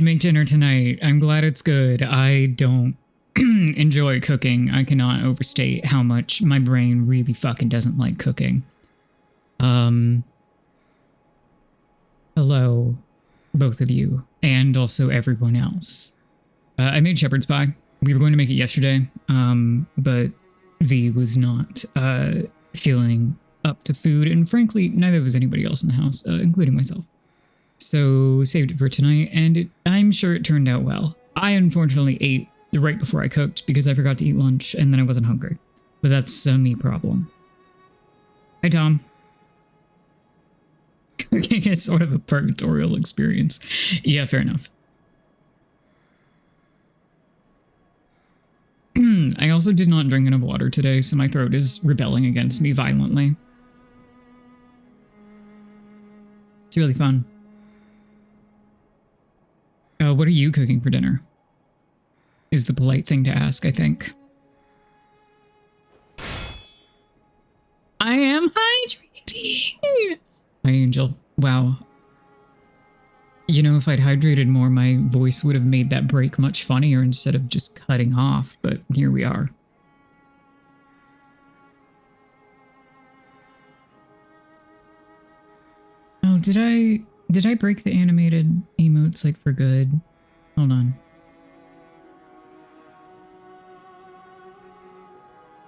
did make dinner tonight. I'm glad it's good. I don't enjoy cooking. I cannot overstate how much my brain really fucking doesn't like cooking. Hello, both of you, and also everyone else. I made shepherd's pie. We were going to make it yesterday, but V was not feeling up to food, and frankly, neither was anybody else in the house, including myself. So saved it for tonight, and I'm sure it turned out well. I unfortunately ate right before I cooked because I forgot to eat lunch, and then I wasn't hungry. But that's a me problem. Hi, Tom. Cooking is sort of a purgatorial experience. Yeah, fair enough. I also did not drink enough water today, so my throat is rebelling against me violently. It's really fun. What are you cooking for dinner? Is the polite thing to ask, I think. I am hydrating! Hi, Angel. Wow. You know, if I'd hydrated more, my voice would have made that break much funnier instead of just cutting off, but here we are. Oh, did I break the animated emotes, like, for good? Hold on.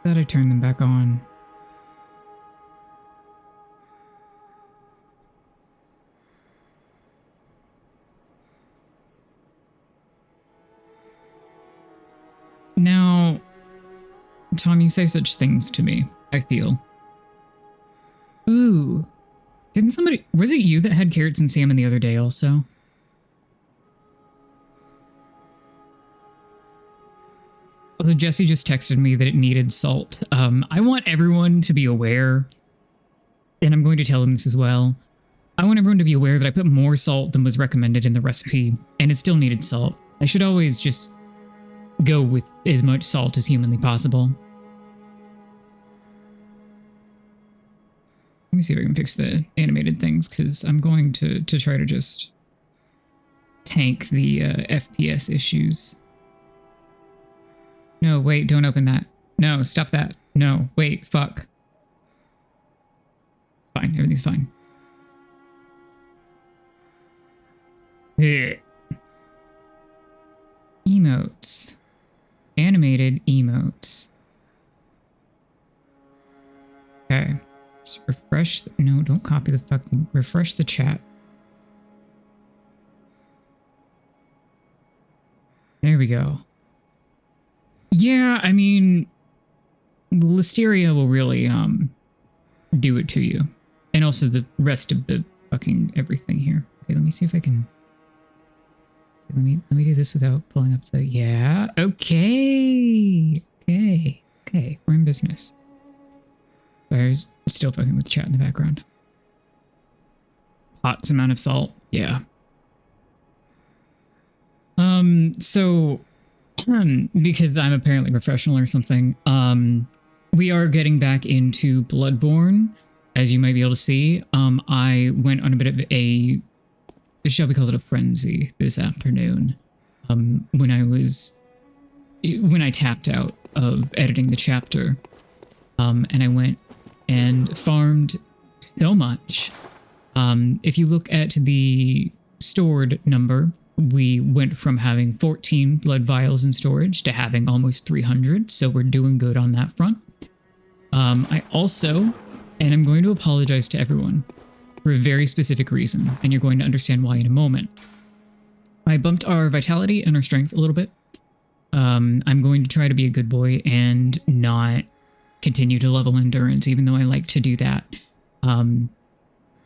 Thought I turned them back on. Now, Tom, you say such things to me, I feel. Ooh. Didn't somebody... Was it you that had carrots and salmon the other day also? Although Jesse just texted me that it needed salt. I want everyone to be aware, and I'm going to tell them this as well. I want everyone to be aware that I put more salt than was recommended in the recipe, and it still needed salt. I should always just go with as much salt as humanly possible. Let me see if I can fix the animated things, because I'm going to try to just tank the FPS issues. No, wait, don't open that. No, stop that. No, wait, fuck. It's fine, everything's fine. Yeah. Emotes. Animated emotes. Okay. Let's refresh. No, don't copy the fucking... Refresh the chat. There we go. Yeah, I mean... Listeria will really, do it to you. And also the rest of the fucking everything here. Okay, let me see if I can... Let me do this without pulling up the... Yeah, okay. Okay, we're in business. There's still fucking with the chat in the background. Pots amount of salt, yeah. So, because I'm apparently professional or something, we are getting back into Bloodborne, as you might be able to see. I went on a bit of a... Shall we call it a frenzy this afternoon, when I tapped out of editing the chapter, and I went and farmed so much. If you look at the stored number, we went from having 14 blood vials in storage to having almost 300, so we're doing good on that front. I also, and I'm going to apologize to everyone, for a very specific reason, and you're going to understand why in a moment. I bumped our vitality and our strength a little bit. I'm going to try to be a good boy and not continue to level endurance, even though I like to do that.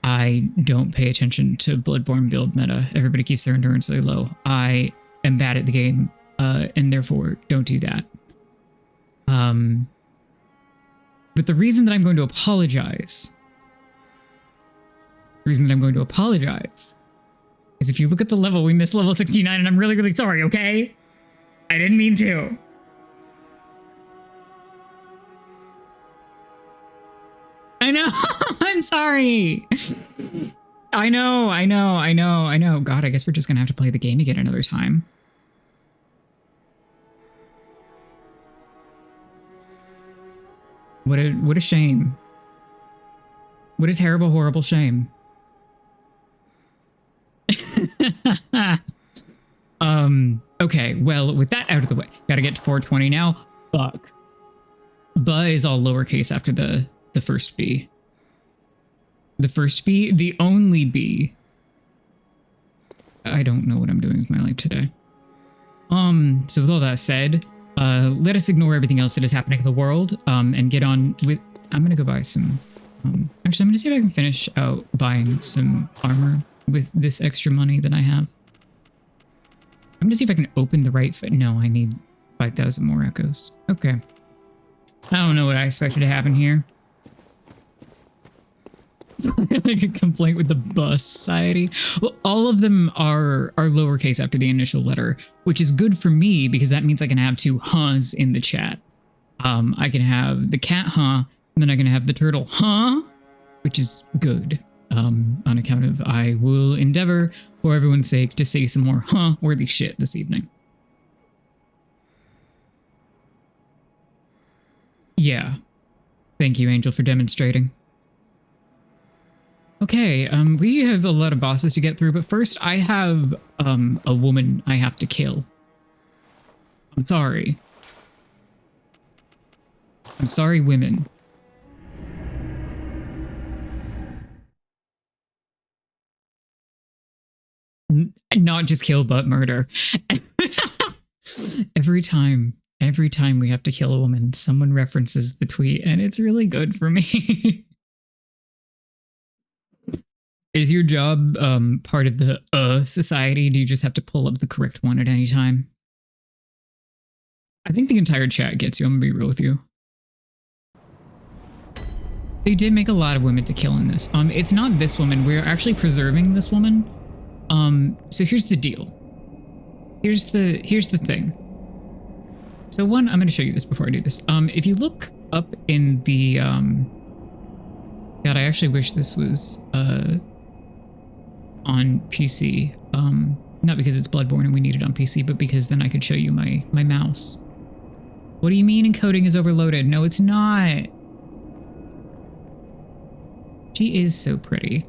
I don't pay attention to Bloodborne build meta. Everybody keeps their endurance really low. I am bad at the game, and therefore don't do that. But the reason that I'm going to apologize... is if you look at the level, we missed level 69, and I'm really, really sorry, okay? I didn't mean to. I know, I'm sorry. I know. God, I guess we're just gonna have to play the game again another time. What a shame. What a terrible, horrible shame. Okay, well, with that out of the way, gotta get to 420 now. Fuck. Buh is all lowercase after the first B. The first B, the only B. I don't know what I'm doing with my life today. So with all that said, let us ignore everything else that is happening in the world, and get on with... I'm gonna go buy some... actually, I'm gonna see if I can finish out buying some armor with this extra money that I have. I'm gonna see if I can open the right... No, I need 5,000 more echoes. Okay. I don't know what I expected to happen here. Like a complaint with the bus society. Well, all of them are lowercase after the initial letter, which is good for me because that means I can have two huhs in the chat. I can have the cat huh, and then I can have the turtle huh, which is good. On account of I will endeavor, for everyone's sake, to say some more huh-worthy shit this evening. Yeah. Thank you, Angel, for demonstrating. Okay, we have a lot of bosses to get through, but first I have a woman I have to kill. I'm sorry. I'm sorry, women. Not just kill, but murder. Every time we have to kill a woman, someone references the tweet, and it's really good for me. Is your job part of the society? Do you just have to pull up the correct one at any time? I think the entire chat gets you, I'm gonna be real with you. They did make a lot of women to kill in this. It's not this woman, we're actually preserving this woman. So here's the deal. Here's the thing. So one, I'm gonna show you this before I do this. If you look up in the God, I actually wish this was on PC. Not because it's Bloodborne and we need it on PC, but because then I could show you my mouse. What do you mean encoding is overloaded? No, it's not. She is so pretty.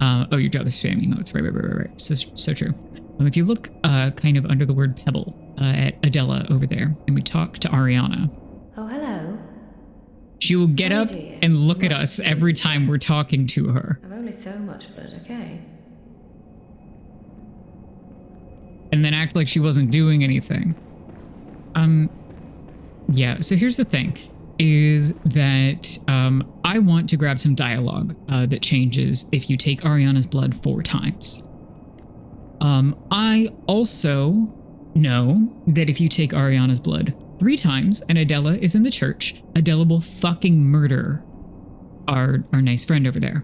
Oh, your job is spam emotes. Right. So true. If you look kind of under the word pebble at Adela over there, and we talk to Ariana. Oh, hello. She will get up and look at us every time we're talking to her. I've only so much blood, okay? And then act like she wasn't doing anything. Yeah, so here's the thing, is that I want to grab some dialogue that changes if you take Ariana's blood 4 times. I also know that if you take Ariana's blood 3 times and Adela is in the church, Adela will fucking murder our nice friend over there.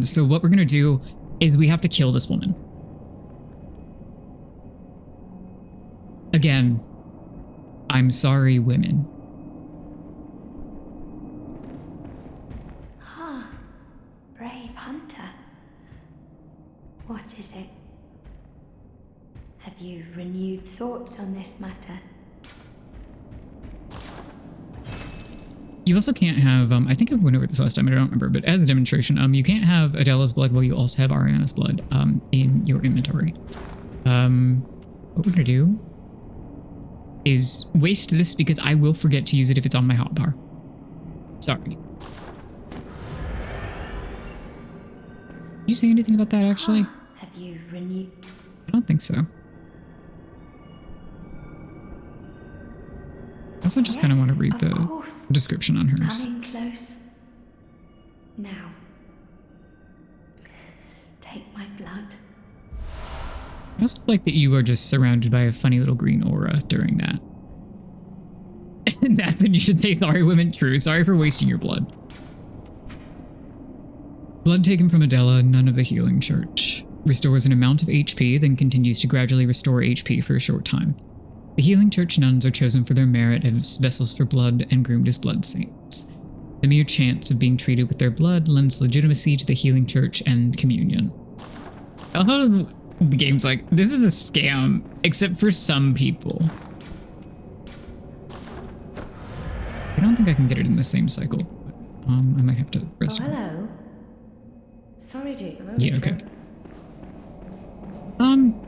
So what we're gonna do is we have to kill this woman. Again, I'm sorry, women. Ah, brave hunter. What is it? Have you renewed thoughts on this matter? You also can't have, I think I went over this last time, I don't remember, but as a demonstration, you can't have Adela's blood while you also have Ariana's blood in your inventory. What we're gonna do is waste this because I will forget to use it if it's on my hotbar. Sorry. Did you say anything about that, actually? Have you renewed? I don't think so. I also just kind of want to read the description on hers. Coming close. Now, take my blood. I also like that you are just surrounded by a funny little green aura during that. And that's when you should say, sorry, women. True. Sorry for wasting your blood. Blood taken from Adela, none of the healing church. Restores an amount of HP, then continues to gradually restore HP for a short time. The healing church nuns are chosen for their merit as vessels for blood and groomed as blood saints. The mere chance of being treated with their blood lends legitimacy to the healing church and communion. I love how the game's like, this is a scam, except for some people. I don't think I can get it in the same cycle. I might have to rest. Oh, hello. Sorry, Jake. Yeah, okay.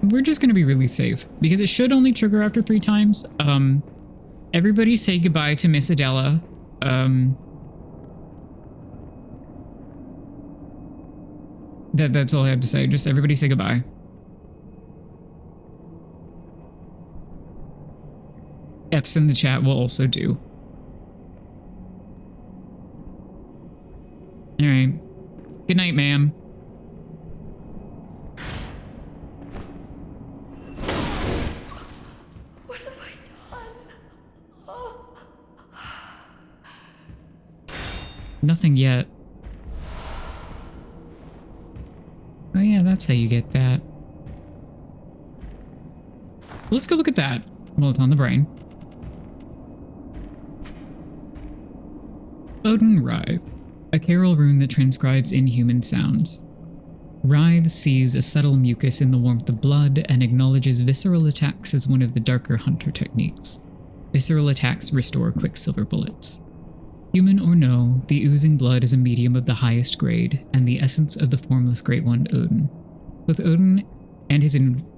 We're just gonna be really safe because it should only trigger after 3 times. Everybody say goodbye to Miss Adela. That's all I have to say. Just everybody say goodbye. F's in the chat will also do. All right. Good night, ma'am. What have I done? Oh. Nothing yet. Oh yeah, that's how you get that. Let's go look at that while it's on the brain. Odin Writhe, a carol rune that transcribes inhuman sounds. Writhe sees a subtle mucus in the warmth of blood and acknowledges visceral attacks as one of the darker hunter techniques. Visceral attacks restore quicksilver bullets. Human or no, the oozing blood is a medium of the highest grade, and the essence of the formless Great One, Odin. Both Odin and his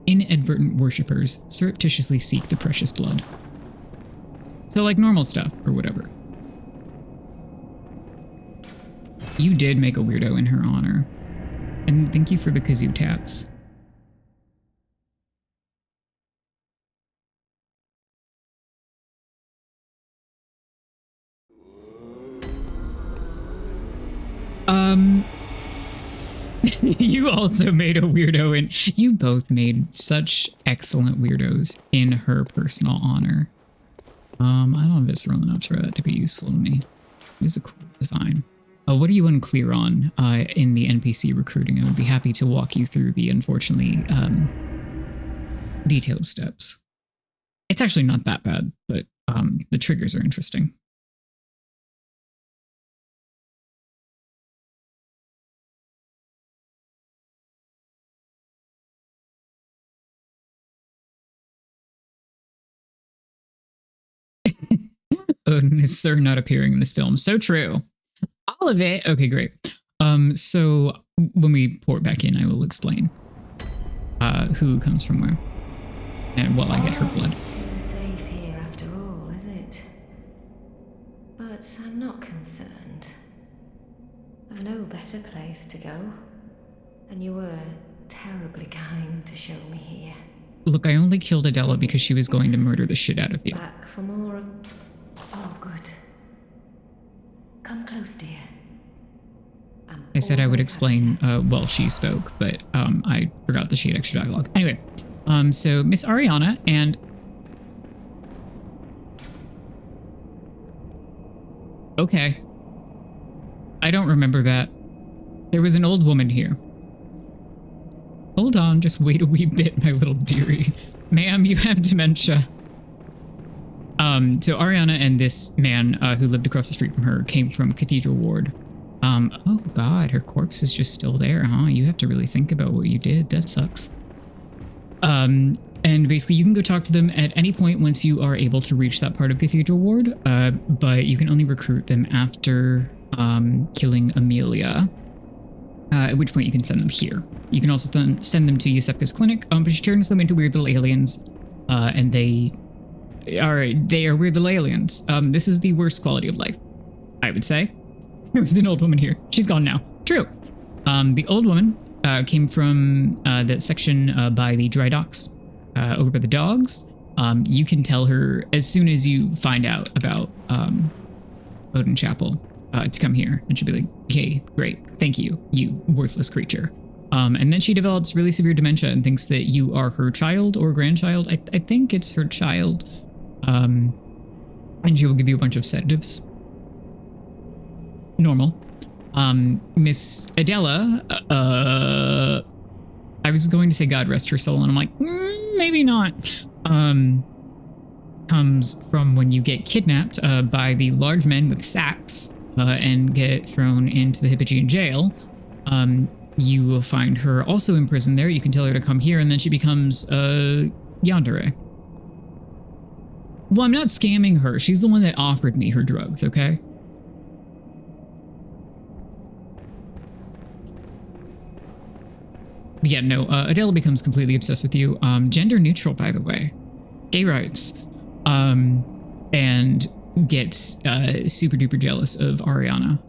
inadvertent worshippers surreptitiously seek the precious blood. So like normal stuff, or whatever. You did make a weirdo in her honor. And thank you for the kazoo taps. You also made a weirdo, and you both made such excellent weirdos in her personal honor. I don't have visceral enough for that to be useful to me. It's a cool design. What are you unclear on in the NPC recruiting? I would be happy to walk you through the unfortunately detailed steps. It's actually not that bad, but the triggers are interesting. Odin is sir not appearing in this film. So true. All of it. Okay, great. So when we pour it back in, I will explain who comes from where and while I get her blood. Too safe here after all, is it? But I'm not concerned. I've no better place to go. And you were terribly kind to show me here. Look, I only killed Adela because she was going to murder the shit out of you. Back for more of... Oh, good. Come close, dear. I said I would explain while she spoke, but I forgot that she had extra dialogue. Anyway, so Miss Ariana and... Okay. I don't remember that. There was an old woman here. Hold on, just wait a wee bit, my little dearie. Ma'am, you have dementia. So Ariana and this man who lived across the street from her came from Cathedral Ward. Oh god, her corpse is just still there, huh? You have to really think about what you did. That sucks. And basically you can go talk to them at any point once you are able to reach that part of Cathedral Ward, but you can only recruit them after killing Amelia, at which point you can send them here. You can also send them to Yusefka's clinic, but she turns them into weird little aliens, and they are weird little aliens. This is the worst quality of life, I would say. There was an old woman here. She's gone now. True. The old woman came from that section by the dry docks, over by the dogs. You can tell her as soon as you find out about Odin Chapel to come here, and she'll be like, "Okay, great, thank you, you worthless creature." And then she develops really severe dementia and thinks that you are her child or grandchild. I think it's her child. And she will give you a bunch of sedatives. Normal. Miss Adela, I was going to say God rest her soul, and I'm like, maybe not. Comes from when you get kidnapped by the large men with sacks and get thrown into the Hippogean jail. You will find her also imprisoned there. You can tell her to come here, and then she becomes Yandere. Well, I'm not scamming her. She's the one that offered me her drugs, okay? But yeah, no, Adela becomes completely obsessed with you. Gender neutral, by the way. Gay rights. And gets super duper jealous of Ariana.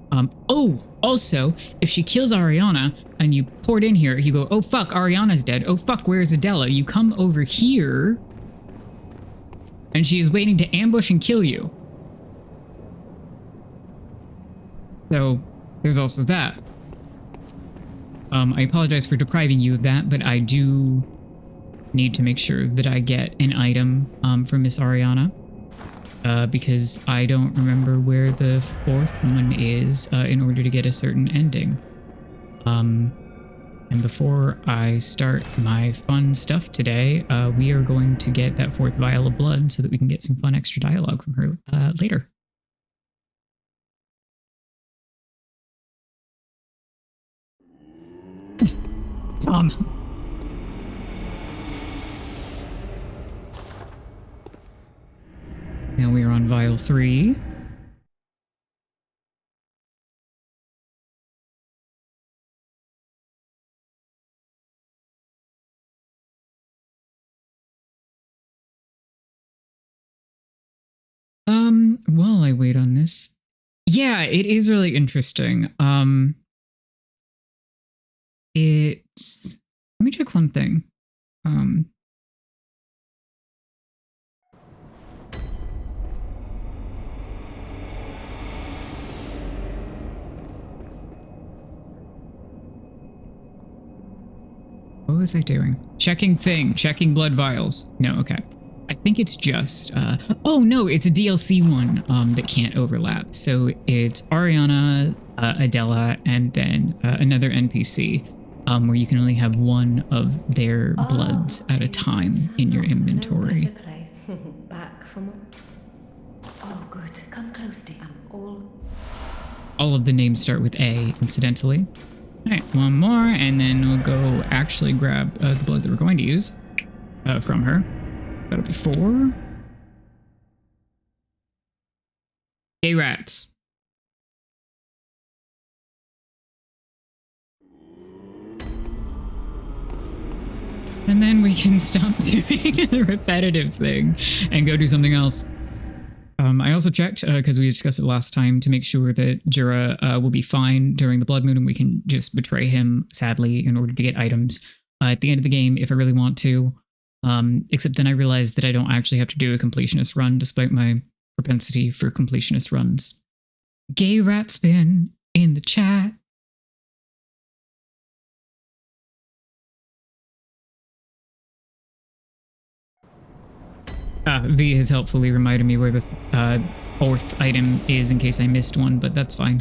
Oh, also, if she kills Ariana and you port in here, you go, oh fuck, Ariana's dead. Oh fuck, where's Adela? You come over here and she is waiting to ambush and kill you. So there's also that. I apologize for depriving you of that, but I do need to make sure that I get an item from Miss Ariana. Because I don't remember where the fourth one is in order to get a certain ending. And before I start my fun stuff today, we are going to get that fourth vial of blood so that we can get some fun extra dialogue from her later. Tom. Now we are on vial 3. While I wait on this. Yeah, it is really interesting. It's let me check one thing. What was I doing? Checking thing, checking blood vials. No, okay. I think it's just, oh no, it's a DLC one that can't overlap. So it's Ariana, Adela, and then another NPC where you can only have one of their bloods at a time in your inventory. Back from... Oh, good. Come close, dear. All of the names start with A, incidentally. All right, one more, and then we'll go actually grab the blood that we're going to use from her. That'll be 4. Gay rats. And then we can stop doing the repetitive thing and go do something else. I also checked, because we discussed it last time, to make sure that Jura will be fine during the Blood Moon and we can just betray him, sadly, in order to get items at the end of the game if I really want to. Except then I realized that I don't actually have to do a completionist run, despite my propensity for completionist runs. Gay rat spin in the chat. V has helpfully reminded me where the fourth item is in case I missed one, but that's fine.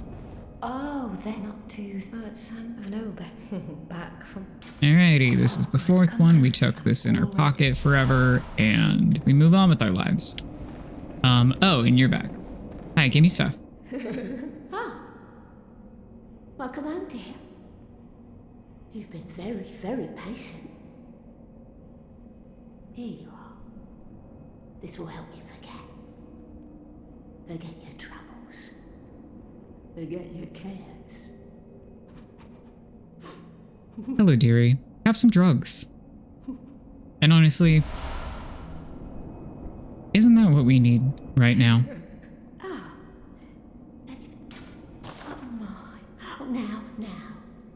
Oh, they're not too... But I've no back from... Alrighty, this is the fourth one. We took this in our pocket forever, and we move on with our lives. Oh, and you're back. Hi, give me stuff. Ah. Welcome home, dear. You've been very, very patient. Here you are. This will help you forget. Forget your troubles. Forget your cares. Hello, dearie. Have some drugs. And honestly, isn't that what we need right now? Ah. Oh my. Oh, now.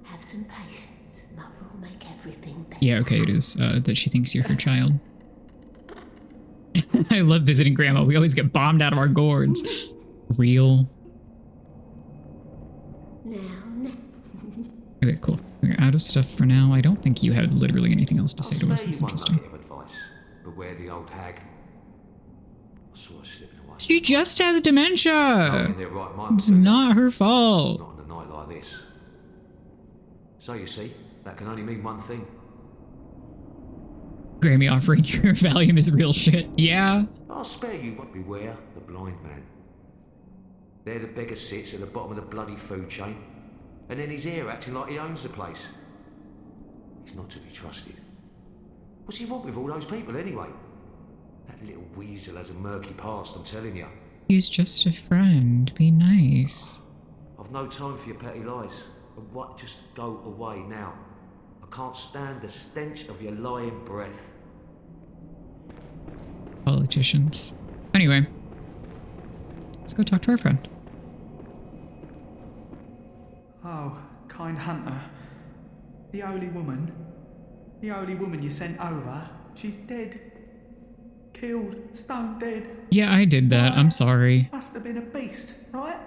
Have some patience. Mother will make everything better. Yeah, okay, it is that she thinks you're her child. I love visiting Grandma. We always get bombed out of our gourds. Real. Now. Okay, cool. We're out of stuff for now. I don't think you had literally anything else to say to us. That's interesting. Advice. Beware the old hag. I saw her slipping away. She just has dementia. In their right mind, It's not her fault. not on a night like this. So you see, that can only mean one thing. Grammy offering your Valium is real shit. Yeah. I'll spare you, but beware the blind man. There the beggar sits at the bottom of the bloody food chain, and then he's here acting like he owns the place. He's not to be trusted. What's he want with all those people anyway? That little weasel has a murky past, I'm telling you. He's just a friend. Be nice. I've no time for your petty lies. What? Just go away now. I can't stand the stench of your lying breath. Politicians. Anyway, let's go talk to our friend. Oh, kind hunter. The holy woman you sent over, she's dead. Killed, stone dead. Yeah, I did that. I'm sorry. Must have been a beast, right?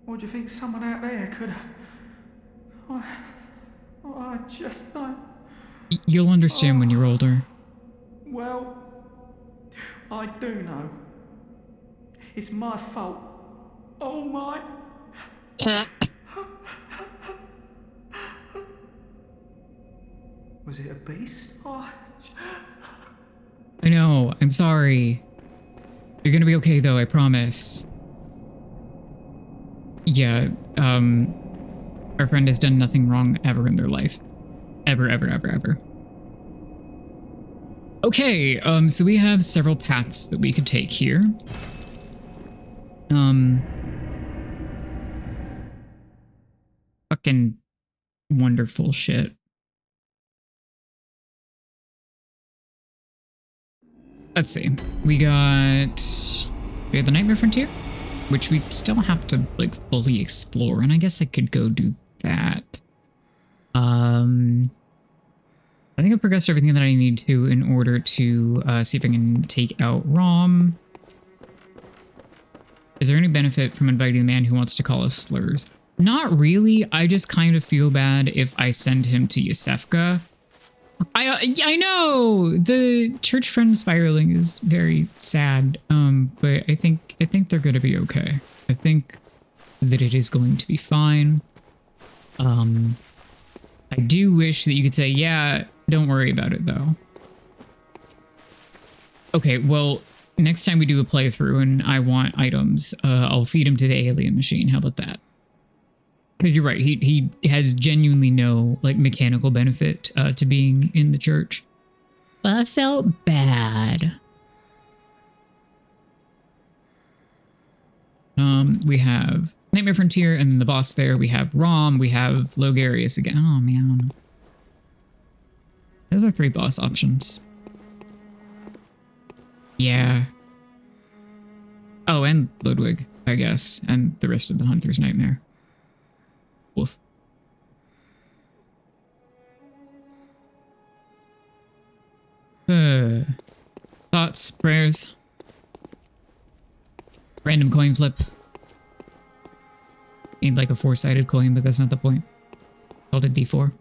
Or do you think someone out there could have... I just don't... You'll understand when you're older. Well, I do know. It's my fault. Oh my... Was it a beast? Oh, I know. I'm sorry. You're gonna be okay, though. I promise. Yeah. Our friend has done nothing wrong ever in their life. Ever, ever, ever, ever. Okay. So we have several paths that we could take here. Fucking wonderful shit. Let's see. We have the Nightmare Frontier, which we still have to like fully explore, and I guess I could go do that. I think I've progressed everything that I need to in order to see if I can take out Rom. Is there any benefit from inviting the man who wants to call us slurs? Not really. I just kind of feel bad if I send him to Yusefka. I know the church friend spiraling is very sad, but I think they're gonna be okay. I think that it is going to be fine. I do wish that you could say, yeah, don't worry about it though. Okay, well, next time we do a playthrough and I want items, I'll feed him to the alien machine. How about that? Because you're right, he has genuinely no like mechanical benefit to being in the church. But I felt bad. We have Nightmare Frontier and the boss there. We have Rom. We have Logarius again. Oh man, those are 3 boss options. Yeah. Oh, and Ludwig, I guess, and the rest of the Hunter's Nightmare. Woof. Thoughts, prayers. Random coin flip. Need like a 4-sided coin, but that's not the point. Called a D4.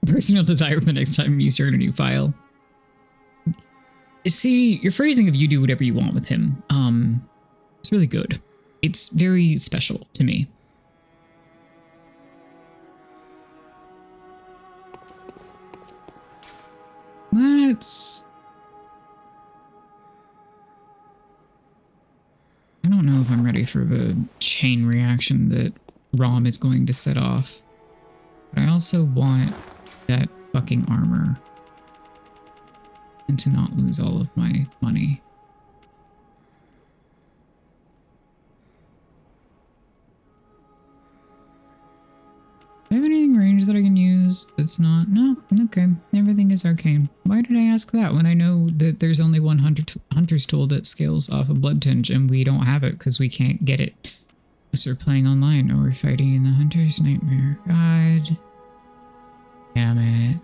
Personal desire for the next time you start a new file. See, your phrasing of you do whatever you want with him, it's really good. It's very special to me. I don't know if I'm ready for the chain reaction that Rom is going to set off. But I also want that fucking armor. And to not lose all of my money. Do I have anything ranged that I can use that's not? No? Okay. Everything is arcane. Why did I ask that when I know that there's only one hunter's tool that scales off of Blood Tinge and we don't have it because we can't get it unless we're playing online or we're fighting in the Hunter's Nightmare. God damn it.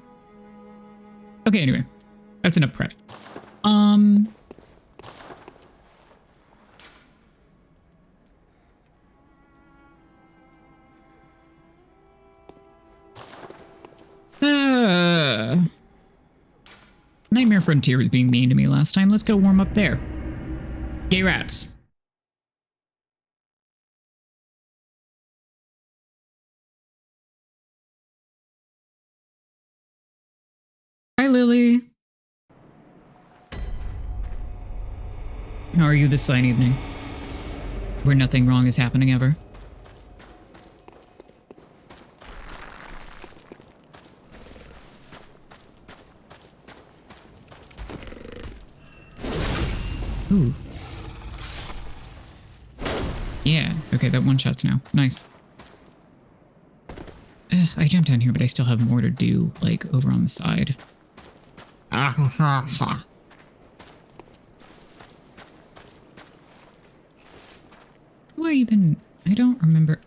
Okay, anyway. That's enough prep. Nightmare Frontier was being mean to me last time. Let's go warm up there. Gay rats. Hi, Lily. How are you this fine evening? where nothing wrong is happening ever. Ooh. Yeah, okay, that one shot's now. Nice. I jumped down here, but I still have more to do, like, over on the side. Do I even... I don't remember...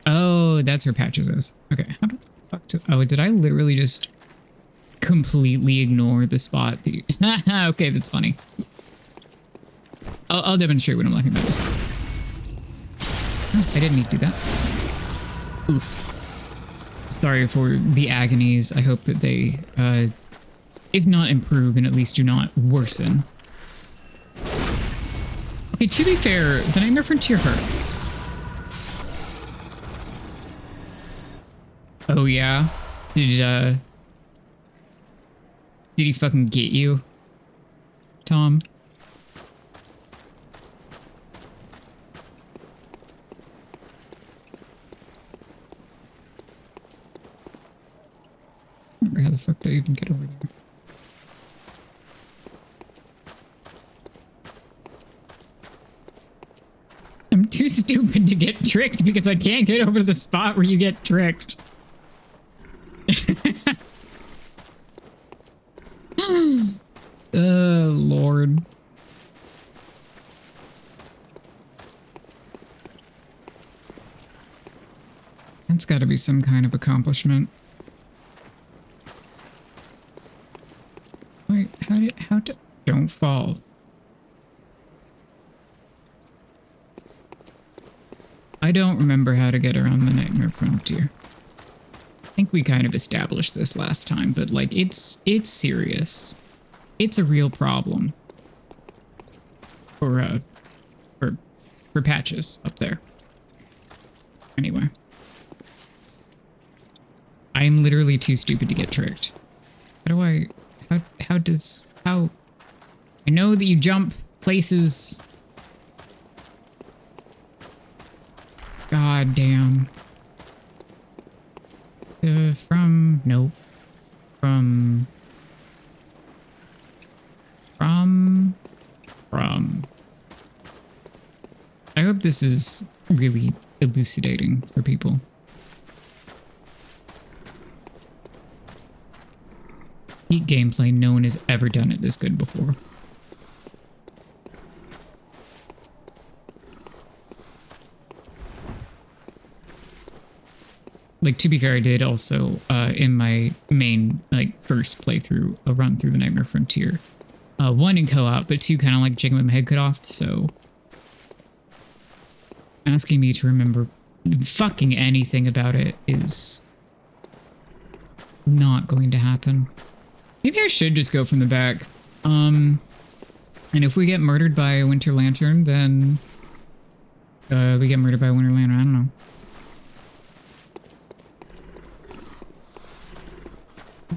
Oh, that's where Patches is. Okay, how the fuck to... Oh, did I literally just completely ignore the spot that you... Okay, that's funny. I'll demonstrate what I'm talking about this. Oh, I didn't need to do that. Oof. Sorry for the agonies. I hope that they, if not improve, and at least do not worsen. Okay, to be fair, the Nightmare Frontier hurts. Oh yeah? Did he fucking get you, Tom? How the fuck did I even get over there? I'm too stupid to get tricked because I can't get over to the spot where you get tricked. Lord. That's gotta be some kind of accomplishment. Wait, don't fall. I don't remember how to get around the Nightmare Frontier. I think we kind of established this last time, but like it's serious. It's a real problem. For Patches up there. Anyway. I am literally too stupid to get tricked. How do I... How... I know that you jump places. God damn. No. From... I hope this is really elucidating for people. Peak gameplay, no one has ever done it this good before. Like, to be fair, I did also, in my main, like, first playthrough, a run through the Nightmare Frontier. One in co-op, but two kind of like jiggling my head cut off, so... Asking me to remember fucking anything about it is... not going to happen. Maybe I should just go from the back. And if we get murdered by a Winter Lantern, then... we get murdered by a Winter Lantern, I don't know.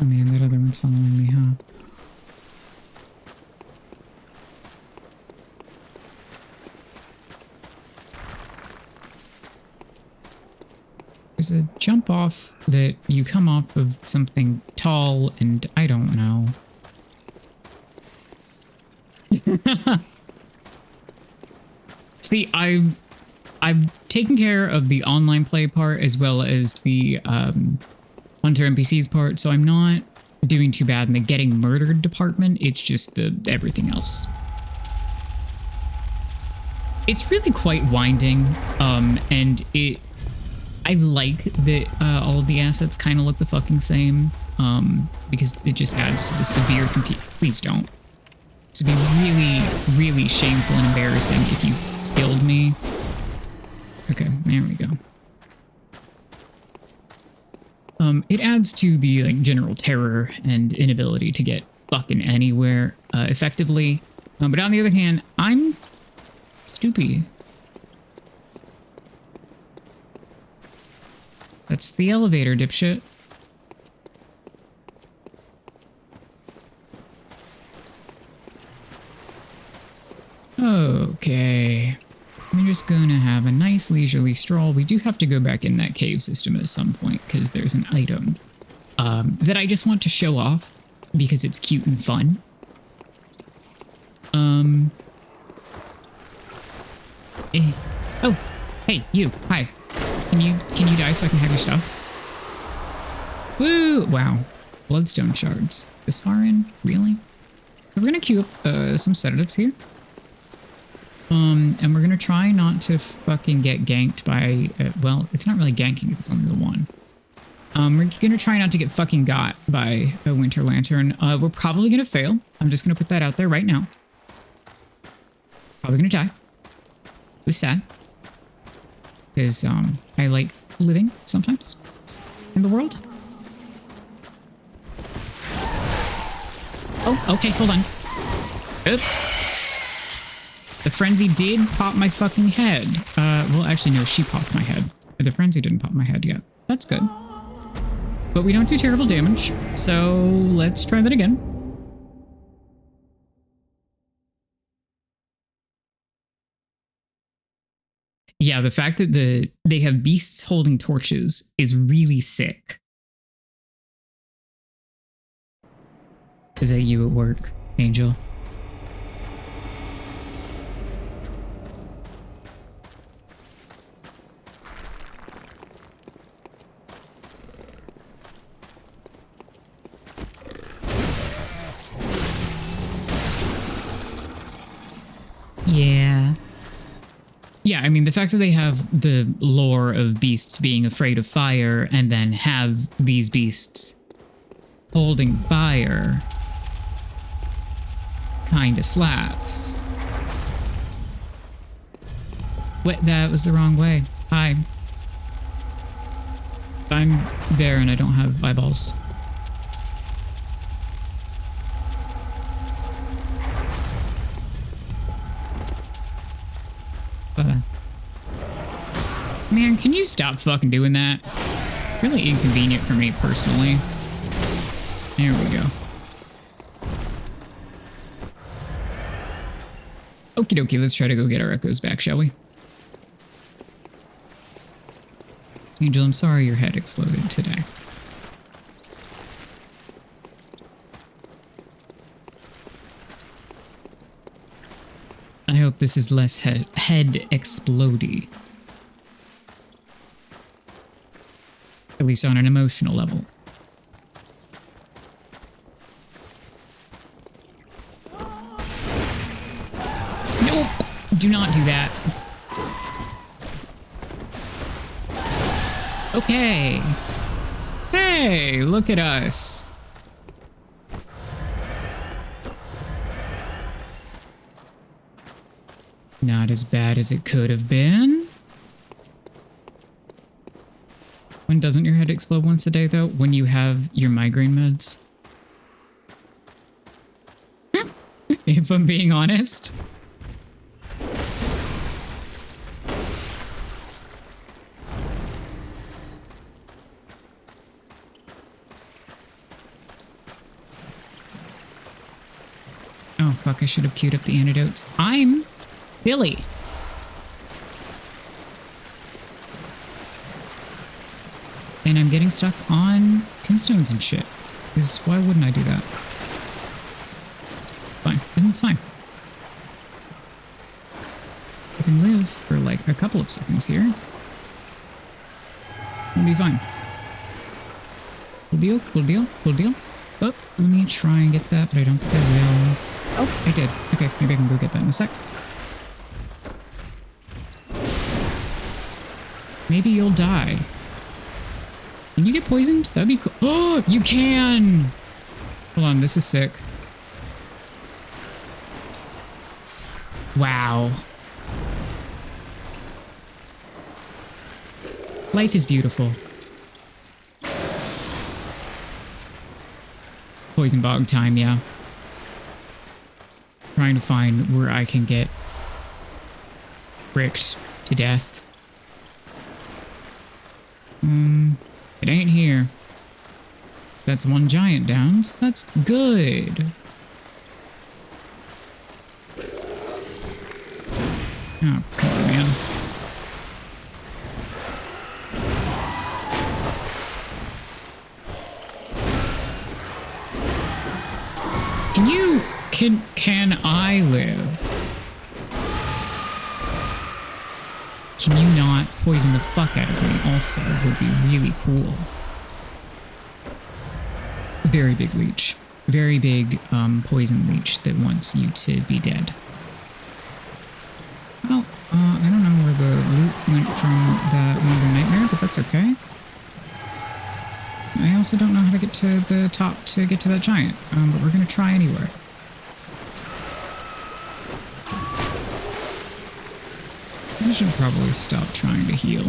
Oh man, that other one's following me, huh? There's a jump off that you come off of something tall and I don't know. See, I've taken care of the online play part as well as the Hunter NPCs part, so I'm not doing too bad in the getting murdered department. It's just the everything else. It's really quite winding, and I like that all of the assets kind of look the fucking same, because it just adds to the severe Please don't. This would be really, really shameful and embarrassing if you killed me. Okay, there we go. It adds to the like general terror and inability to get fucking anywhere effectively. But on the other hand, I'm stupid. That's the elevator, dipshit. Okay. I'm just gonna have nice leisurely stroll. We do have to go back in that cave system at some point because there's an item that I just want to show off because it's cute and fun. Oh, hey, you. Hi. Can you die so I can have your stuff? Woo! Wow. Bloodstone shards. This far in? Really? We're gonna queue up some sedatives here. And we're gonna try not to fucking get ganked by, well, it's not really ganking if it's only the one. We're gonna try not to get fucking got by a winter lantern. We're probably gonna fail. I'm just gonna put that out there right now. Probably gonna die. It's sad. Because, I like living sometimes in the world. Oh, okay, hold on. Oop. The frenzy did pop my fucking head. Well, actually, no, she popped my head. The frenzy didn't pop my head yet. That's good. But we don't do terrible damage, so let's try that again. Yeah, the fact that they have beasts holding torches is really sick. Is that you at work, Angel? Yeah. Yeah, I mean, the fact that they have the lore of beasts being afraid of fire and then have these beasts holding fire kind of slaps. Wait, that was the wrong way. Hi. I'm there and I don't have eyeballs. Man, can you stop fucking doing that? Really inconvenient for me personally. There we go. Okie dokie, let's try to go get our echoes back, shall we? Angel, I'm sorry your head exploded today. I hope this is less head explodey. At least on an emotional level. Nope! Do not do that. Okay. Hey, look at us. Not as bad as it could have been. When doesn't your head explode once a day, though? When you have your migraine meds? If I'm being honest. Oh, fuck, I should have queued up the antidotes. I'm Billy. And I'm getting stuck on tombstones and shit. Because why wouldn't I do that? Fine. It's fine. I can live for like a couple of seconds here. It'll be fine. Cool deal, cool deal, cool deal. Oh, let me try and get that, but I don't think I will. Oh, I did. Okay, maybe I can go get that in a sec. Maybe you'll die. Can you get poisoned? That'd be cool. Oh, you can! Hold on, this is sick. Wow. Life is beautiful. Poison bog time, yeah. Trying to find where I can get bricked to death. It ain't here. That's one giant down, so that's good. Oh, come on, man. Can I live? Can you not poison the fuck out of me also would be really cool. Very big leech. Very big poison leech that wants you to be dead. Well, I don't know where the loot went from that Wonder Nightmare, but that's okay. I also don't know how to get to the top to get to that giant, but we're gonna try anyway. I should probably stop trying to heal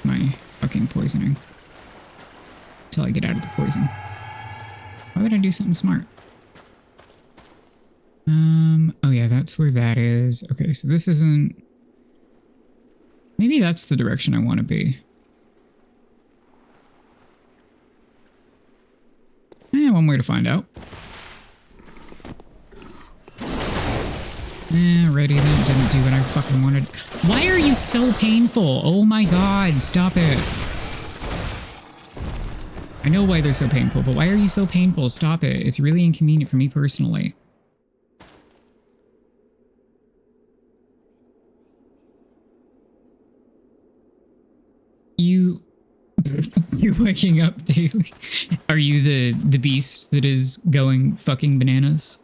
my fucking poisoning until I get out of the poison. Why would I do something smart? Oh yeah, that's where that is. Okay, so this isn't... Maybe that's the direction I want to be. One way to find out. Ready, that didn't do what I fucking wanted. Why are you so painful? Oh my god, stop it. I know why they're so painful, but why are you so painful? Stop it. It's really inconvenient for me personally. You're waking up daily. Are you the beast that is going fucking bananas?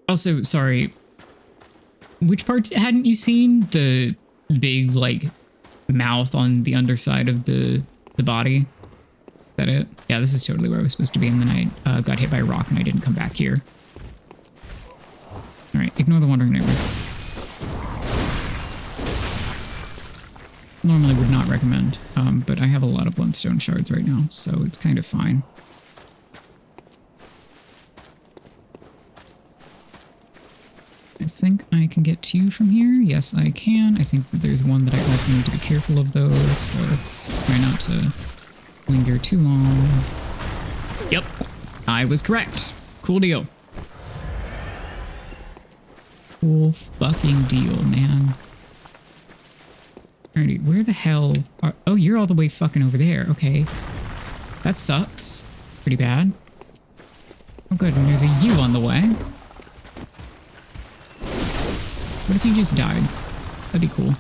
Also, sorry. Which part hadn't you seen? The big, like, mouth on the underside of the body? Is that it? Yeah, this is totally where I was supposed to be, and then I got hit by a rock and I didn't come back here. Alright, ignore the wandering neighbor. Normally would not recommend, but I have a lot of bloodstone shards right now, so it's kind of fine. I think I can get to you from here. Yes, I can. I think that there's one that I also need to be careful of those, so try not to linger too long. Yep, I was correct. Cool deal. Cool fucking deal, man. Alrighty, where the hell are... Oh, you're all the way fucking over there. Okay. That sucks. Pretty bad. Oh good, and there's a U on the way. What if you just died? That'd be cool.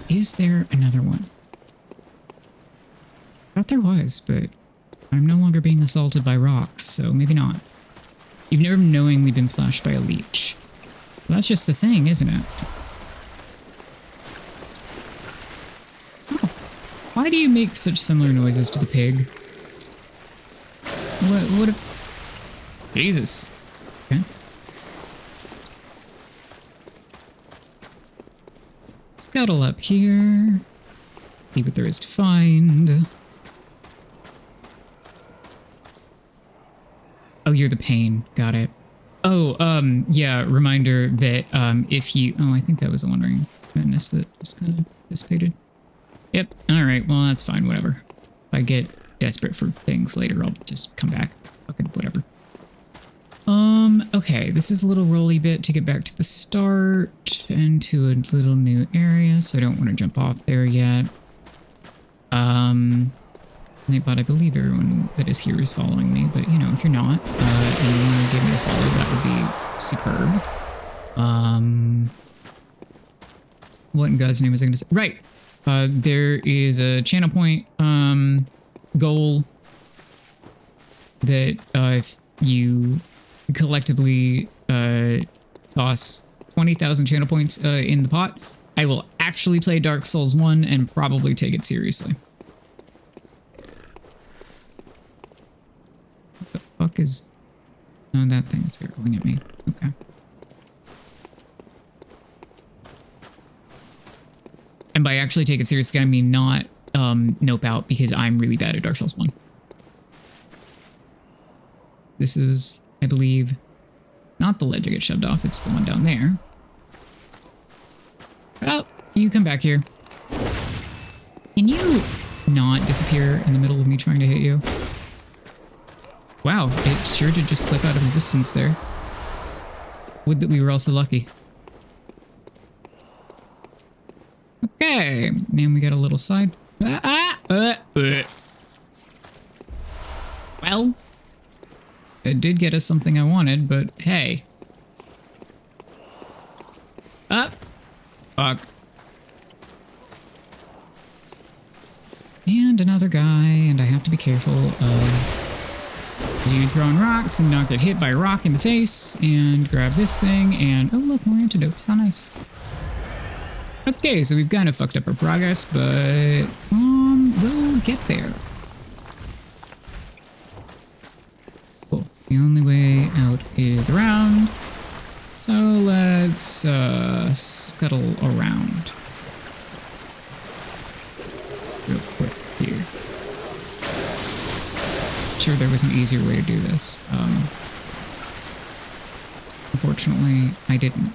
Is there another one? I thought there was, but I'm no longer being assaulted by rocks, so maybe not. You've never knowingly been flashed by a leech. Well, that's just the thing, isn't it? Oh. Why do you make such similar noises to the pig? What if... Jesus. Okay. Scuttle up here. See what there is to find. Oh, you're the pain. Got it. Oh, yeah, reminder that, if you... Oh, I think that was a wandering madness that just kind of dissipated. Yep, alright, well, that's fine, whatever. If I get desperate for things later, I'll just come back. Fucking whatever. Okay, this is a little rolly bit to get back to the start and to a little new area, so I don't want to jump off there yet. But I believe everyone that is here is following me, but you know, if you're not, and you want to give me a follow, that would be superb. What in God's name was I going to say? Right! There is a channel point, goal that, if you collectively, toss 20,000 channel points, in the pot, I will actually play Dark Souls 1 and probably take it seriously. What the fuck is... Oh, that thing's going at me. Okay. And by actually take it seriously, I mean not, nope out, because I'm really bad at Dark Souls 1. This is, I believe, not the ledge I get shoved off, it's the one down there. Oh, you come back here. Can you not disappear in the middle of me trying to hit you? Wow, it sure did just clip out of existence there. Would that we were also lucky. Okay, and we got a little side. Well, it did get us something I wanted, but hey. Fuck. And another guy, and I have to be careful of you throwing rocks and not get hit by a rock in the face, and grab this thing, and oh look, more antidotes. How nice. Okay, so we've kind of fucked up our progress, but we'll get there. Cool. The only way out is around. So let's scuttle around real quick here. Sure, there was an easier way to do this. Unfortunately, I didn't.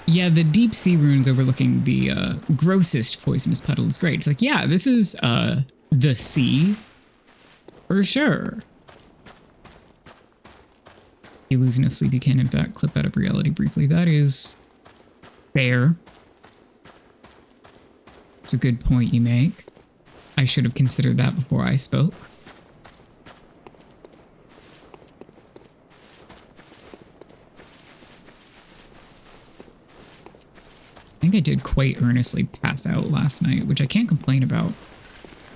Yeah, the deep sea runes overlooking the grossest poisonous puddle is great. It's like, yeah, this is the sea for sure. You lose enough sleep, you can in fact clip out of reality briefly. That is fair. It's a good point you make. I should have considered that before I spoke. I think I did quite earnestly pass out last night, which I can't complain about.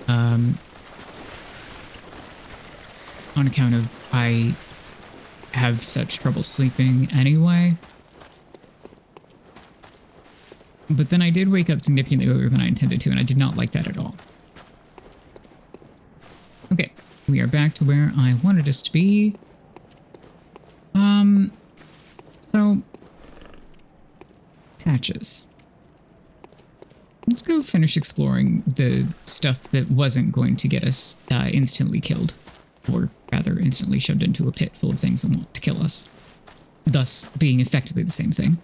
On account of I have such trouble sleeping anyway. But then I did wake up significantly earlier than I intended to, and I did not like that at all. Okay, we are back to where I wanted us to be. So patches. Let's go finish exploring the stuff that wasn't going to get us instantly killed. Or rather, instantly shoved into a pit full of things that want to kill us. Thus, being effectively the same thing.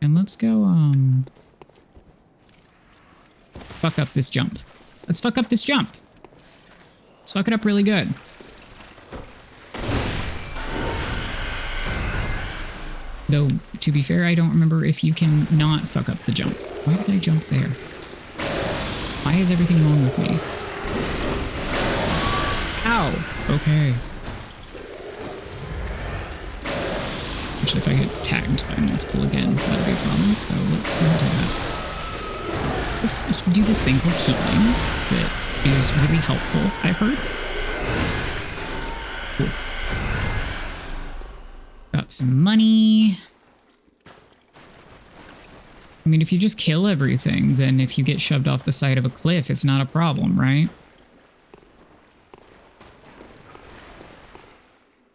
And let's go, fuck up this jump. Let's fuck up this jump. Let's fuck it up really good. Though, to be fair, I don't remember if you can not fuck up the jump. Why did I jump there? Why is everything wrong with me? Ow! Okay. Actually, if I get tagged by multiple again, that'll be a problem, so let's not do that. Let's do this thing called healing that is really helpful, I've heard. Cool. Got some money. I mean, if you just kill everything, then if you get shoved off the side of a cliff, it's not a problem, right?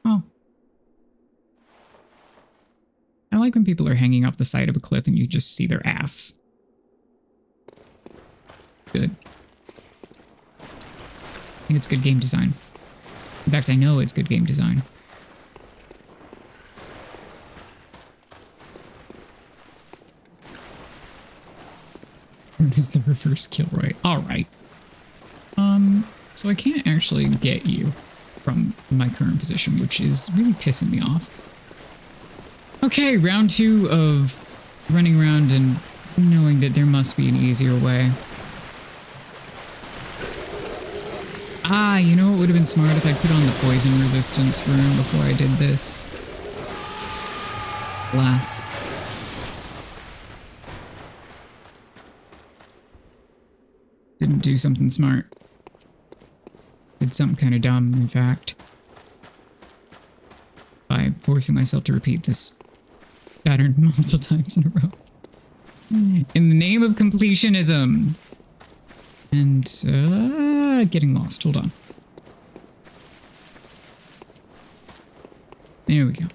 Oh. I like when people are hanging off the side of a cliff and you just see their ass. Good. I think it's good game design. In fact, I know it's good game design. Is the reverse kill right? Alright. So I can't actually get you from my current position, which is really pissing me off. Okay, round 2 of running around and knowing that there must be an easier way. Ah, you know what would have been smart if I put on the poison resistance rune before I did this? Alas. Didn't do something smart. Did something kind of dumb, in fact. By forcing myself to repeat this pattern multiple times in a row. In the name of completionism. And, getting lost. Hold on. There we go.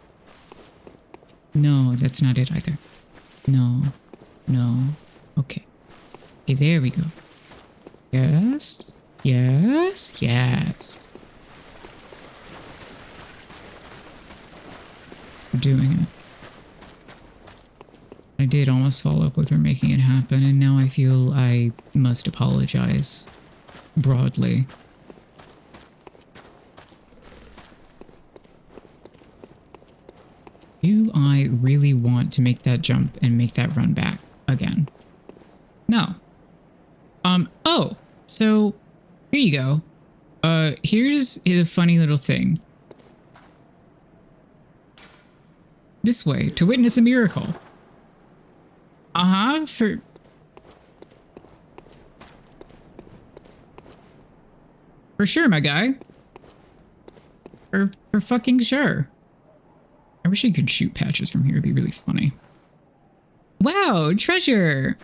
No, that's not it either. No. No. Okay. Okay, there we go. Yes. Yes. Yes. We're doing it. I did almost follow up with her making it happen, and now I feel I must apologize. broadly. Do I really want to make that jump and make that run back again? No. Oh, so here you go. Here's a funny little thing. This way to witness a miracle. For sure, my guy. For fucking sure. I wish I could shoot patches from here. It'd be really funny. Wow, treasure.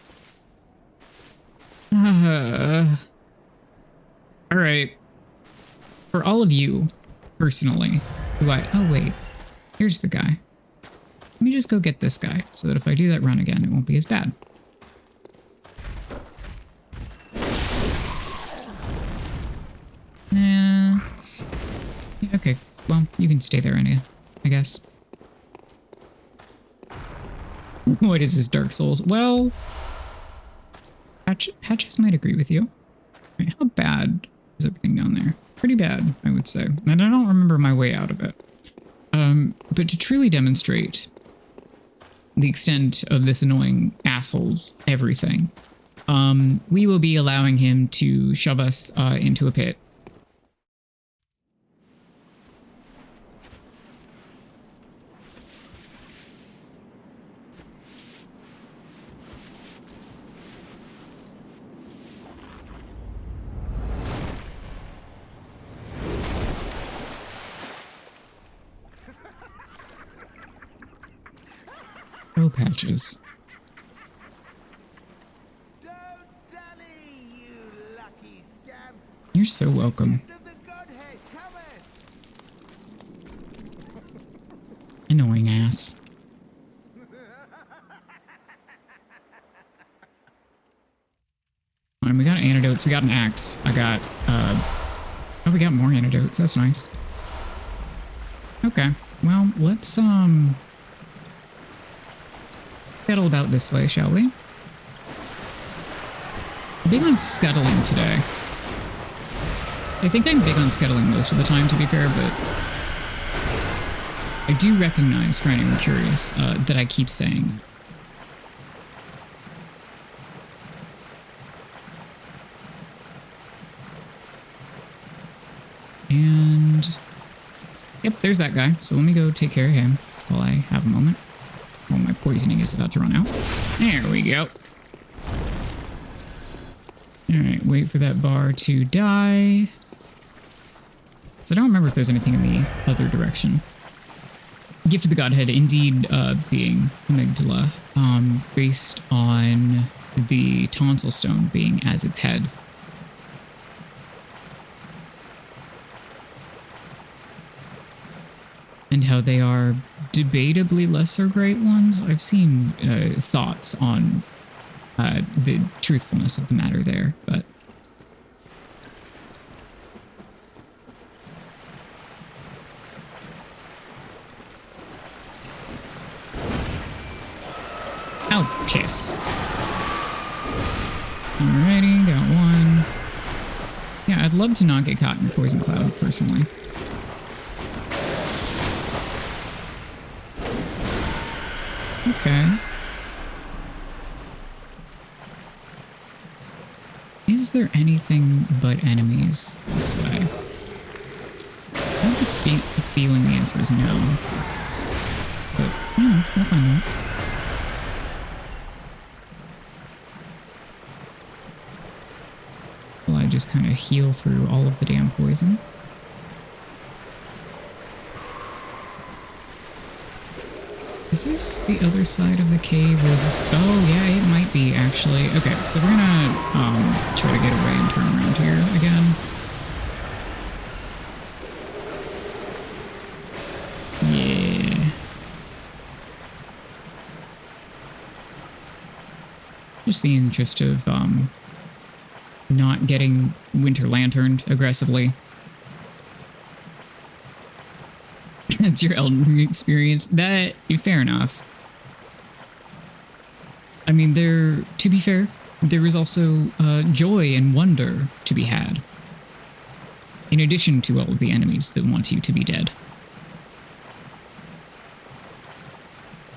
All right. For all of you, personally, oh wait, here's the guy. Let me just go get this guy so that if I do that run again, it won't be as bad. Nah. Yeah, okay, well, you can stay there, Anya, I guess. What is this, Dark Souls? Well, Patches might agree with you. Right, how bad is everything down there? Pretty bad, I would say. And I don't remember my way out of it. But to truly demonstrate the extent of this annoying asshole's everything, we will be allowing him to shove us into a pit. Oh, Patches. Don't dally, you lucky scam. You're so welcome. Gift of the Godhead cometh. Annoying ass. And we got antidotes. We got an axe. I got, oh, we got more antidotes. That's nice. Okay. Well, let's, settle about this way, shall we? I'm big on scuttling today. I think I'm big on scuttling most of the time, to be fair, but I do recognize, for anyone curious, that I keep saying. And yep, there's that guy. So let me go take care of him while I have a moment. Well, my poisoning is about to run out. There we go. Alright, wait for that bar to die. So I don't remember if there's anything in the other direction. Gift of the Godhead indeed being amygdala, based on the tonsil stone being as its head. And how they are debatably lesser great ones. I've seen thoughts on the truthfulness of the matter there, but oh, piss. Alrighty, got one. Yeah, I'd love to not get caught in a poison cloud, personally. Okay. Is there anything but enemies this way? I have the feeling the answer is no. But, we'll find out. Well, I just kind of heal through all of the damn poison. Is this the other side of the cave, or is this... Oh, yeah, it might be, actually. Okay, so we're gonna try to get away and turn around here again. Yeah. Just the interest of not getting winter lanterned aggressively. That's your Elden Ring experience. That, fair enough. I mean, to be fair, there is also joy and wonder to be had, in addition to all of the enemies that want you to be dead.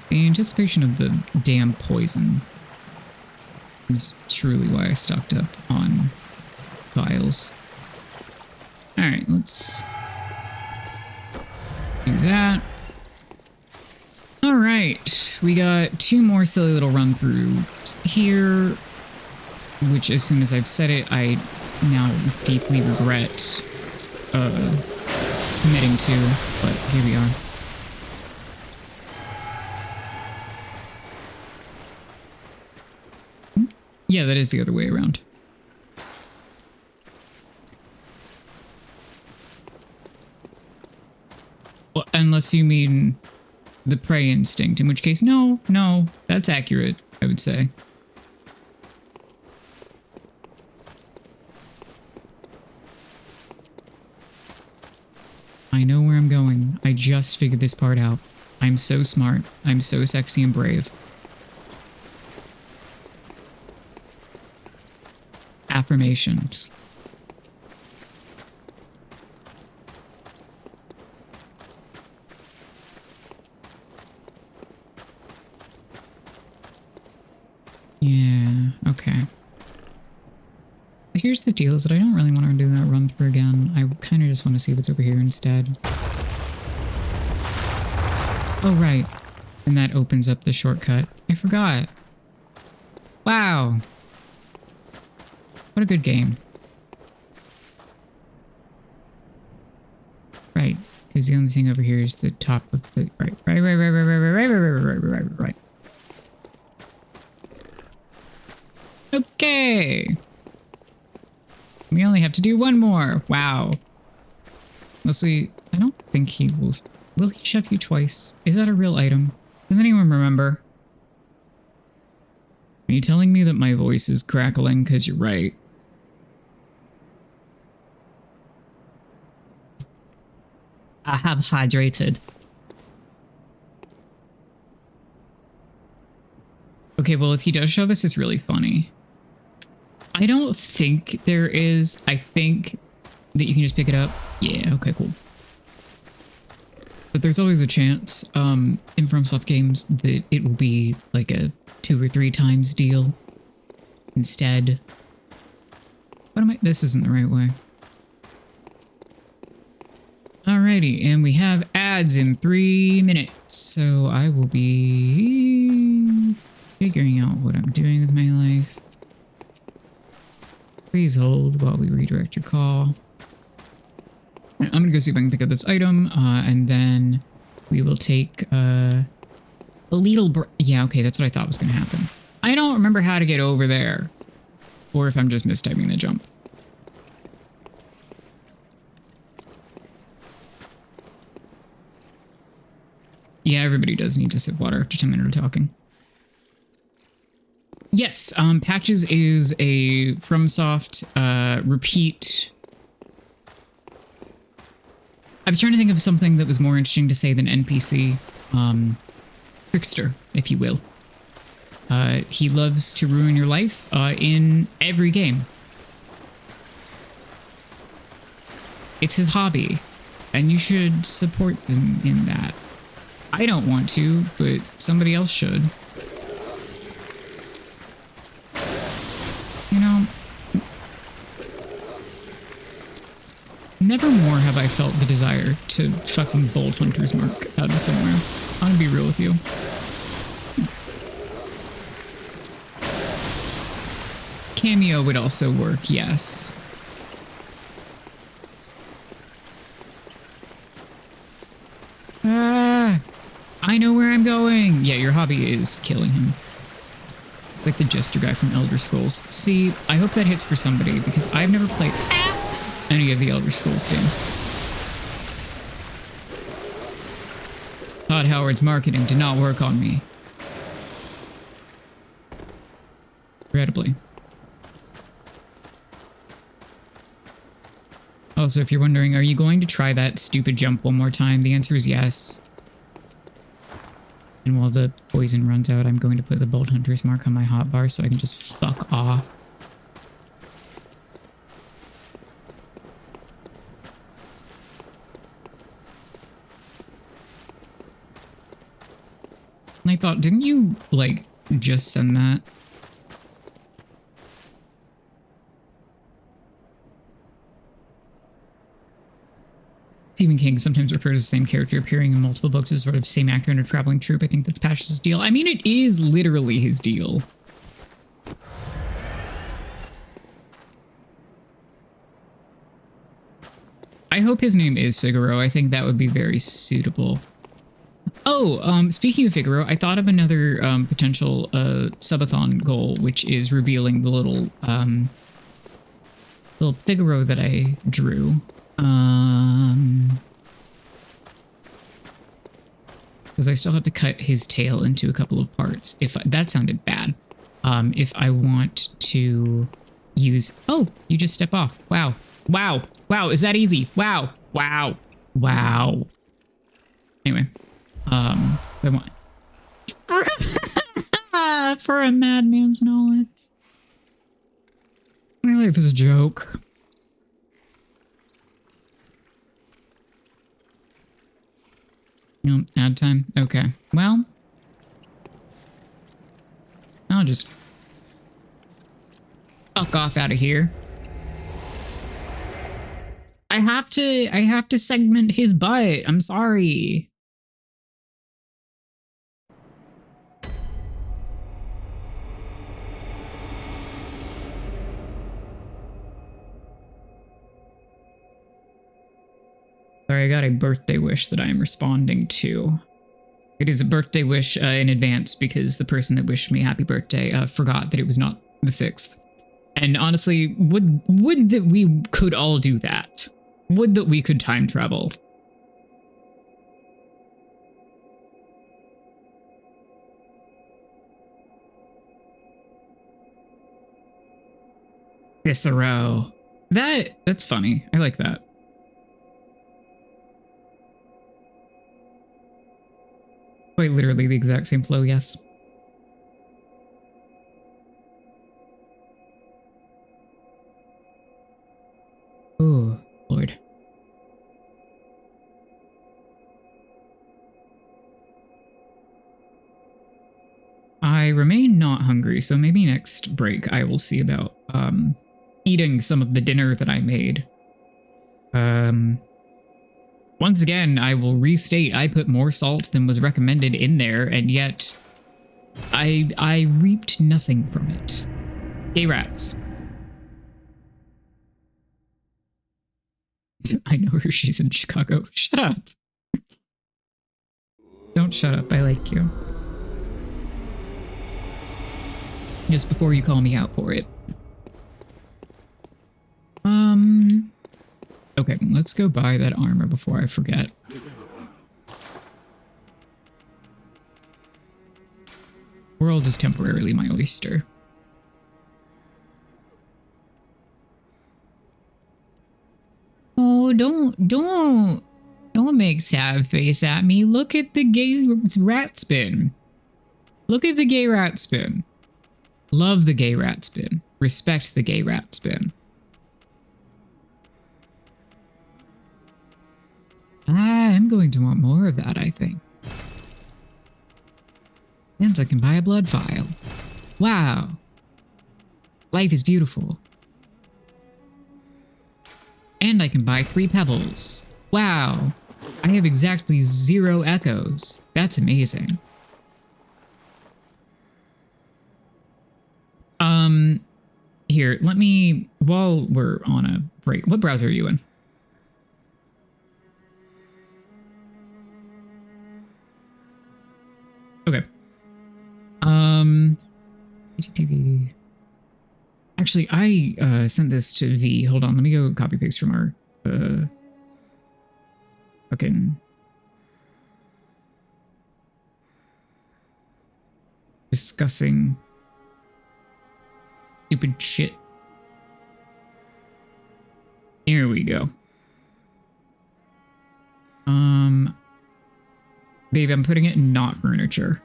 The anticipation of the damn poison is truly why I stocked up on vials. Alright, let's do that. Alright, we got 2 more silly little run-throughs here, which as soon as I've said it, I now deeply regret committing to, but here we are. Yeah, that is the other way around. Well, unless you mean the prey instinct, in which case, no, that's accurate, I would say. I know where I'm going. I just figured this part out. I'm so smart. I'm so sexy and brave. Affirmations. Yeah, okay. But here's the deal, is that I don't really want to do that run through again. I kind of just want to see what's over here instead. Oh, right. And that opens up the shortcut. I forgot. Wow. What a good game. Right, because the only thing over here is the top of the... Right. Okay. We only have to do 1 more. Wow. Unless we... I don't think he will... Will he shove you twice? Is that a real item? Does anyone remember? Are you telling me that my voice is crackling? Because you're right. I have hydrated. Okay, well, if he does shove us, it's really funny. I don't think there is. I think that you can just pick it up. Yeah, okay, cool. But there's always a chance in FromSoft games that it will be like a 2 or 3 times deal instead. What am I? This isn't the right way. Alrighty, and we have ads in 3 minutes, so I will be figuring out what I'm doing with my life. Please hold while we redirect your call. I'm gonna go see if I can pick up this item, and then we will take a little yeah, okay, that's what I thought was gonna happen. I don't remember how to get over there, or if I'm just mistyping the jump. Yeah, everybody does need to sip water after 10 minutes of talking. Yes, Patches is a FromSoft repeat. I was trying to think of something that was more interesting to say than NPC. Trickster, if you will. He loves to ruin your life in every game. It's his hobby, and you should support them in that. I don't want to, but somebody else should. You know, never more have I felt the desire to fucking bold Hunter's Mark out of somewhere. I'm gonna be real with you. Cameo would also work, yes. I know where I'm going. Yeah, your hobby is killing him. Like the jester guy from Elder Scrolls. See, I hope that hits for somebody, because I've never played any of the Elder Scrolls games. Todd Howard's marketing did not work on me. Regrettably. Also, if you're wondering, are you going to try that stupid jump one more time? The answer is yes. And while the poison runs out, I'm going to put the Bolt Hunter's mark on my hotbar so I can just fuck off. Nightbot, didn't you, like, just send that? Stephen King sometimes refers to the same character appearing in multiple books as sort of same actor in a traveling troupe. I think that's Patch's deal. I mean, it is literally his deal. I hope his name is Figaro. I think that would be very suitable. Oh, speaking of Figaro, I thought of another potential subathon goal, which is revealing the little Figaro that I drew. Because I still have to cut his tail into a couple of parts. That sounded bad. If I want to use... Oh, you just step off. Wow. Wow. Wow, is that easy? Wow. Wow. Wow. Anyway. I want... For a madman's knowledge. My life is a joke. No, ad time. Okay. Well, I'll just fuck off out of here. I have to segment his butt. I'm sorry. Sorry, I got a birthday wish that I am responding to. It is a birthday wish in advance because the person that wished me happy birthday forgot that it was not the 6th. And honestly, would that we could all do that. Would that we could time travel. Cicero. That's funny. I like that. Quite literally the exact same flow, yes. Oh, Lord. I remain not hungry, so maybe next break I will see about eating some of the dinner that I made. Once again, I will restate, I put more salt than was recommended in there, and yet I reaped nothing from it. Gay rats. I know her, she's in Chicago. Shut up. Don't shut up, I like you. Just before you call me out for it. Okay, let's go buy that armor before I forget. World is temporarily my oyster. Oh, don't make sad face at me. Look at the gay rat spin. Look at the gay rat spin. Love the gay rat spin. Respect the gay rat spin. I'm going to want more of that, I think. And I can buy a blood vial. Wow. Life is beautiful. And I can buy 3 pebbles. Wow. I have exactly 0 echoes. That's amazing. Here, let me, while we're on a break, what browser are you in? Okay. TV. Actually, I sent this to V. Hold on, let me go copy paste from our fucking discussing stupid shit. Here we go. Babe, I'm putting it in not furniture.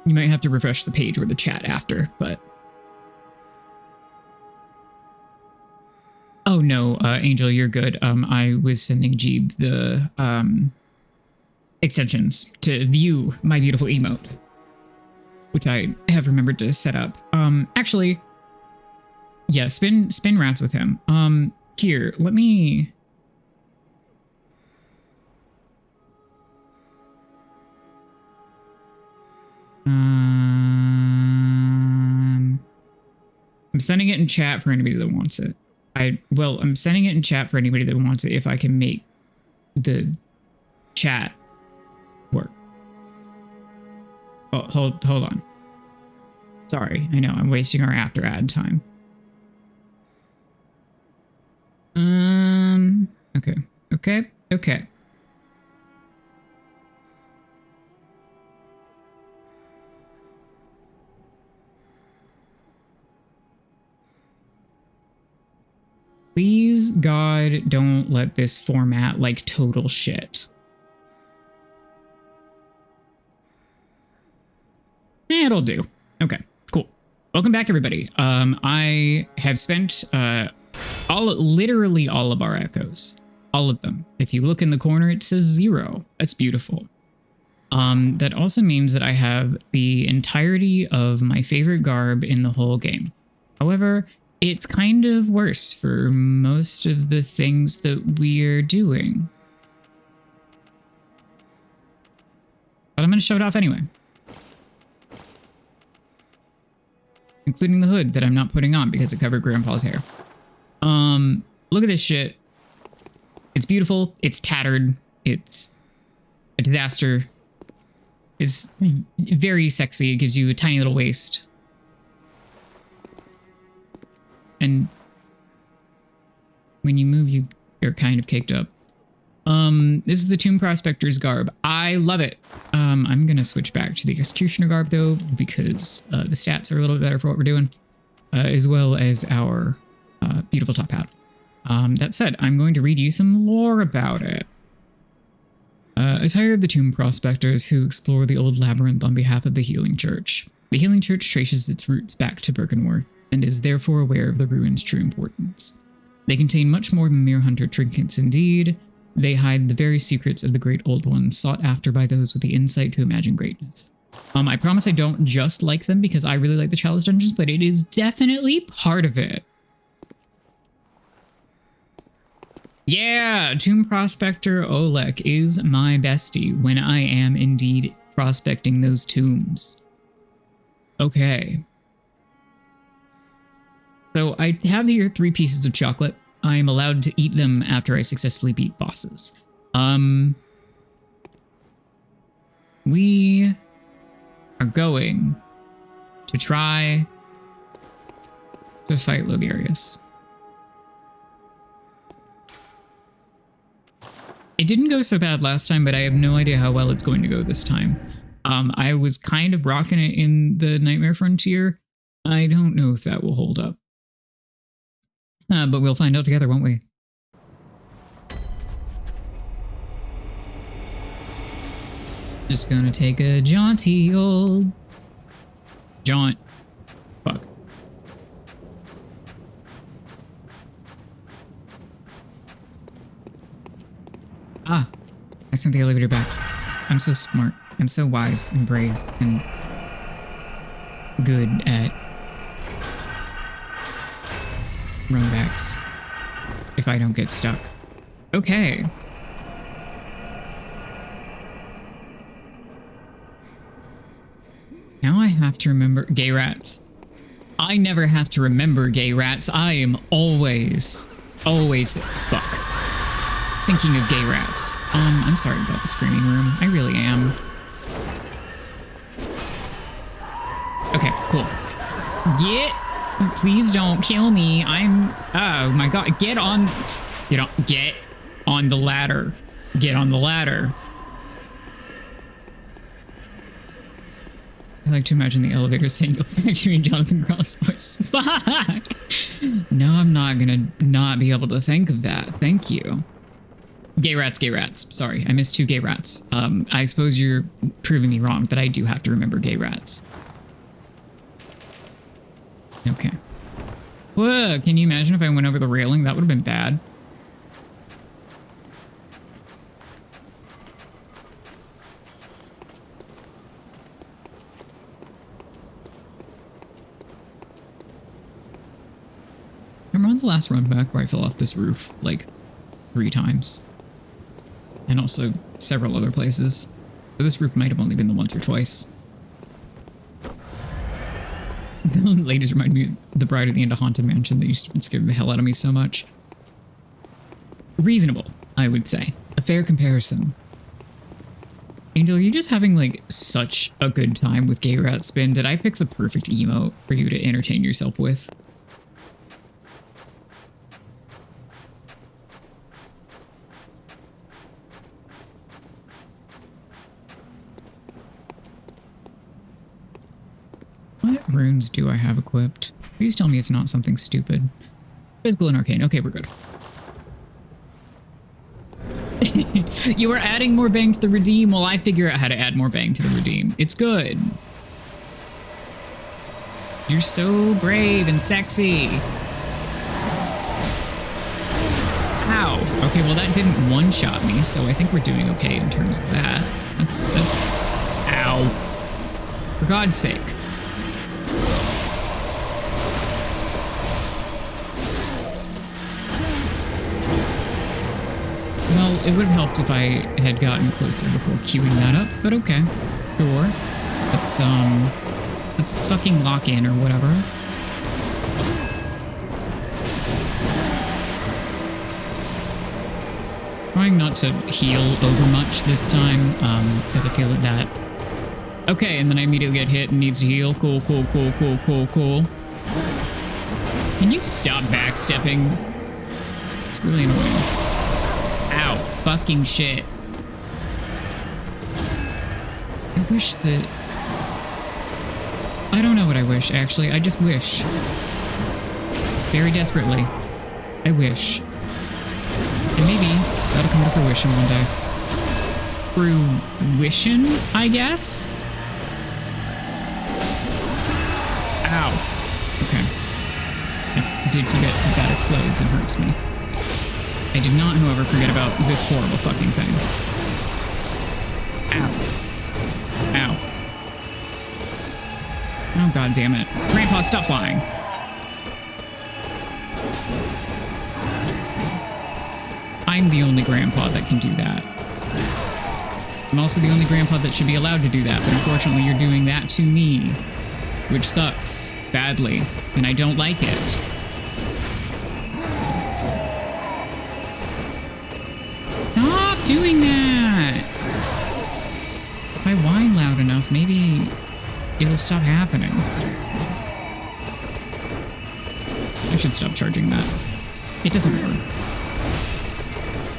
You might have to refresh the page or the chat after, but... Oh no, Angel, you're good. I was sending Jeeb the extensions to view my beautiful emotes, which I have remembered to set up. Actually, yeah, spin rats with him. Here, let me... I'm sending it in chat for anybody that wants it. I'm sending it in chat for anybody that wants it if I can make the chat work. Oh, hold on. Sorry, I know I'm wasting our after ad time. Okay. Please, God, don't let this format like total shit. It'll do. Okay, cool. Welcome back, everybody. I have spent literally all of our echoes. All of them. If you look in the corner, it says 0. That's beautiful. That also means that I have the entirety of my favorite garb in the whole game. However, it's kind of worse for most of the things that we're doing. But I'm going to show it off anyway. Including the hood that I'm not putting on because it covered Grandpa's hair. Look at this shit. It's beautiful. It's tattered. It's a disaster. It's very sexy. It gives you a tiny little waist. And when you move, you're kind of caked up. This is the Tomb Prospector's garb. I love it. I'm going to switch back to the Executioner garb, though, because the stats are a little bit better for what we're doing, as well as our beautiful top hat. That said, I'm going to read you some lore about it. Attire of the Tomb Prospectors who explore the old labyrinth on behalf of the Healing Church. The Healing Church traces its roots back to Birkenworth, and is therefore aware of the ruins' true importance. They contain much more than mere hunter trinkets indeed. They hide the very secrets of the great old ones, sought after by those with the insight to imagine greatness. I promise I don't just like them because I really like the Chalice Dungeons, but it is definitely part of it. Yeah, Tomb Prospector Olek is my bestie when I am indeed prospecting those tombs. Okay. So I have here 3 pieces of chocolate. I am allowed to eat them after I successfully beat bosses. We are going to try to fight Logarius. It didn't go so bad last time, but I have no idea how well it's going to go this time. I was kind of rocking it in the Nightmare Frontier. I don't know if that will hold up. But we'll find out together, won't we? Just gonna take a jaunty old jaunt. Fuck. Ah, I sent the elevator back. I'm so smart. I'm so wise and brave and good at runbacks if I don't get stuck. Okay. Now I have to remember gay rats. I never have to remember gay rats. I am always fuck. Thinking of gay rats. I'm sorry about the screaming room. I really am. Okay, cool. Please don't kill me. Oh my god. Get on the ladder. Get on the ladder. I like to imagine the elevator saying you'll factory in Jonathan Groff's voice. Fuck! No, I'm not gonna not be able to think of that. Thank you. Gay rats, gay rats. Sorry, I missed 2 gay rats. I suppose you're proving me wrong, but I do have to remember gay rats. Okay. Whoa, can you imagine if I went over the railing? That would have been bad. Remember on the last run back where I fell off this roof like 3 times? And also several other places. So this roof might have only been the once or twice. The ladies remind me of the bride at the end of Haunted Mansion that used to scare the hell out of me so much. Reasonable, I would say. A fair comparison. Angel, are you just having like such a good time with Gay Rat Spin? Did I pick the perfect emote for you to entertain yourself with? What runes do I have equipped? Please tell me it's not something stupid. Physical and arcane. Okay, we're good. You are adding more bang to the redeem while I figure out how to add more bang to the redeem. It's good. You're so brave and sexy. Ow. Okay, well that didn't one-shot me, so I think we're doing okay in terms of that. That's... Ow. For God's sake. Well, it would have helped if I had gotten closer before queuing that up, but okay. Sure. Let's fucking lock in or whatever. Trying not to heal over much this time, because I feel that... Okay, and then I immediately get hit and needs to heal. Cool, cool, cool, cool, cool, cool. Can you stop backstepping? It's really annoying. Ow, fucking shit. I wish that... I don't know what I wish, actually. I just wish. Very desperately. I wish. And maybe that'll come to fruition one day. Fruition, I guess? Ow. Okay. I did forget that that explodes and hurts me. I did not, however, forget about this horrible fucking thing. Ow. Ow. Oh, god damn it. Grandpa, stop flying. I'm the only grandpa that can do that. I'm also the only grandpa that should be allowed to do that, but unfortunately you're doing that to me. Which sucks. Badly. And I don't like it. Stop doing that! If I whine loud enough, maybe it'll stop happening. I should stop charging that. It doesn't work.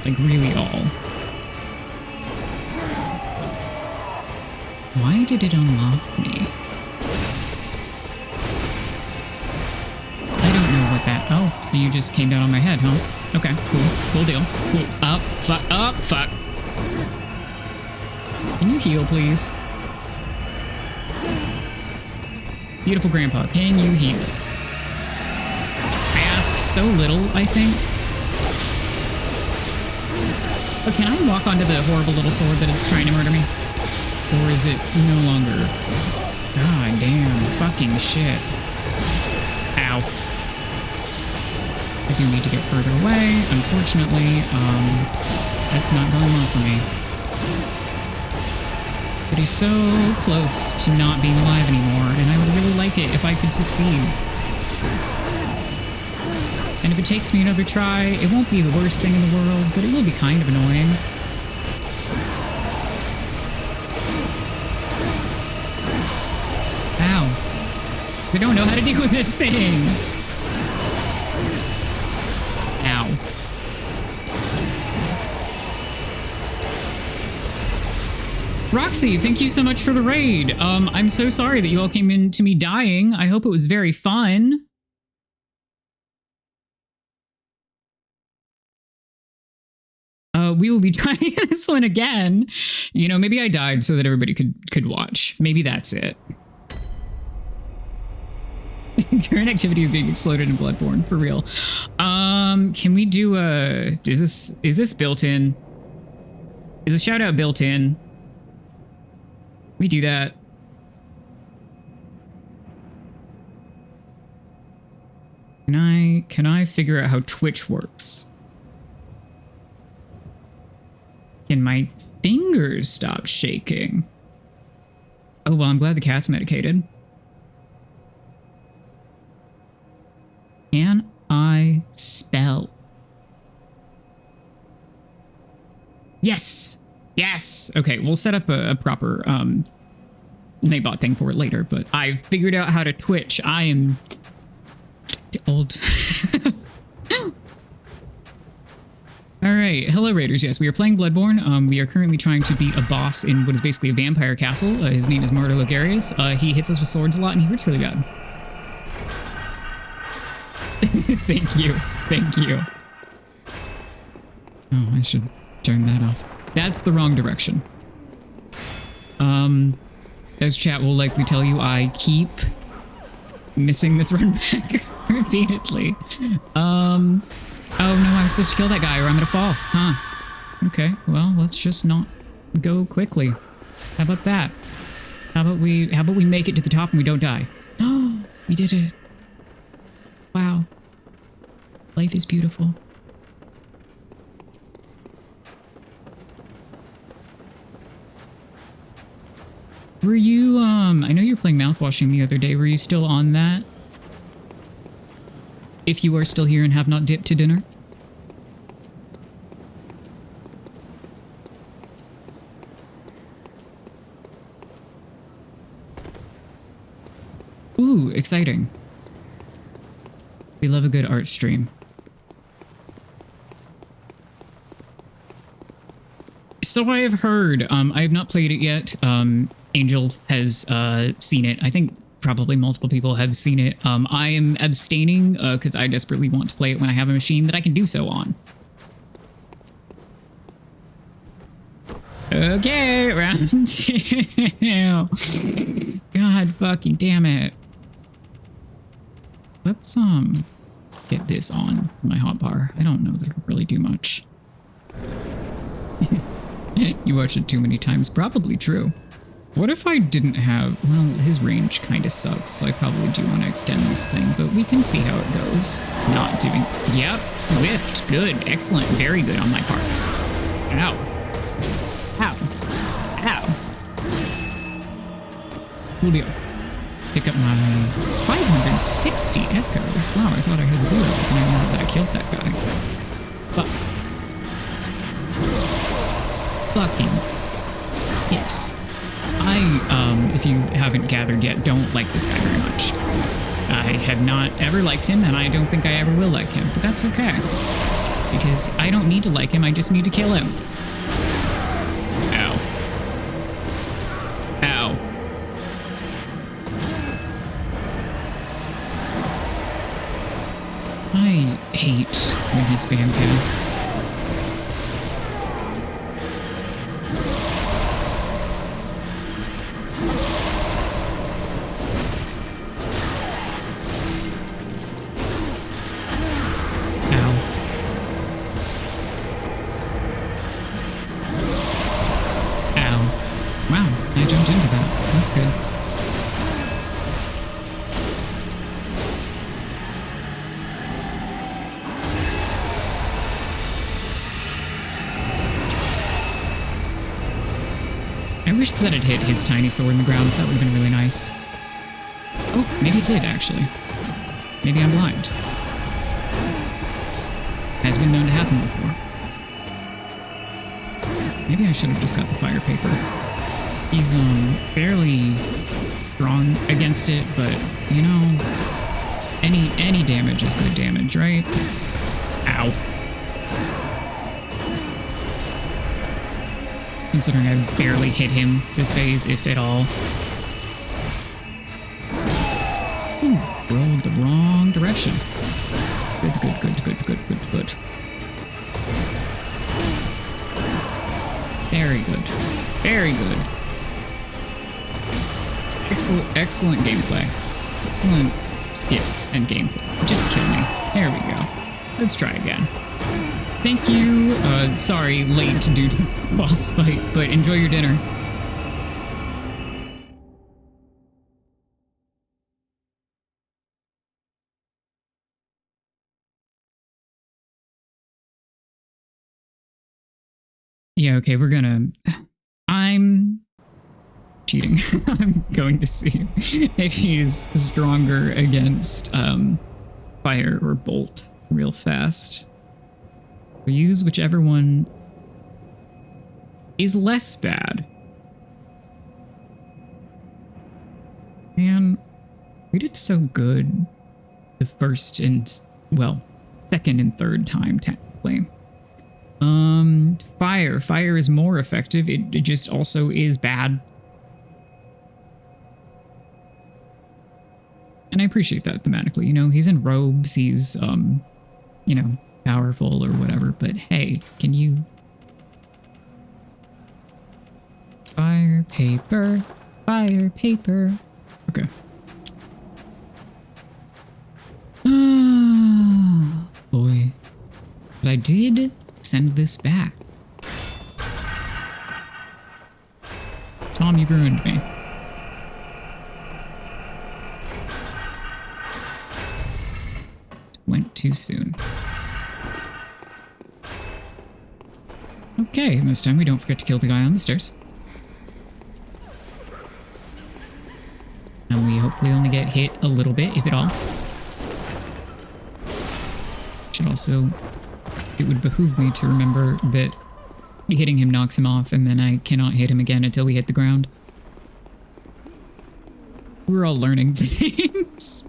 Like, really all. Why did it unlock me? I don't know what that... Oh, you just came down on my head, huh? Okay, cool. Cool deal. Cool. Up, fuck, up, fuck. Can you heal, please? Beautiful grandpa, can you heal? I ask so little, I think. But can I walk onto the horrible little sword that is trying to murder me? Or is it no longer? God damn, fucking shit. Ow. I do need to get further away. Unfortunately, that's not going well for me. But he's so close to not being alive anymore, and I would really like it if I could succeed. And if it takes me another try, it won't be the worst thing in the world, but it will be kind of annoying. Ow. I don't know how to deal with this thing! Ow. Roxy, thank you so much for the raid. I'm so sorry that you all came into me dying. I hope it was very fun. We will be trying this one again. You know, maybe I died so that everybody could watch. Maybe that's it. Current activity is being exploded in Bloodborne, for real. Can we do a... Is this built in? Is a shout out built in? Let me do that. Can I figure out how Twitch works? Can my fingers stop shaking? Oh, well, I'm glad the cat's medicated. Can I spell? Yes! Yes! Okay, we'll set up a proper Nabot thing for it later, but I've figured out how to Twitch. I am old. All right, hello Raiders. Yes, we are playing Bloodborne. We are currently trying to beat a boss in what is basically a vampire castle. His name is Martyr Logarius. He hits us with swords a lot and he hurts really bad. Thank you. Thank you. Oh, I should turn that off. That's the wrong direction. As chat will likely tell you, I keep missing this run back repeatedly. Oh no, I'm supposed to kill that guy or I'm gonna fall. Huh. Okay, well, let's just not go quickly. How about that? How about we make it to the top and we don't die? Oh, we did it. Wow. Life is beautiful. Were you, I know you were playing mouthwashing the other day. Were you still on that? If you are still here and have not dipped to dinner? Ooh, exciting. We love a good art stream. So I have heard. I have not played it yet. Angel has seen it. I think probably multiple people have seen it. I am abstaining because I desperately want to play it when I have a machine that I can do so on. Okay, round 2. God fucking damn it. Let's get this on my hotbar. I don't know that it'll really do much. You watched it too many times. Probably true. What if I didn't have... Well, his range kind of sucks, so I probably do want to extend this thing, but we can see how it goes. Not doing... Yep. Whiffed. Good. Excellent. Very good on my part. Ow. Ow. Ow. Cool deal. Pick up my 560 echoes. Wow, I thought I had 0, and I know that I killed that guy. Fuck. Fucking. Yes. If you haven't gathered yet, don't like this guy very much. I have not ever liked him, and I don't think I ever will like him, but that's okay. Because I don't need to like him, I just need to kill him. Ow. Ow. I hate when he spam casts. I wish that it hit his tiny sword in the ground. That would have been really nice. Oh, maybe it did, actually. Maybe I'm blind. Has been known to happen before. Maybe I should have just got the fire paper. He's, fairly strong against it, but, you know, any damage is good damage, right? Ow. considering I barely hit him this phase, if at all. Ooh, rolled the wrong direction. Good. Very good. Very good. Excellent gameplay. Excellent skills and gameplay. Just kill me. There we go. Let's try again. Thank you. Sorry, late to do boss fight, but enjoy your dinner. Yeah, okay, I'm cheating. I'm going to see if he's stronger against fire or bolt real fast. We use whichever one is less bad. Man, we did so good the first and, well, second and third time technically. Fire. Fire is more effective. It just also is bad. And I appreciate that thematically. You know, he's in robes, he's, you know, powerful or whatever, but hey, can you... Fire, paper, fire, paper. Okay. Ah, boy. But I did send this back. Tom, you ruined me. Went too soon. Okay, and this time we don't forget to kill the guy on the stairs. And we hopefully only get hit a little bit, if at all. Should also... It would behoove me to remember that hitting him knocks him off, and then I cannot hit him again until we hit the ground. We're all learning things.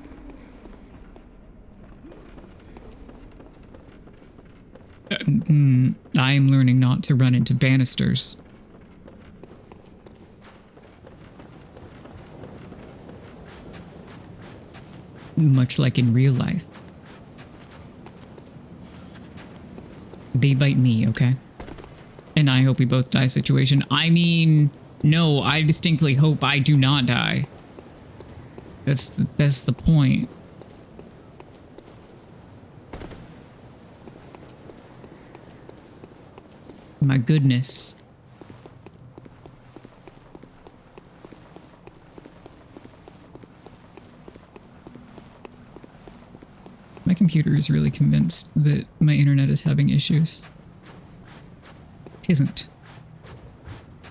I am learning not to run into banisters. Much like in real life. They bite me, okay? And I hope we both die situation. I mean, no, I distinctly hope I do not die. That's the point. My goodness. My computer is really convinced that my internet is having issues. It isn't.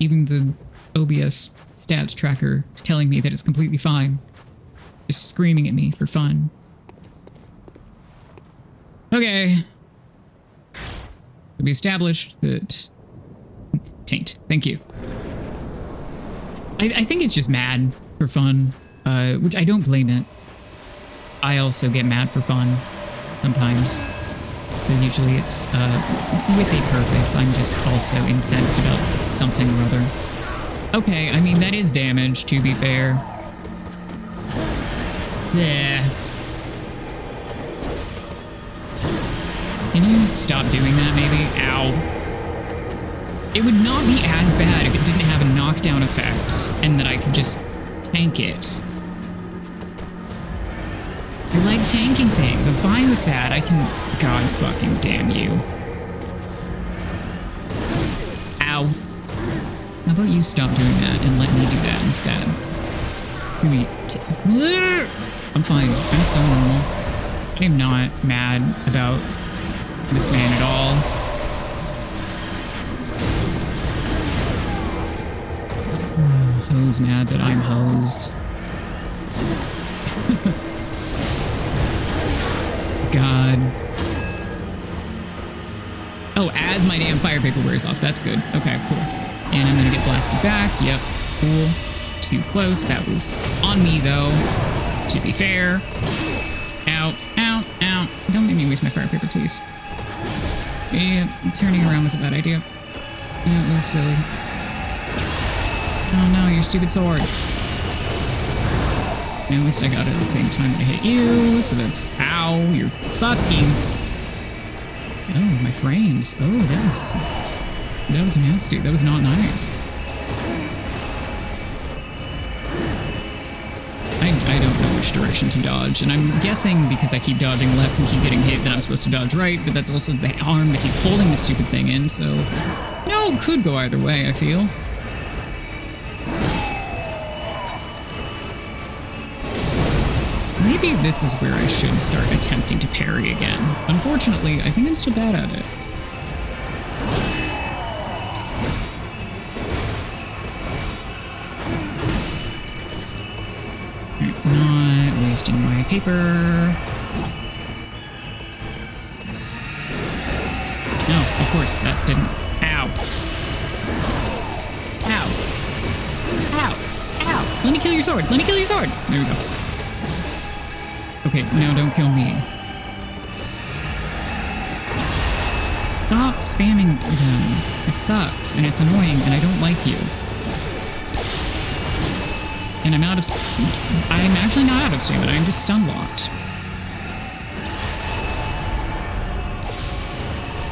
Even the OBS stats tracker is telling me that it's completely fine. Just screaming at me for fun. Okay. We established that... Taint. Thank you. I think it's just mad for fun, which I don't blame it. I also get mad for fun sometimes. But usually it's with a purpose. I'm just also incensed about something or other. Okay, I mean, that is damage, to be fair. Yeah. Can you stop doing that, maybe? Ow. It would not be as bad if it didn't have a knockdown effect and that I could just tank it. I like tanking things. I'm fine with that. I can... God fucking damn you. Ow. How about you stop doing that and let me do that instead? Can we... I'm fine. I'm so normal. I am not mad about this man at all. Who's mad that I'm hose? God. Oh, as my damn fire paper wears off. That's good. Okay, cool. And I'm gonna get blasted back. Yep, cool. Too close. That was on me, though. To be fair. Ow, ow, ow. Don't make me waste my fire paper, please. Yeah, turning around was a bad idea. Yeah, it was silly. Oh no, your stupid sword. At least I got it at the same time to hit you, so that's... Ow, you're fucking... Oh, my frames. Oh, that was nasty. That was not nice. I don't know which direction to dodge, and I'm guessing because I keep dodging left and keep getting hit that I'm supposed to dodge right, but that's also the arm that he's holding the stupid thing in, so... No, could go either way, I feel. Maybe this is where I should start attempting to parry again. Unfortunately, I think I'm still bad at it. Not wasting my paper. No, of course, that didn't... Ow. Ow. Ow. Ow. Let me kill your sword. Let me kill your sword. There we go. Okay, now don't kill me. Stop spamming them. It sucks, and it's annoying, and I don't like you. And I'm out of... I'm actually not out of stamina, I'm just stun locked.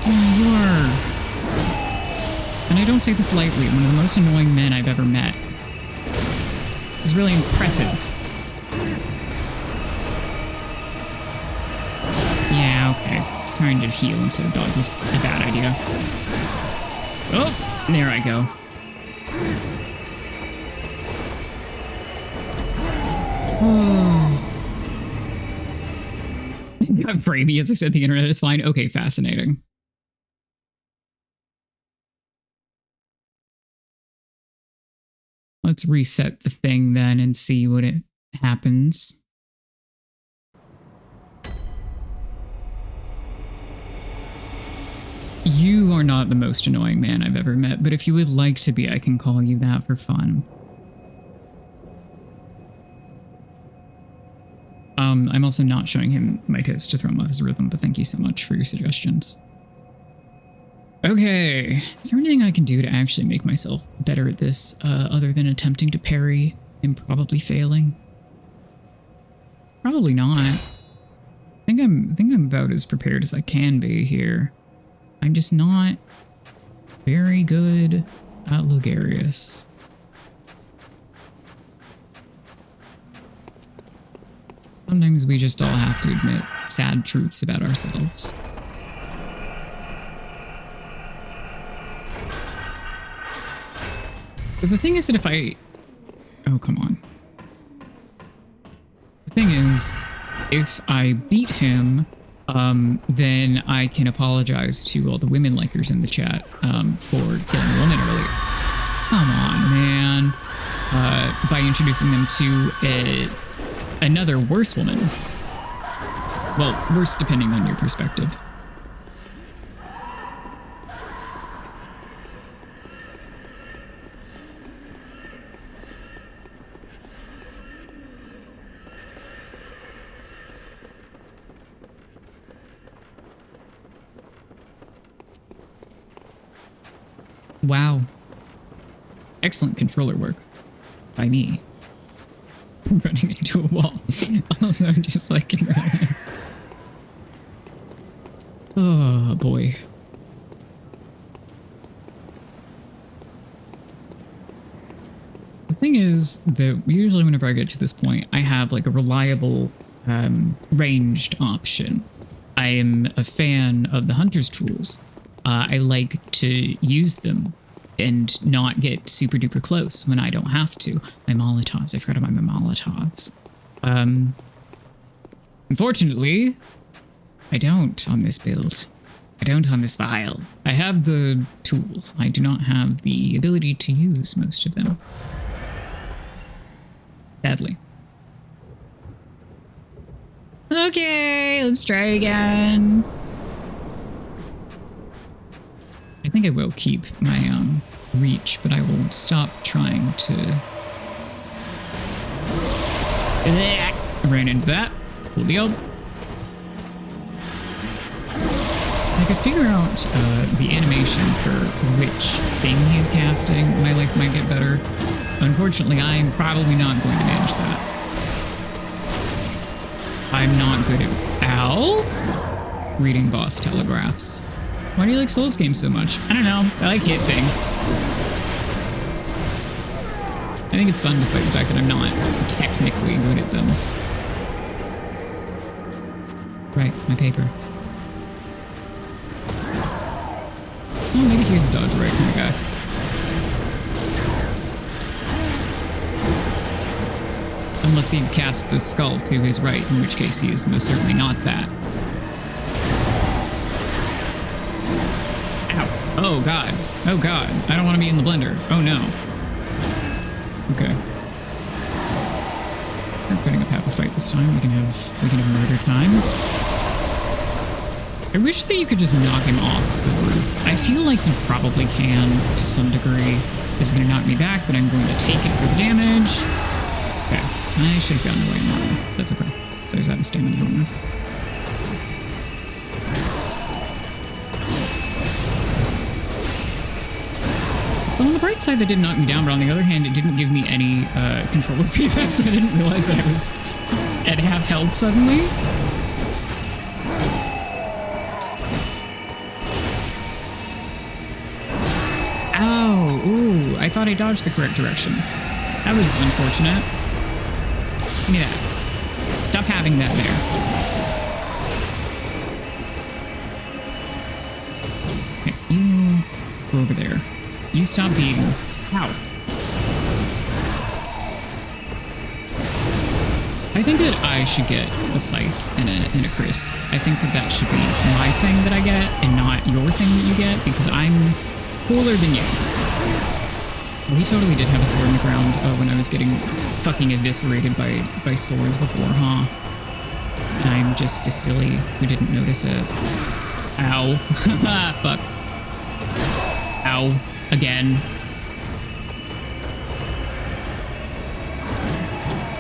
Oh, you are... And I don't say this lightly, one of the most annoying men I've ever met. It's really impressive. Yeah, okay. Trying to heal instead of dodge was a bad idea. Oh, there I go. Oh. Got framey, as I said, the internet is fine. Okay, fascinating. Let's reset the thing then and see what it happens. You are not the most annoying man I've ever met, but if you would like to be, I can call you that for fun. I'm also not showing him my tits to throw him off his rhythm, but thank you so much for your suggestions. Okay, is there anything I can do to actually make myself better at this, other than attempting to parry and probably failing? Probably not. I think I'm about as prepared as I can be here. I'm just not very good at Logarius. Sometimes we just all have to admit sad truths about ourselves. But the thing is that if I... Oh, come on. The thing is, if I beat him, then I can apologize to all the women likers in the chat for killing a woman earlier. Come on, man. By introducing them to another worse woman. Well, worse depending on your perspective. Wow. Excellent controller work by me. Running into a wall. Also, just like... Oh, boy. The thing is that usually whenever I get to this point, I have like a reliable ranged option. I am a fan of the hunter's tools. I like to use them and not get super duper close when I don't have to. My Molotovs, I forgot about my Molotovs. Unfortunately, I don't on this build. I don't on this file. I have the tools. I do not have the ability to use most of them. Sadly. Okay, let's try again. I think I will keep my reach, but I will stop trying to... I ran into that. Cool deal. I could figure out the animation for which thing he's casting, my life might get better. Unfortunately, I'm probably not going to manage that. I'm not good at... Ow! Reading boss telegraphs. Why do you like Souls games so much? I don't know. I like hit things. I think it's fun despite the fact that I'm not technically good at them. Right, my paper. Oh, maybe he's a dodge right kind of guy. Unless he casts a skull to his right, in which case he is most certainly not that. Ow. Oh god. Oh god. I don't want to be in the blender. Oh no. Okay. We're putting up half a fight this time. We can have murder time. I wish that you could just knock him off the roof. I feel like you probably can to some degree. This is going to knock me back, but I'm going to take it for the damage. Okay. I should have gotten away more. That's okay. So there's that stamina going on. So on the bright side, that did knock me down, but on the other hand, it didn't give me any controller feedback, so I didn't realize that I was at half health suddenly. Ow! Ooh, I thought I dodged the correct direction. That was unfortunate. Give me that. Stop having that there. Okay, you go over there. You stop being... Ow. I think that I should get a scythe and a Chris. I think that that should be my thing that I get and not your thing that you get, because I'm cooler than you. Well, he totally did have a sword in the ground when I was getting fucking eviscerated by swords before, huh? And I'm just a silly who didn't notice it. Ow. Fuck. Ow. Again.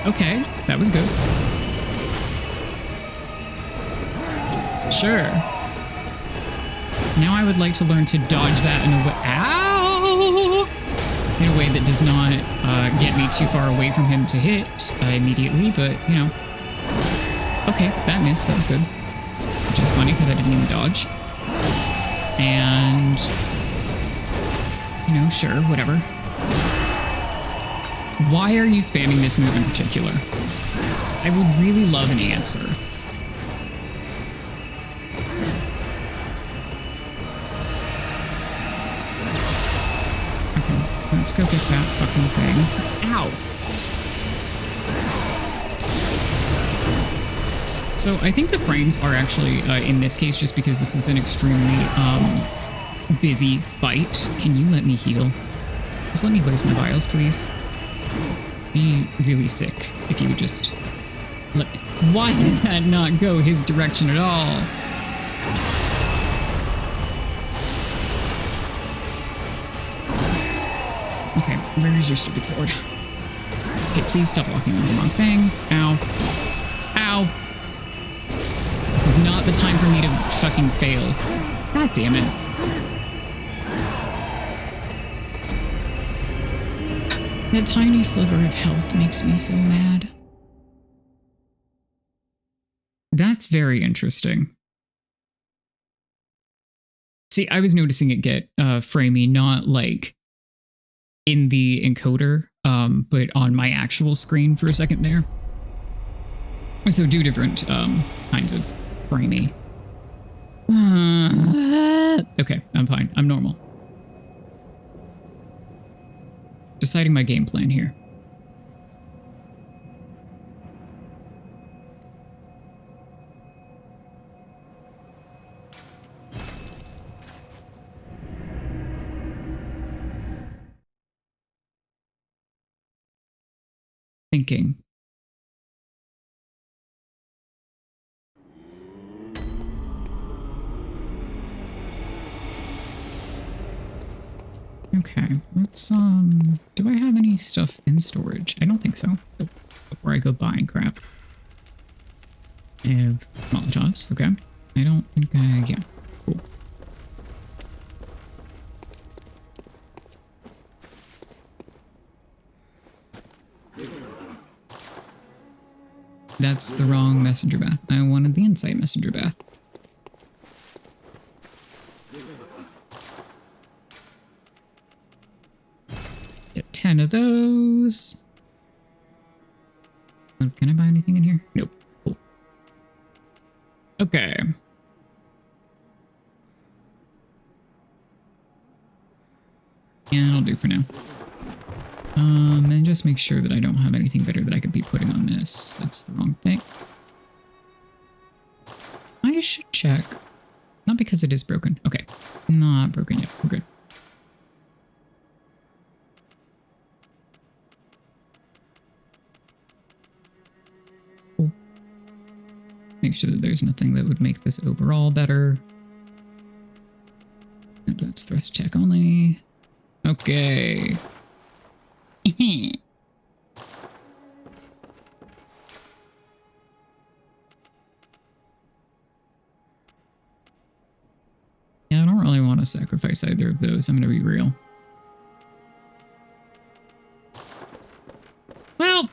Okay, that was good. Sure. Now I would like to learn to dodge that in a way... Ow! In a way that does not get me too far away from him to hit immediately, but, you know. Okay, that missed. That was good. Which is funny, because I didn't even dodge. And... You know, sure, whatever. Why are you spamming this move in particular? I would really love an answer. Okay, let's go get that fucking thing. Ow! So I think the frames are actually, in this case, just because this is an extremely, busy fight. Can you let me heal? Just let me waste my vials, please. Be really sick if you would just let me. Why did that not go his direction at all? Okay, where is your stupid sword? Okay, please stop walking on the wrong thing. Ow. Ow. This is not the time for me to fucking fail. God damn it. That tiny sliver of health makes me so mad. That's very interesting. See, I was noticing it get framey, not like in the encoder, but on my actual screen for a second there. So two different kinds of framey. Okay, I'm fine. I'm normal. Deciding my game plan here. Thinking. Okay, let's, do I have any stuff in storage? I don't think so. Oh, before I go buying crap. I have Molotovs, okay. I don't think yeah, cool. that's the wrong messenger bath. I wanted the insight messenger bath. Get 10 of those. Oh, can I buy anything in here? Nope. Cool. Okay. Yeah, that'll do for now. And just make sure that I don't have anything better that I could be putting on this. That's the wrong thing. I should check. Not because it is broken. Okay. Not broken yet. We're good. Cool. Make sure that there's nothing that would make this overall better. And that's thrust check only. Okay. Yeah, I don't really want to sacrifice either of those, I'm gonna be real. Well,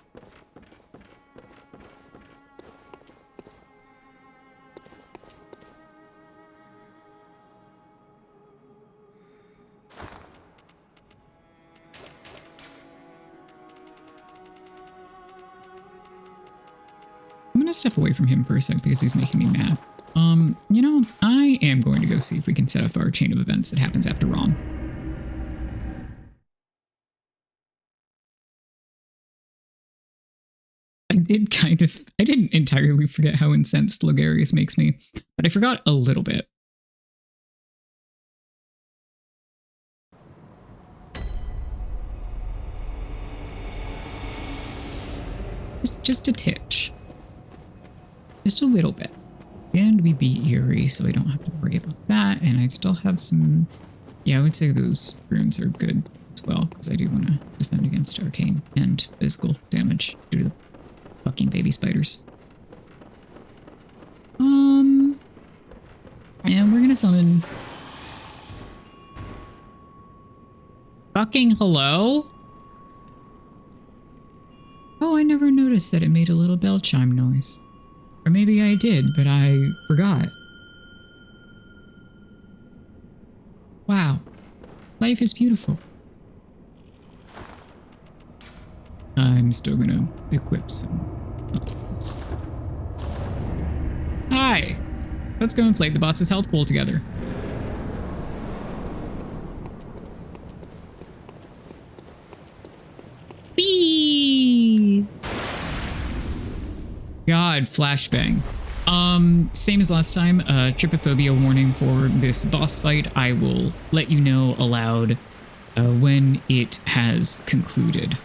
I'm gonna step away from him for a sec because he's making me mad. You know, I am going to go see if we can set up our chain of events that happens after Rom. I didn't entirely forget how incensed Logarius makes me, but I forgot a little bit. Just a titch. Just a little bit. And we beat Yuri, so I don't have to worry about that. And I still have some... Yeah, I would say those runes are good as well, because I do want to defend against arcane and physical damage due to the fucking baby spiders. And we're gonna summon... Fucking hello? Oh, I never noticed that it made a little bell chime noise. Or maybe I did, but I forgot. Wow. Life is beautiful. I'm still gonna equip some. Hi! Let's go inflate the boss's health pool together. Whee! God, flashbang. Same as last time, trypophobia warning for this boss fight. I will let you know aloud when it has concluded.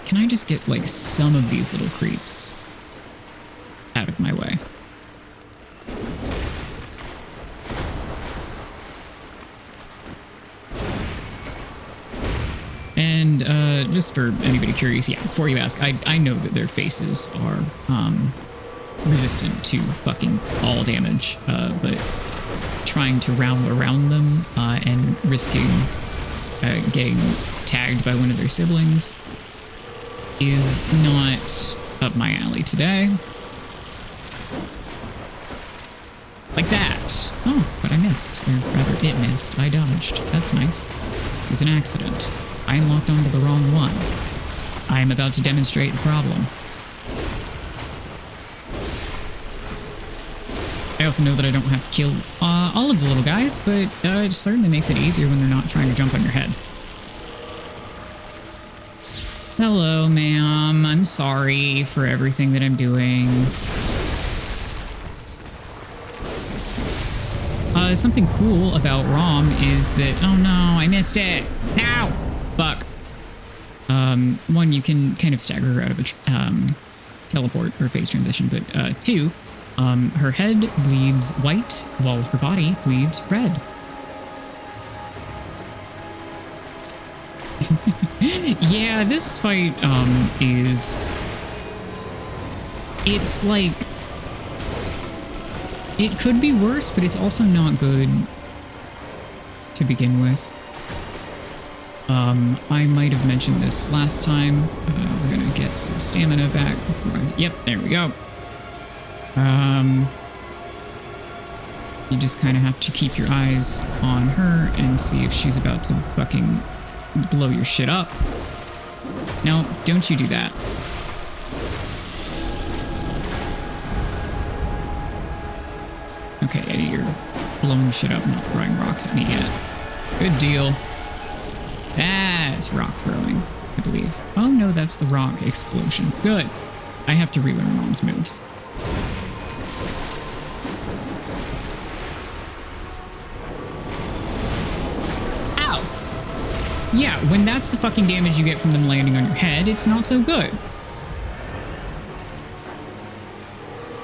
Can I just get, like, some of these little creeps out of my way? And just for anybody curious, yeah, before you ask, I know that their faces are resistant to fucking all damage, but trying to round around them and risking getting tagged by one of their siblings is not up my alley today. Like that. Oh, but I missed. Or rather, it missed. I dodged. That's nice. It was an accident. I locked onto the wrong one. I am about to demonstrate the problem. I also know that I don't have to kill all of the little guys, but it certainly makes it easier when they're not trying to jump on your head. Hello, ma'am. I'm sorry for everything that I'm doing. Something cool about ROM is that... Oh no, I missed it! Ow! Fuck. One, you can kind of stagger her out of a teleport or phase transition, but two, her head bleeds white while her body bleeds red. Yeah, this fight is... It's like... It could be worse, but it's also not good to begin with. I might have mentioned this last time. We're gonna get some stamina back. Yep, there we go. You just kind of have to keep your eyes on her and see if she's about to fucking blow your shit up. No, don't you do that. Okay, Eddie, you're blowing shit up, not throwing rocks at me yet. Good deal. That's rock throwing, I believe. Oh no, that's the rock explosion. Good. I have to relearn Mom's moves. Ow! Yeah, when that's the fucking damage you get from them landing on your head, it's not so good.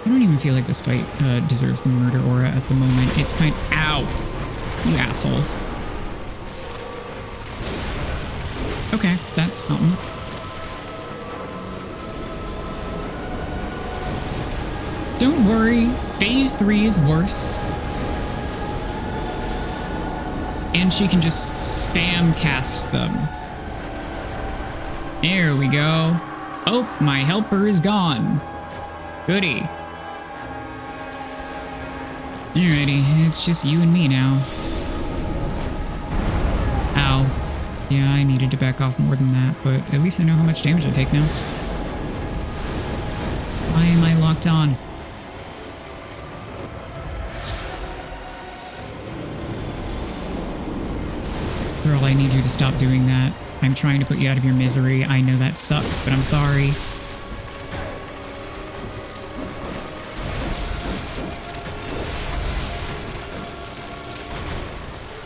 I don't even feel like this fight deserves the murder aura at the moment. It's kind of... Ow! You assholes. Okay, that's something. Don't worry, phase 3 is worse. And she can just spam cast them. There we go. Oh, my helper is gone. Goody. Alrighty, it's just you and me now. Ow. Yeah, I needed to back off more than that, but at least I know how much damage I take now. Why am I locked on? Girl, I need you to stop doing that. I'm trying to put you out of your misery. I know that sucks, but I'm sorry.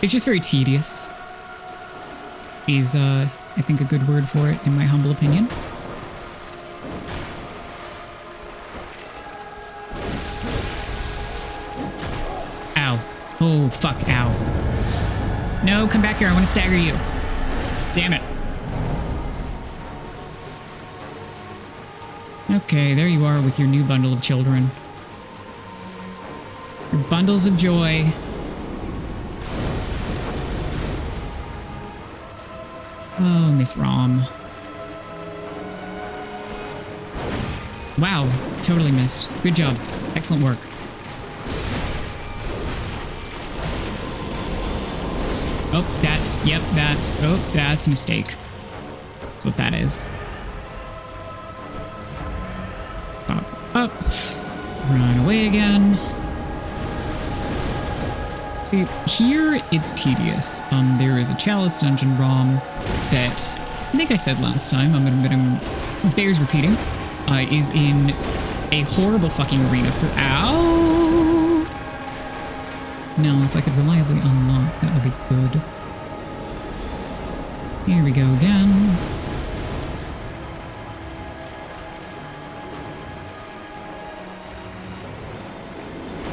It's just very tedious. Is, I think, a good word for it, in my humble opinion. Ow. Oh, fuck, ow. No, come back here, I want to stagger you. Damn it. Okay, there you are with your new bundle of children. Your bundles of joy. Oh, Miss Rom. Wow, totally missed. Good job. Excellent work. Oh, that's a mistake. That's what that is. Up. Run away again. See, here it's tedious. There is a chalice dungeon ROM that I think I said last time, bears repeating, is in a horrible fucking arena for... Ow! No, if I could reliably unlock, that would be good. Here we go again.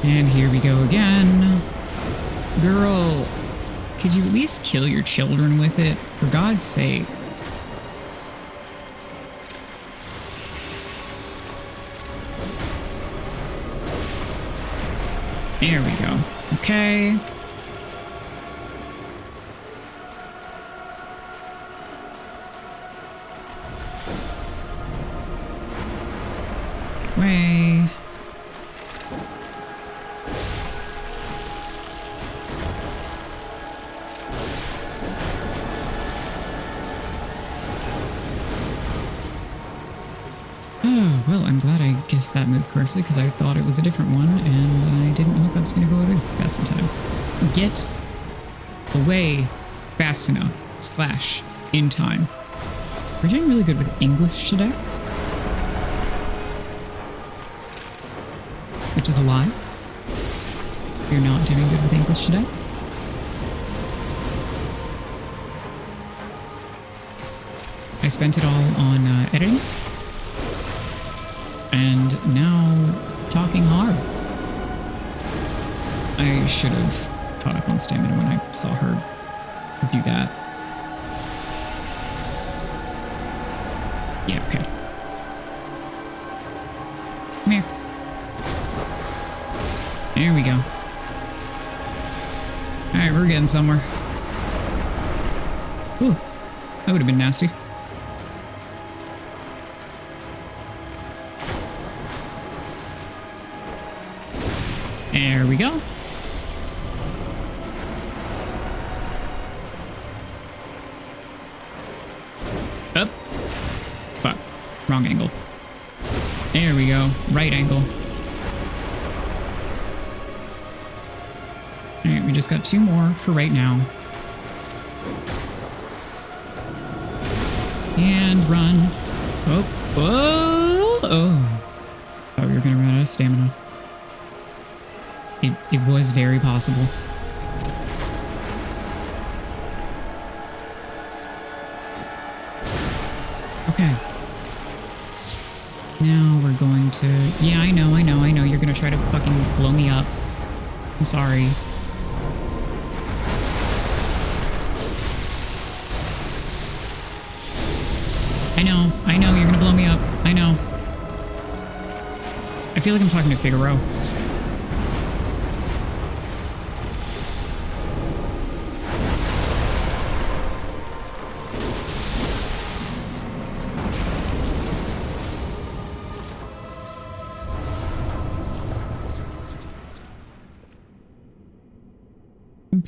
And here we go again. Girl, could you at least kill your children with it? For God's sake. There we go. Okay. Way. Oh, well, I'm glad I guessed that move correctly because I thought it was a different one and I didn't know if I was going to go away fast in time. Get away fast enough. / in time. We're doing really good with English today. Which is a lie. You're not doing good with English today. I spent it all on editing. And now talking hard. I should have caught up on stamina when I saw her do that. Yeah, okay. Come here. There we go. Alright, we're getting somewhere. Ooh, That would have been nasty. There we go. Up. Fuck. Wrong angle. There we go. Right angle. Alright, we just got 2 more for right now. And run. Oh. Oh. Oh. Thought we were gonna run out of stamina. It was very possible. Okay. Now we're going to... Yeah, I know. You're gonna try to fucking blow me up. I'm sorry. I know, you're gonna blow me up. I know. I feel like I'm talking to Figaro.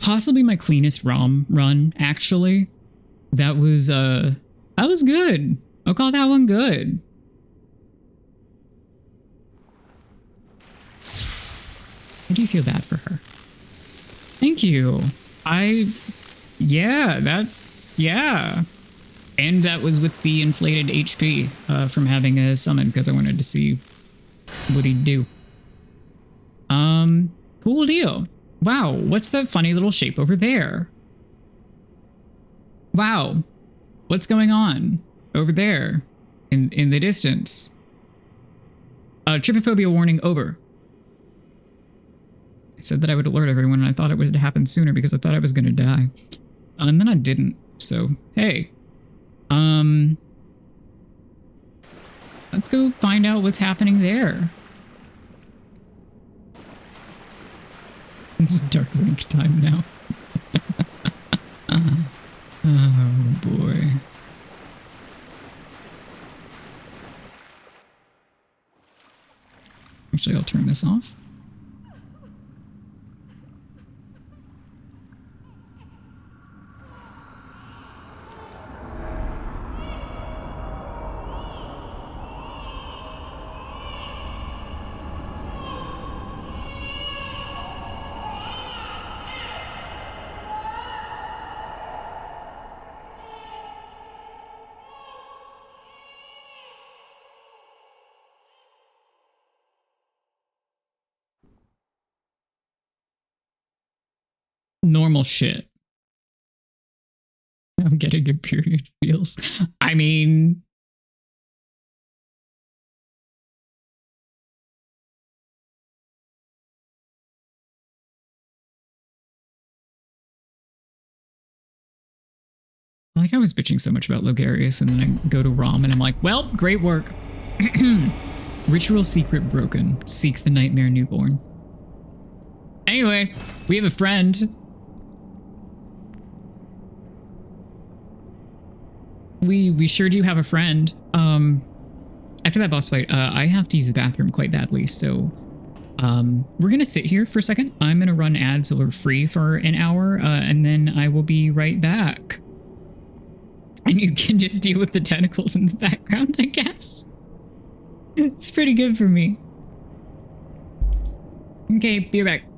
Possibly my cleanest ROM run, actually. That was good. I'll call that one good. I do feel bad for her. Thank you. Yeah. And that was with the inflated HP from having a summon, because I wanted to see what he'd do. Cool deal. Wow, what's that funny little shape over there? Wow, what's going on over there in the distance? Trypophobia warning over. I said that I would alert everyone, and I thought it would happen sooner because I thought I was going to die. And then I didn't, so hey. Let's go find out what's happening there. It's Dark Link time now. Oh boy. Actually, I'll turn this off. Normal shit. I'm getting your period feels. I mean... Like, I was bitching so much about Logarius, and then I go to ROM and I'm like, well, great work. Ritual secret broken. Seek the nightmare newborn. Anyway, we have a friend. We sure do have a friend. After that boss fight, I have to use the bathroom quite badly, so we're gonna sit here for a second. I'm gonna run ads so we're free for an hour, and then I will be right back. And you can just deal with the tentacles in the background, I guess. It's pretty good for me. Okay, be right back.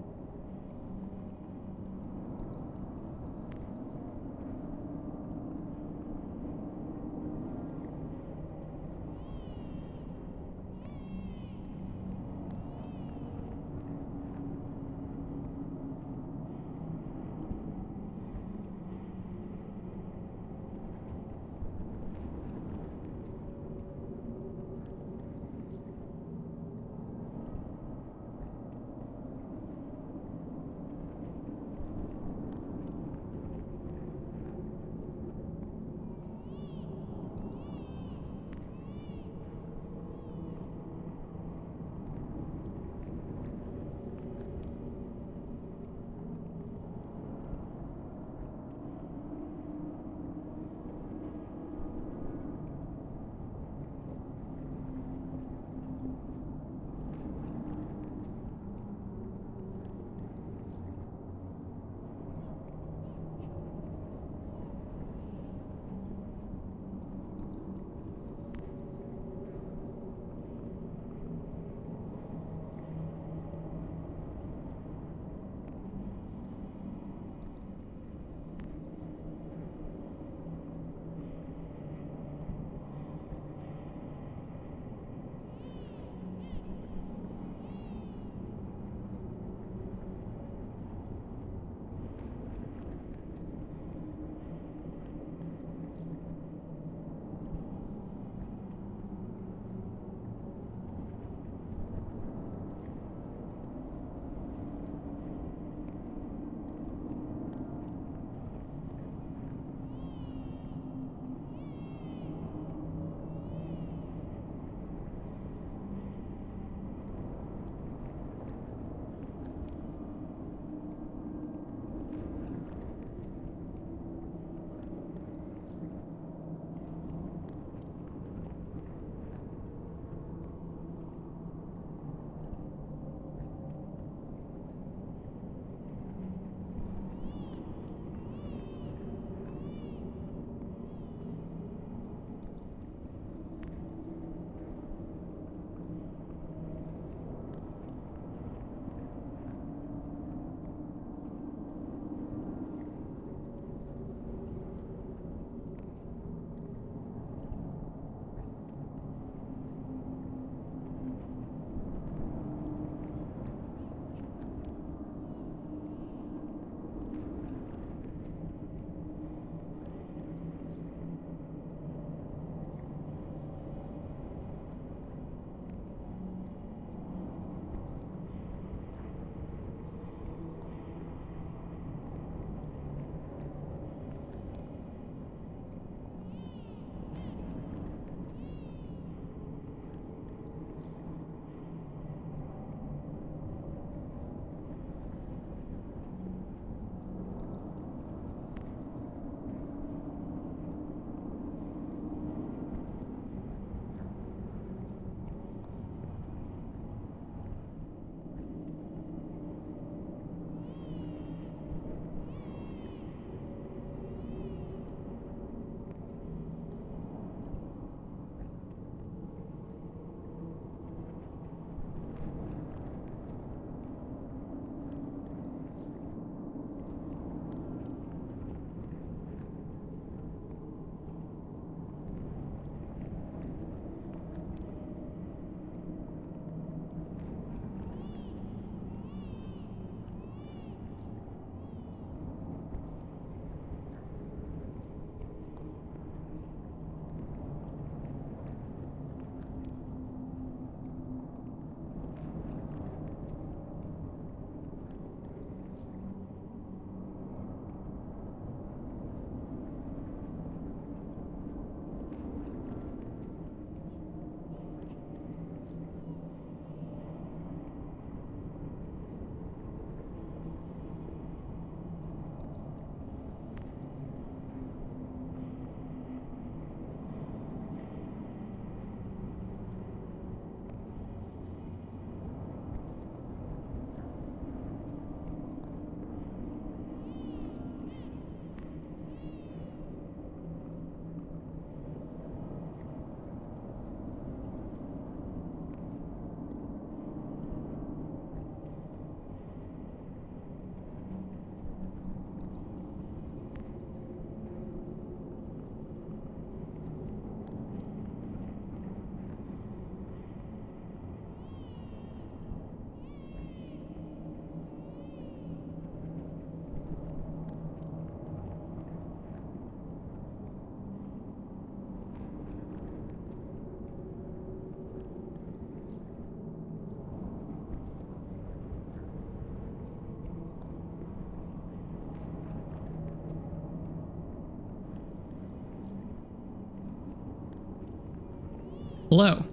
hello.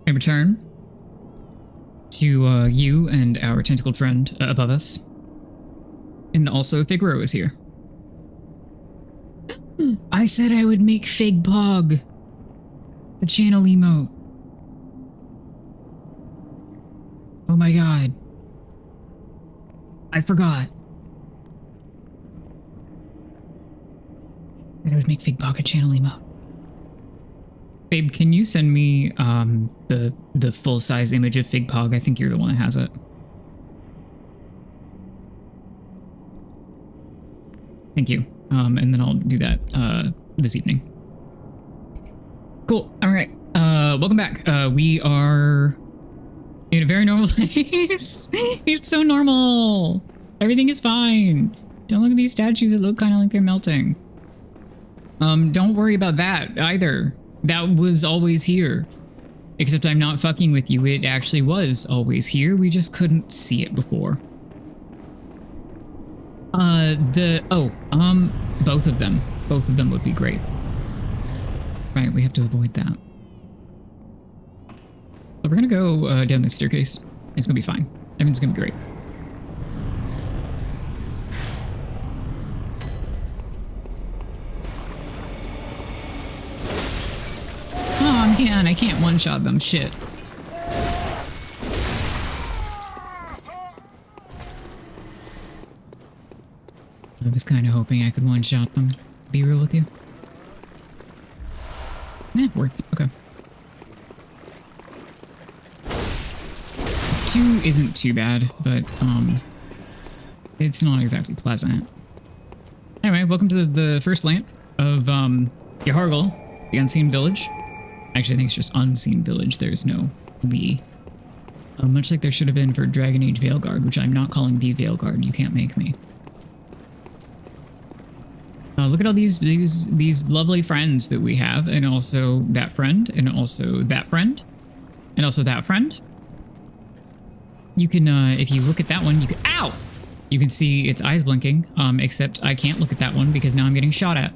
In return to you and our tentacled friend above us. And also Figaro is here. I said I would make Fig Pog a channel emote. Oh my god. I forgot. That I would make Fig Pog a channel emote. Babe, can you send me the full-size image of Fig Pog? I think you're the one that has it. Thank you. And then I'll do that this evening. Cool. All right. Welcome back. We are in a very normal place. It's so normal. Everything is fine. Don't look at these statues that look kind of like they're melting. Don't worry about that either. That was always here. Except I'm not fucking with you. It actually was always here. We just couldn't see it before. Both of them. Both of them would be great. Right, we have to avoid that. So we're gonna go down this staircase. It's gonna be fine. Everything's gonna be great. Oh man, I can't one-shot them. Shit. I was kind of hoping I could one-shot them. Be real with you. Worked. Okay. 2 isn't too bad, but it's not exactly pleasant. Anyway, welcome to the first lamp of Yharnam, the Unseen Village. Actually, I think it's just Unseen Village. There's no the. Much like there should have been for Dragon Age Veilguard, which I'm not calling the Veilguard. You can't make me. Look at all these lovely friends that we have, and also that friend, and also that friend, and also that friend. You can, if you look at that one, you can, ow! You can see its eyes blinking, except I can't look at that one because now I'm getting shot at.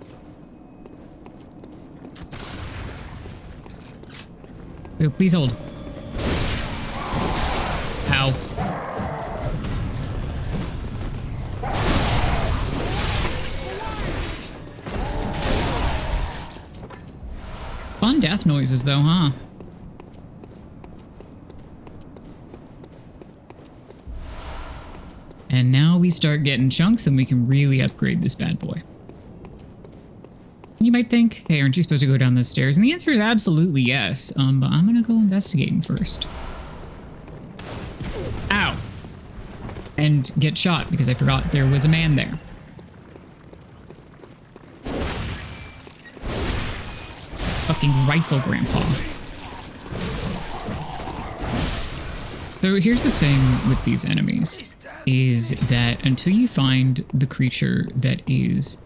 So please hold. Ow. Fun death noises though, huh? And now we start getting chunks and we can really upgrade this bad boy. And you might think, hey, aren't you supposed to go down those stairs? And the answer is absolutely yes, but I'm gonna go investigating first. Ow! And get shot because I forgot there was a man there. Fucking rifle grandpa. So here's the thing with these enemies, is that until you find the creature that is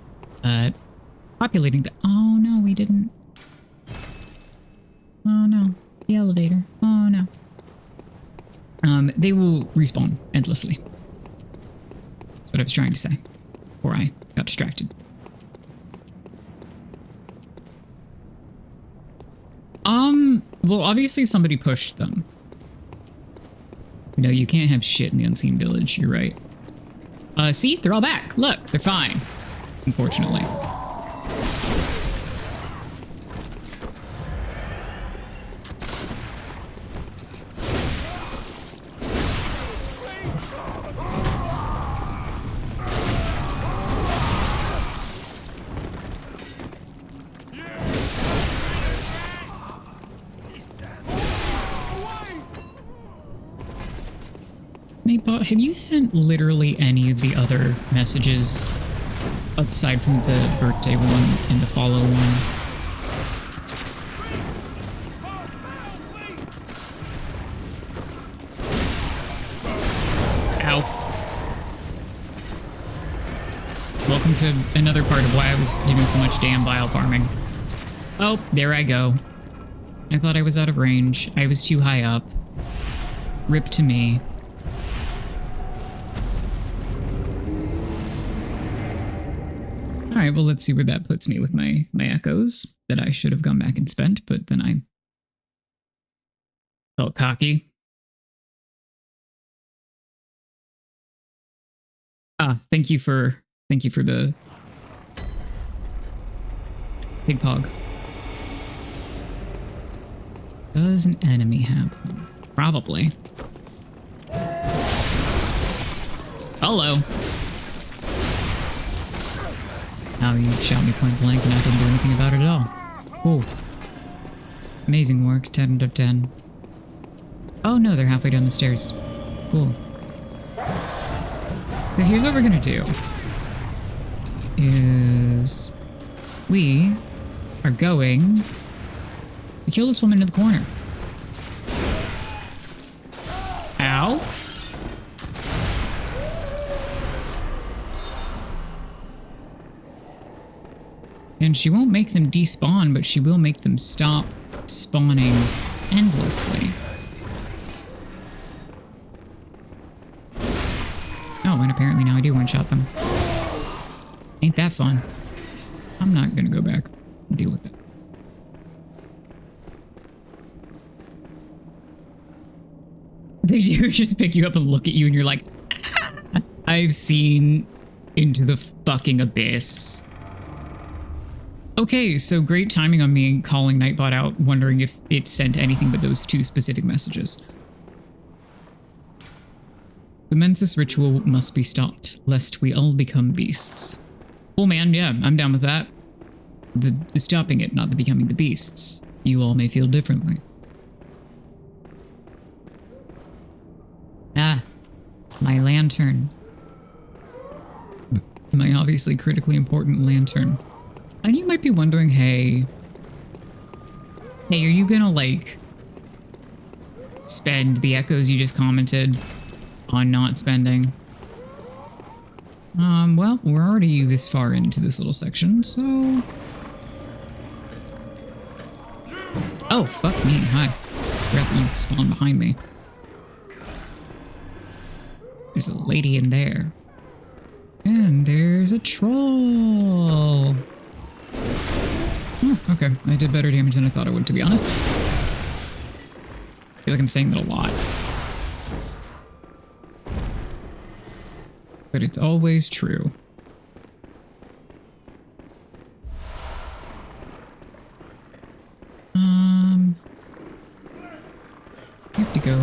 populating the— oh no, we didn't. Oh no, the elevator. Oh no. They will respawn endlessly. That's what I was trying to say, before I got distracted. Well, obviously somebody pushed them. No, you can't have shit in the Unseen Village, you're right. See? They're all back. Look, they're fine. Unfortunately. Have you sent literally any of the other messages aside from the birthday one and the follow one? Ow. Welcome to another part of why I was doing so much damn bile farming. Oh, there I go. I thought I was out of range. I was too high up. Rip to me. Alright, right, well, let's see where that puts me with my echoes that I should have gone back and spent, but then I felt cocky. Thank you for the pig pog. Does an enemy have them? Probably. Hello. Now you shot me point blank and I didn't do anything about it at all. Cool. Amazing work, 10 out of 10. Oh no, they're halfway down the stairs. Cool. So here's what we're gonna do. Is we are going to kill this woman in the corner. Ow. And she won't make them despawn, but she will make them stop spawning endlessly. Oh, and apparently now I do one-shot them. Ain't that fun. I'm not gonna go back and deal with that. They do just pick you up and look at you and you're like, I've seen into the fucking abyss. Okay, so great timing on me calling Nightbot out, wondering if it sent anything but those two specific messages. The Mensis ritual must be stopped, lest we all become beasts. Well, man, yeah, I'm down with that. The stopping it, not the becoming the beasts. You all may feel differently. Ah, my lantern. My obviously critically important lantern. And you might be wondering, hey, are you gonna, like, spend the echoes you just commented on not spending? Well, we're already this far into this little section, so... Oh, fuck me, hi. Forgot that you spawned behind me. There's a lady in there. And there's a troll. Oh, okay, I did better damage than I thought I would, to be honest. I feel like I'm saying that a lot. But it's always true. I have to go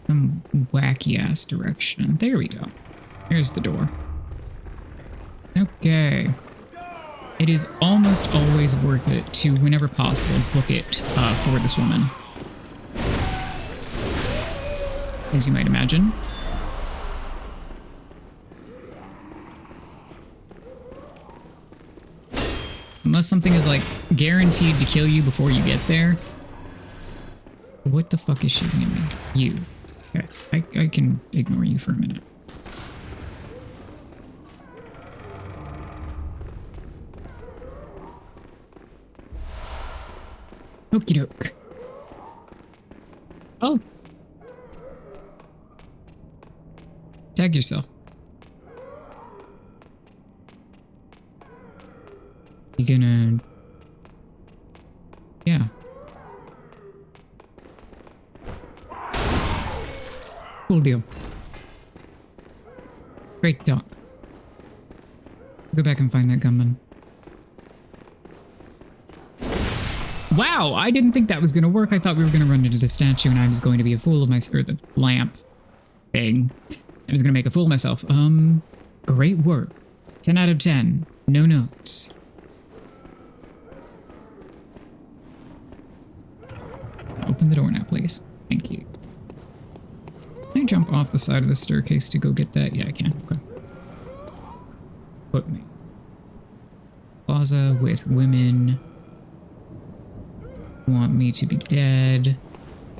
some wacky-ass direction. There we go. Here's the door. Okay. It is almost always worth it to, whenever possible, book it for this woman. As you might imagine. Unless something is, like, guaranteed to kill you before you get there. What the fuck is shooting at me? You. Okay, I can ignore you for a minute. Okie doke. Oh. Tag yourself. You gonna... Yeah. Cool deal. Great dog. Let's go back and find that gunman. Wow, I didn't think that was going to work. I thought we were going to run into the statue and I was going to be a fool of myself, or the lamp thing. I was going to make a fool of myself. Great work. 10 out of 10. No notes. Open the door now, please. Thank you. Can I jump off the side of the staircase to go get that? Yeah, I can. Okay. Put me. Plaza with women. Want me to be dead.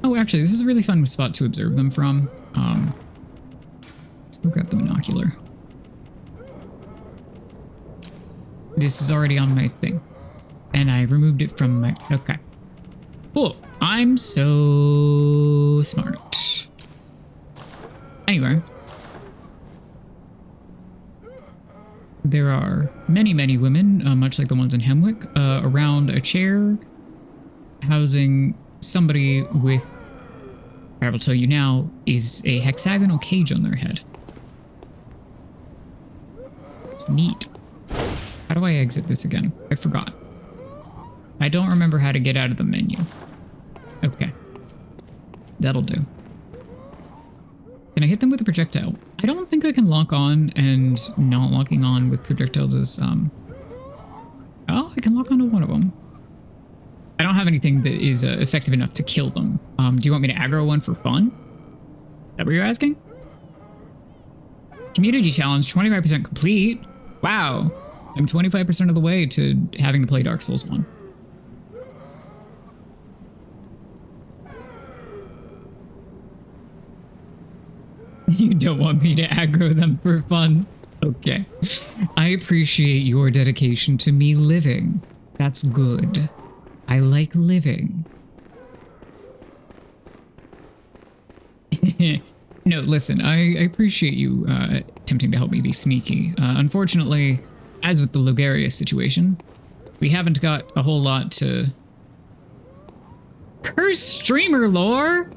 Oh, actually, this is a really fun spot to observe them from. Let's look at the binocular. This is already on my thing. And I removed it from my... Okay. Cool. I'm so smart. Anyway. there are many, many women, much like the ones in Hemwick, around a chair, housing somebody with, I will tell you now, is a hexagonal cage on their head. It's neat. How do I exit this again? I forgot. I don't remember how to get out of the menu. Okay. That'll do. Can I hit them with a projectile? I don't think I can lock on, and not locking on with projectiles is, oh, I can lock onto one of them. I don't have anything that is effective enough to kill them. Do you want me to aggro one for fun? Is that what you're asking? Community challenge, 25% complete. Wow. I'm 25% of the way to having to play Dark Souls 1. You don't want me to aggro them for fun? Okay. I appreciate your dedication to me living. That's good. I like living. No, listen, I appreciate you attempting to help me be sneaky. Unfortunately, as with the Logarius situation, we haven't got a whole lot to... Curse streamer lore!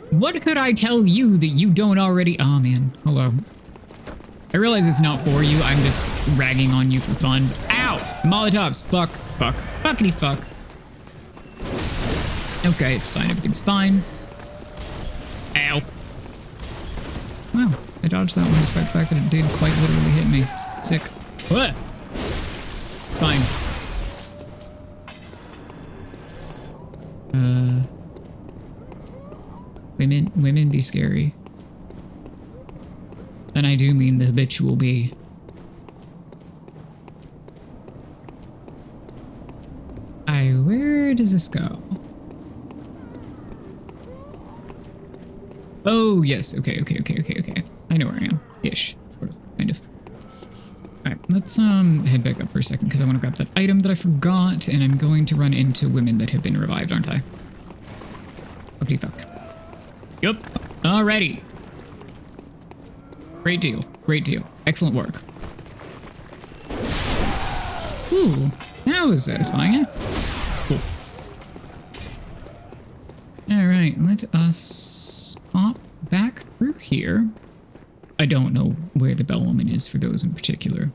What could I tell you that you don't already... Oh, man. Hello. I realize it's not for you. I'm just ragging on you for fun. Ow! Molotovs. Fuck. Fuck. Fuckity fuck. Okay, it's fine. Everything's fine. Ow. Wow. I dodged that one despite the fact that it did quite literally hit me. Sick. What? It's fine. Women be scary. And I do mean the habitual be. Where does this go? Oh, yes. Okay. I know where I am. Ish. Sort of. Kind of. Alright, let's head back up for a second because I want to grab that item that I forgot, and I'm going to run into women that have been revived, aren't I? Okay, fuck. Yup. Alrighty. Great deal. Great deal. Excellent work. Ooh, that was satisfying, eh? Cool. Alright, let us pop back through here. I don't know where the bellwoman is for those in particular.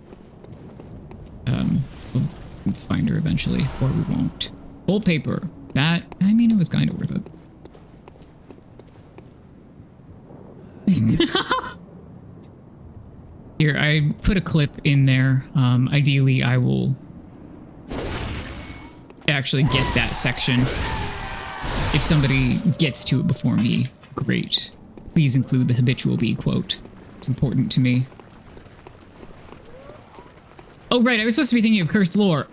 We'll find her eventually, or we won't. Old paper. That, I mean, it was kind of worth it. Here, I put a clip in there. Ideally, I will actually get that section. If somebody gets to it before me, great. Please include the habitual bee quote. It's important to me. Oh, right, I was supposed to be thinking of cursed lore.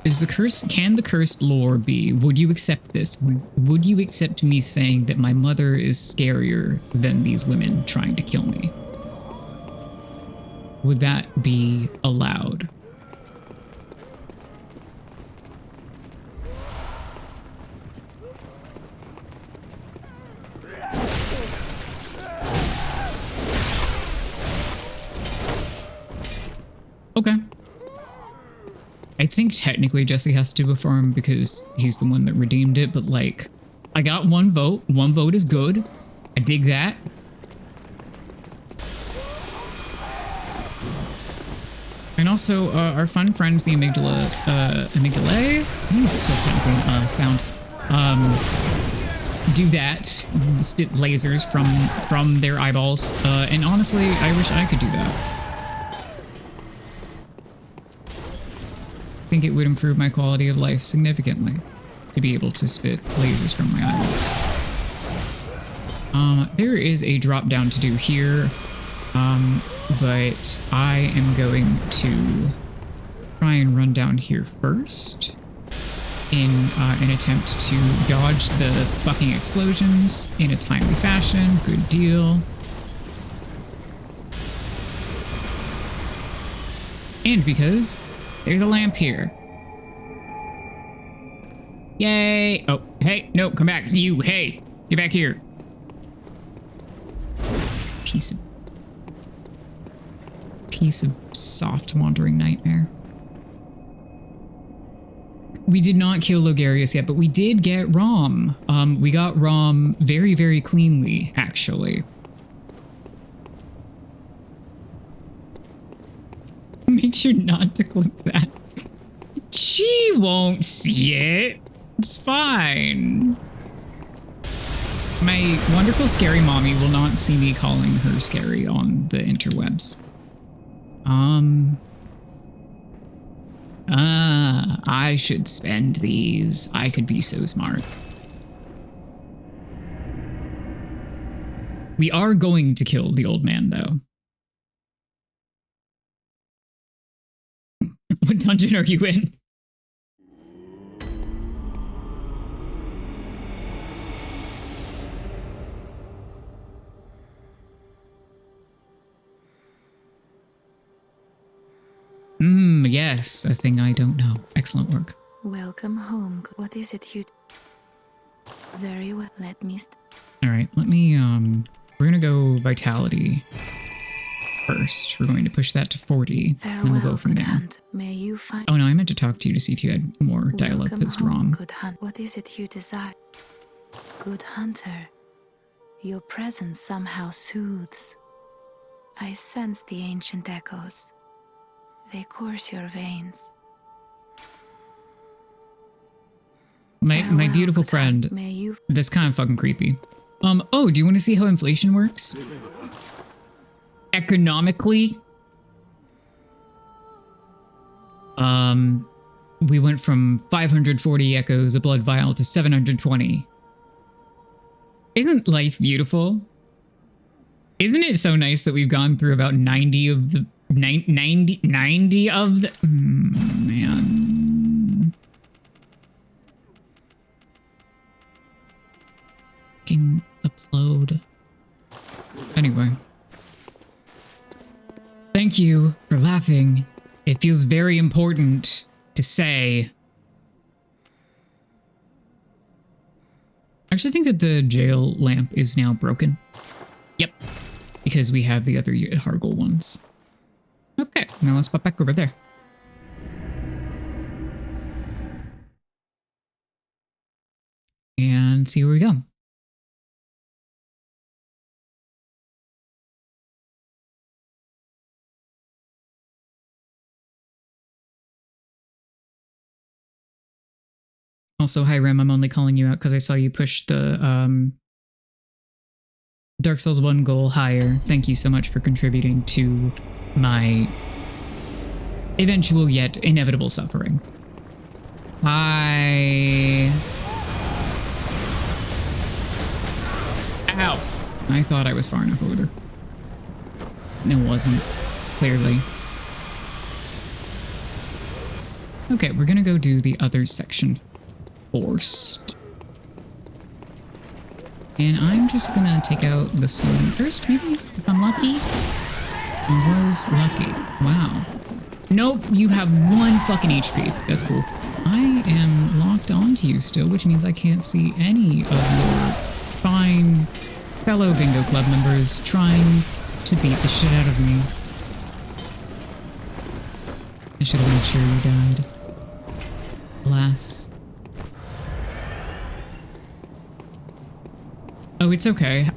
Is the curse, can the cursed lore be, would you accept this? Would you accept me saying that my mother is scarier than these women trying to kill me? Would that be allowed? Okay. I think technically Jesse has to perform because he's the one that redeemed it, but like, I got one vote. One vote is good. I dig that. And also, our fun friends, the amygdala, amygdalae? I think it's still technically sound. Do that. Spit lasers from their eyeballs. And honestly, I wish I could do that. I think it would improve my quality of life significantly to be able to spit lasers from my eyelids. There is a drop down to do here, but I am going to try and run down here first in an attempt to dodge the fucking explosions in a timely fashion. Good deal. And because there's a lamp here. Yay! Oh, hey, no, come back. You, hey, get back here. Piece of soft wandering nightmare. We did not kill Logarius yet, but we did get Rom. We got Rom very, very cleanly, actually. Make sure not to clip that. She won't see it. It's fine. My wonderful scary mommy will not see me calling her scary on the interwebs. I should spend these. I could be so smart. We are going to kill the old man, though. What dungeon are you in? Yes, a thing I don't know. Excellent work. Welcome home. What is it you... Very well, let me... All right, let me, we're gonna go vitality first. We're going to push that to 40, Farewell, and then we'll go from good there. hunt. May you find... Oh no, I meant to talk to you to see if you had more dialogue Welcome post home, wrong. Good hunt. What is it you desire? Good hunter. Your presence somehow soothes. I sense the ancient echoes. They course your veins. My Farewell, beautiful good hunt. friend, May you... that's kind of fucking creepy. Oh, do you want to see how inflation works? Economically? We went from 540 echoes a blood vial to 720. Isn't life beautiful? Isn't it so nice that we've gone through about 90 of the... 90 of the... man. Fucking upload. Anyway. Thank you for laughing. It feels very important to say. I actually think that the jail lamp is now broken. Yep. Because we have the other Hargle ones. Okay, now let's pop back over there. And see where we go. Also, hi Rem, I'm only calling you out because I saw you push the Dark Souls 1 goal higher. Thank you so much for contributing to my eventual yet inevitable suffering. Hi. Ow. I thought I was far enough over. It wasn't, clearly. Okay, we're gonna go do the other section first. And I'm just gonna take out this one first, maybe, if I'm lucky. I was lucky. Wow. Nope, you have 1 fucking HP. That's cool. I am locked onto you still, which means I can't see any of your fine fellow Bingo Club members trying to beat the shit out of me. I should have made sure you died. Alas. Oh, it's okay.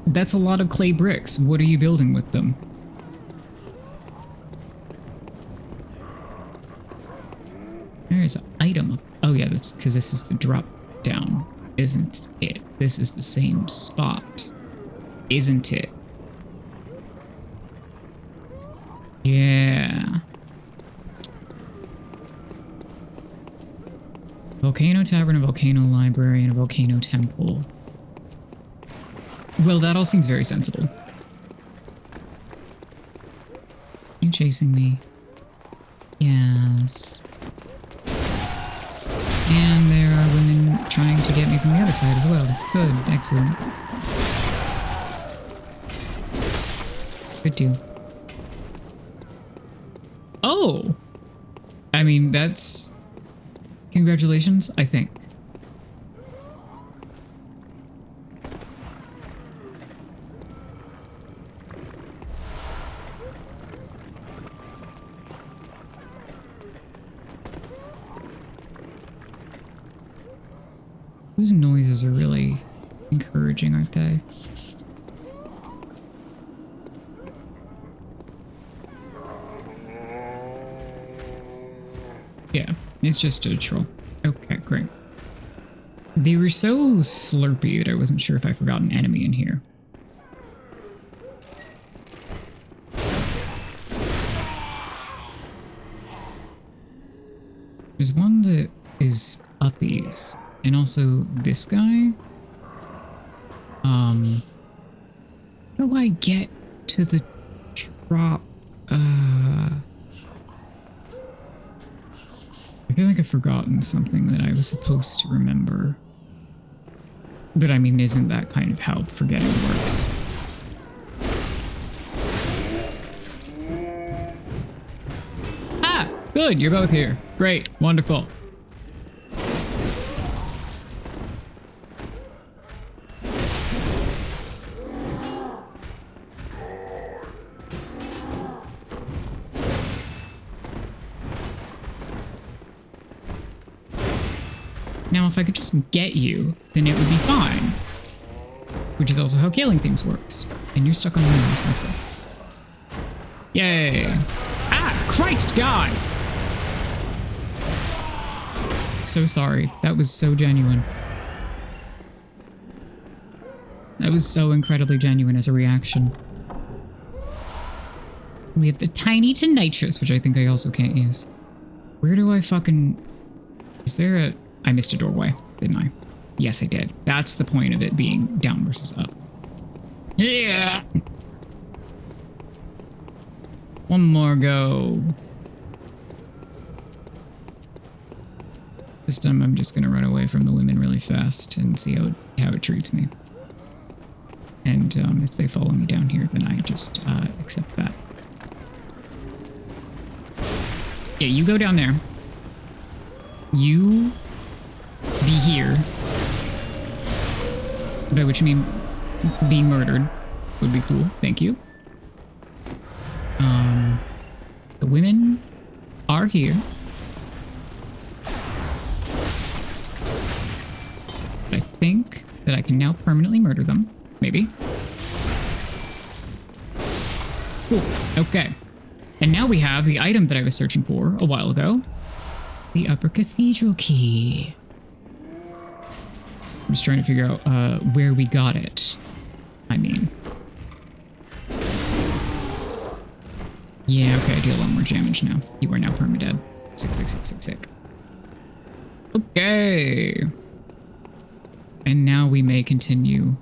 That's a lot of clay bricks. What are you building with them? There's an item. Oh yeah, that's because this is the drop down, isn't it? This is the same spot, isn't it? Yeah. Volcano Tavern, a Volcano Library, and a Volcano Temple. Well, that all seems very sensible. You chasing me? Yes. And there are women trying to get me from the other side as well. Good, excellent. Good deal. Oh! I mean, that's... Congratulations, I think. Those noises are really encouraging, aren't they? Yeah, it's just a troll. Okay, great. They were so slurpy that I wasn't sure if I forgot an enemy in here. There's one that is uppies, and also this guy. How do I get to the drop? I feel like I've forgotten something that I was supposed to remember. But I mean, isn't that kind of how forgetting works? Ah, good, you're both here. Great, wonderful. Now, if I could just get you, then it would be fine. Which is also how killing things works. And you're stuck on windows, let's go. Yay! Ah, Christ God! So sorry, that was so genuine. That was so incredibly genuine as a reaction. We have the tiny to nitrous, which I think I also can't use. Where do I fucking... Is there a... I missed a doorway, didn't I? Yes, I did. That's the point of it being down versus up. Yeah! One more go. This time I'm just gonna run away from the women really fast and see how it treats me. And if they follow me down here, then I just accept that. Yeah, you go down there. You be here. By which I mean being murdered would be cool. Thank you. The women are here. I think that I can now permanently murder them. Maybe. Cool. Okay. And now we have the item that I was searching for a while ago. The Upper Cathedral Key. I'm just trying to figure out where we got it. I mean. Yeah, okay, I deal a lot more damage now. You are now permadead. Sick. Okay. And now we may continue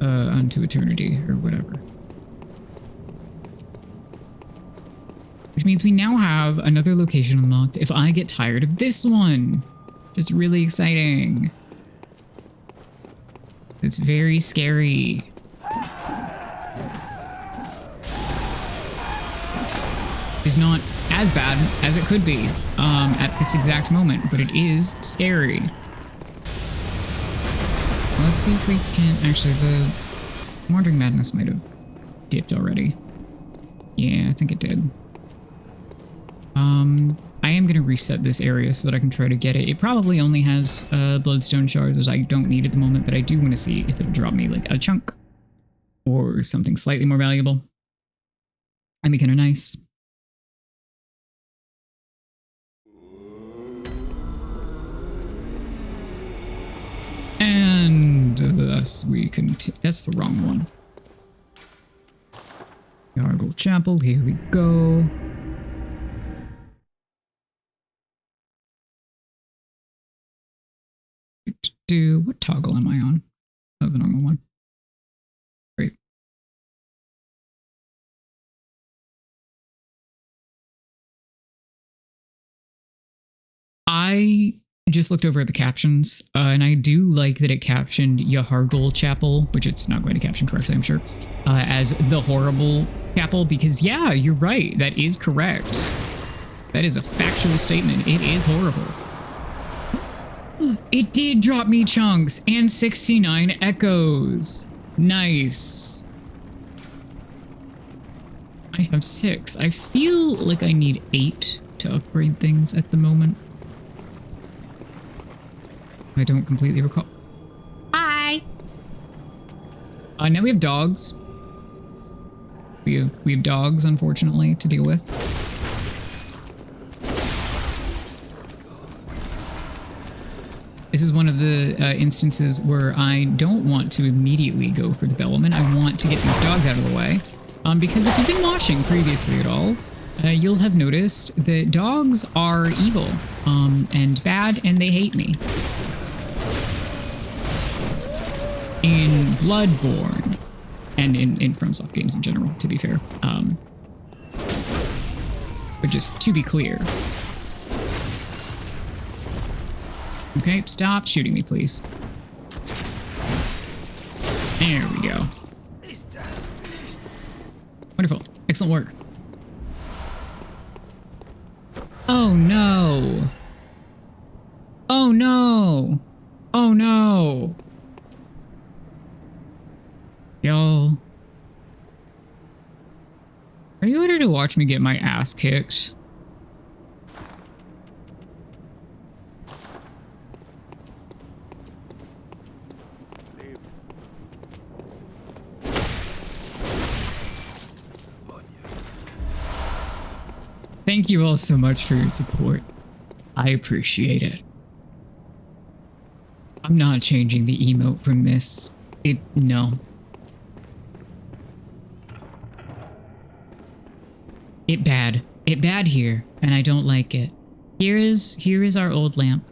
unto eternity, or whatever. Which means we now have another location unlocked if I get tired of this one. Just really exciting. It's very scary. It's not as bad as it could be at this exact moment, but it is scary. Let's see if we can... Actually, the Wandering Madness might have dipped already. Yeah, I think it did. I am going to reset this area so that I can try to get it. It probably only has bloodstone shards, which I don't need at the moment, but I do want to see if it'll drop me like a chunk or something slightly more valuable. That'd be kind of nice. And thus we continue. That's the wrong one. Yargle Chapel, here we go. What toggle am I on? Oh, the normal one. Great. I just looked over at the captions, and I do like that it captioned Yharnam Chapel, which it's not going to caption correctly, I'm sure, as the horrible chapel, because yeah, you're right, that is correct. That is a factual statement. It is horrible. It did drop me chunks and 69 echoes. Nice. I have 6. I feel like I need 8 to upgrade things at the moment. I don't completely recall. Hi! Now we have dogs. We have dogs, unfortunately, to deal with. This is one of the instances where I don't want to immediately go for development. I want to get these dogs out of the way. Because if you've been watching previously at all, you'll have noticed that dogs are evil and bad, and they hate me. In Bloodborne, and in FromSoft games in general, to be fair. But just to be clear. Okay, stop shooting me, please. There we go. Wonderful. Excellent work. Oh no. Oh no. Oh no. Y'all. Are you ready to watch me get my ass kicked? Thank you all so much for your support. I appreciate it. I'm not changing the emote from this. No. It bad here, and I don't like it. Here is our old lamp.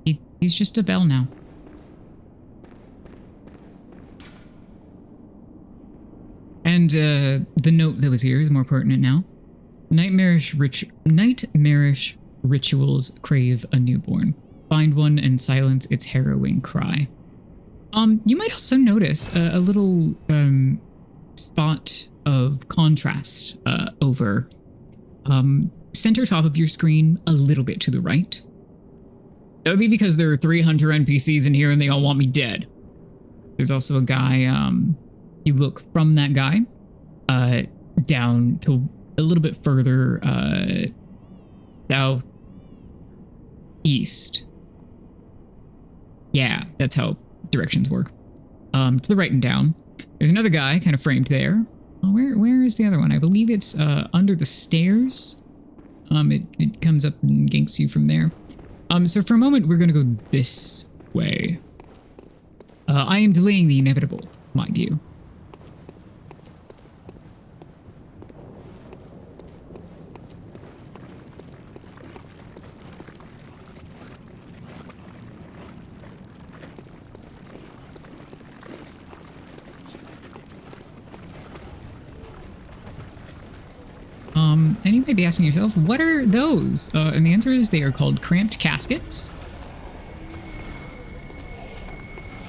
He's just a bell now. And the note that was here is more pertinent now. Nightmarish rituals crave a newborn. Find one and silence its harrowing cry. You might also notice a little spot of contrast over center top of your screen, a little bit to the right. That would be because there are 300 NPCs in here and they all want me dead. There's also a guy, you look from that guy down to a little bit further southeast. Yeah, that's how directions work. To the right and down. There's another guy kind of framed there. Oh, where is the other one? I believe it's under the stairs. It comes up and ganks you from there. So for a moment, we're going to go this way. I am delaying the inevitable, mind you. And you might be asking yourself, what are those? And the answer is they are called cramped caskets.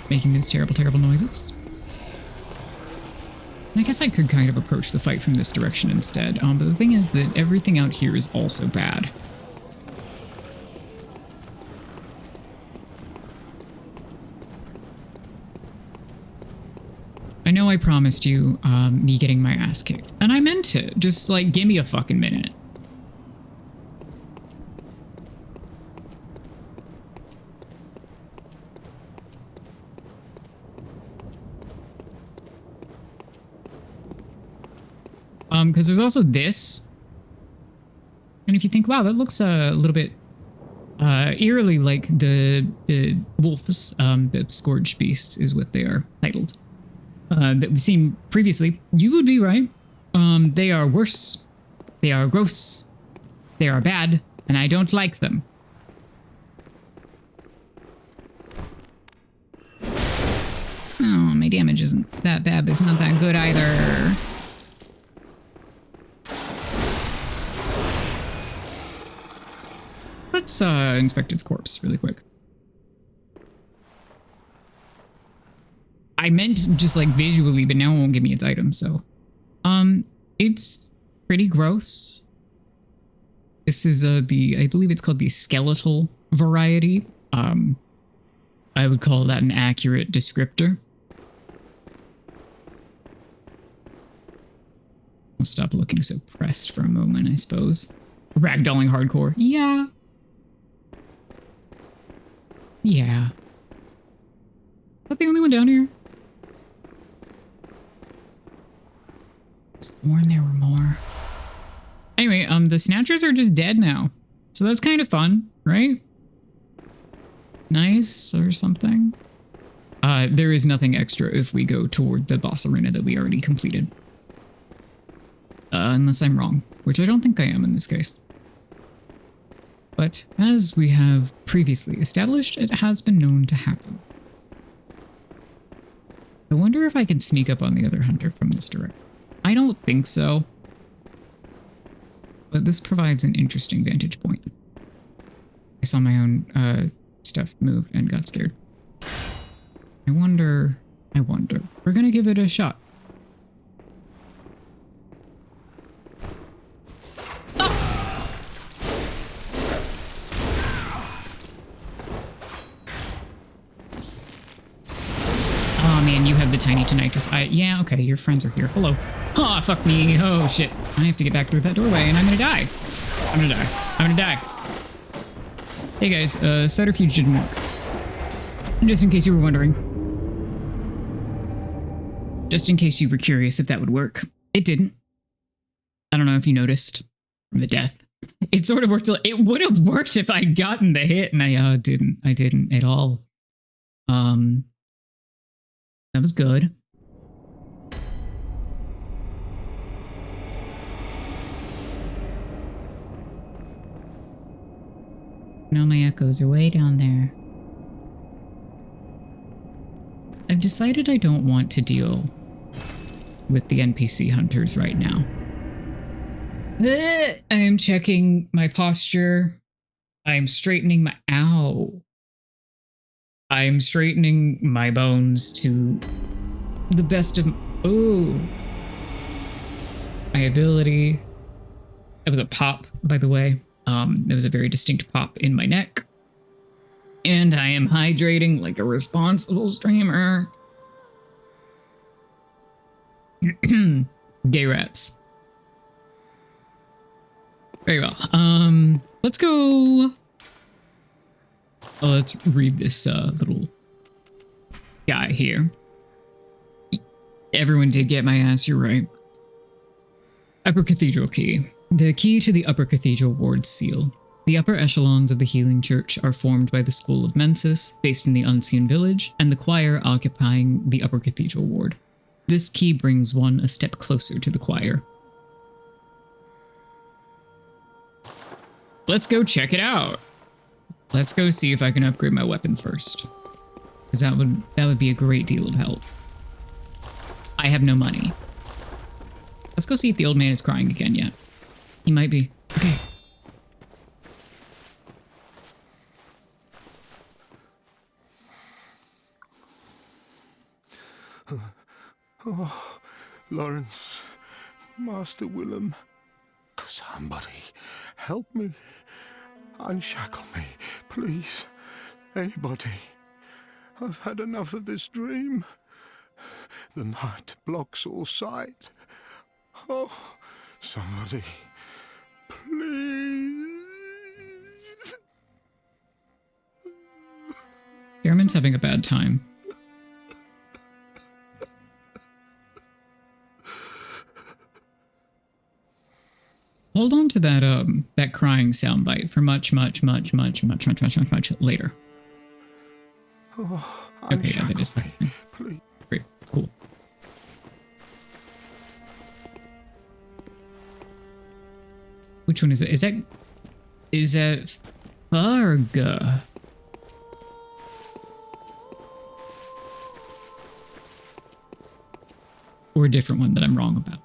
Making those terrible, terrible noises. And I guess I could kind of approach the fight from this direction instead. But the thing is that everything out here is also bad. I know I promised you me getting my ass kicked, and I meant it. Just, like, give me a fucking minute. Because there's also this. And if you think, wow, that looks a little bit eerily like the wolves, the scourged beasts is what they are titled. That we've seen previously, you would be right. They are worse. They are gross. They are bad, and I don't like them. Oh, my damage isn't that bad, but it's not that good either. Let's inspect its corpse really quick. I meant just like visually, but now it won't give me its item, so. It's pretty gross. This is I believe it's called the skeletal variety. I would call that an accurate descriptor. I'll stop looking so pressed for a moment, I suppose. Ragdolling hardcore. Yeah, Yeah. Is that the only one down here? Sworn there were more. Anyway, the Snatchers are just dead now. So that's kind of fun, right? Nice or something. There is nothing extra if we go toward the boss arena that we already completed. Unless I'm wrong, which I don't think I am in this case. But as we have previously established, it has been known to happen. I wonder if I can sneak up on the other hunter from this direction. I don't think so. But this provides an interesting vantage point. I saw my own stuff move and got scared. I wonder. We're gonna give it a shot. Oh man, you have the tiny tinnitus. Yeah, okay, your friends are here. Hello. Oh, fuck me. Oh shit. I have to get back through that doorway and I'm gonna die. I'm gonna die. Hey guys, subterfuge didn't work. Just in case you were wondering. Just in case you were curious if that would work. It didn't. I don't know if you noticed from the death. It sort of worked. It would have worked if I'd gotten the hit, and I didn't. I didn't at all. That was good. No, my echoes are way down there. I've decided I don't want to deal with the NPC hunters right now. I am checking my posture. I am straightening my... Ow. I am straightening my bones to the best of... Oh. My ability. It was a pop, by the way. There was a very distinct pop in my neck. And I am hydrating like a responsible streamer. Gay rats. Very well. Let's go. Oh, let's read this little guy here. Everyone did get my ass, you're right. Upper Cathedral Key. The key to the Upper Cathedral Ward's seal. The upper echelons of the Healing Church are formed by the School of Mensis, based in the Unseen Village, and the choir occupying the Upper Cathedral Ward. This key brings one a step closer to the choir. Let's go check it out. Let's go see if I can upgrade my weapon first. Because that would be a great deal of help. I have no money. Let's go see if the old man is crying again yet. He might be. Okay. Oh, Lawrence, Master Willem, somebody help me. Unshackle me, please. Anybody. I've had enough of this dream. The night blocks all sight. Oh, somebody, please. Gehrman's having a bad time. Hold on to that crying soundbite for much later. Oh, okay, yeah, that is that. Please. Great, cool. Which one is it? Is that Farga? Or a different one that I'm wrong about?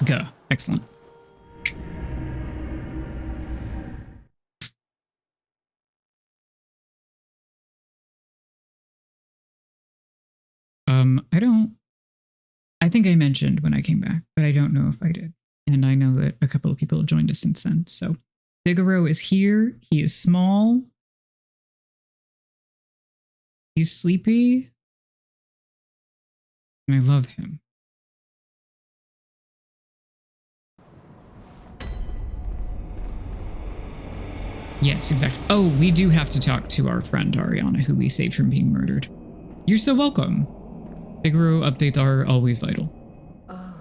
Go. Excellent. I think I mentioned when I came back, but I don't know if I did. And I know that a couple of people have joined us since then. So Figaro is here. He is small. He's sleepy. And I love him. Yes, exactly. Oh, we do have to talk to our friend Ariana, who we saved from being murdered. You're so welcome. Figaro updates are always vital. Oh,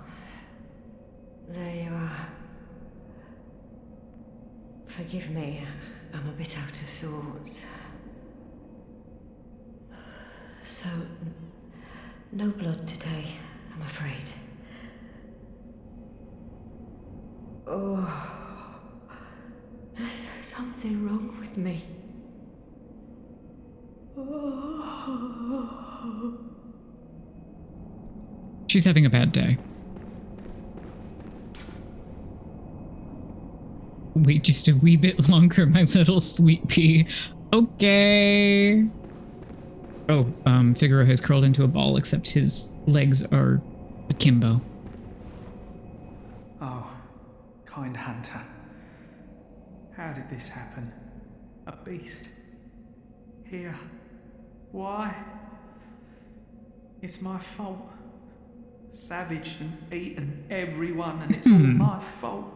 there you are. Forgive me, I'm a bit out of sorts. So, no blood today, I'm afraid. Oh, there's something wrong with me. Oh. She's having a bad day. Wait just a wee bit longer, my little sweet pea. Okay. Oh, Figaro has curled into a ball, except his legs are akimbo. Oh, kind hunter. How did this happen? A beast? Here? Why? It's my fault. Savaged and eaten everyone, and it's all my fault.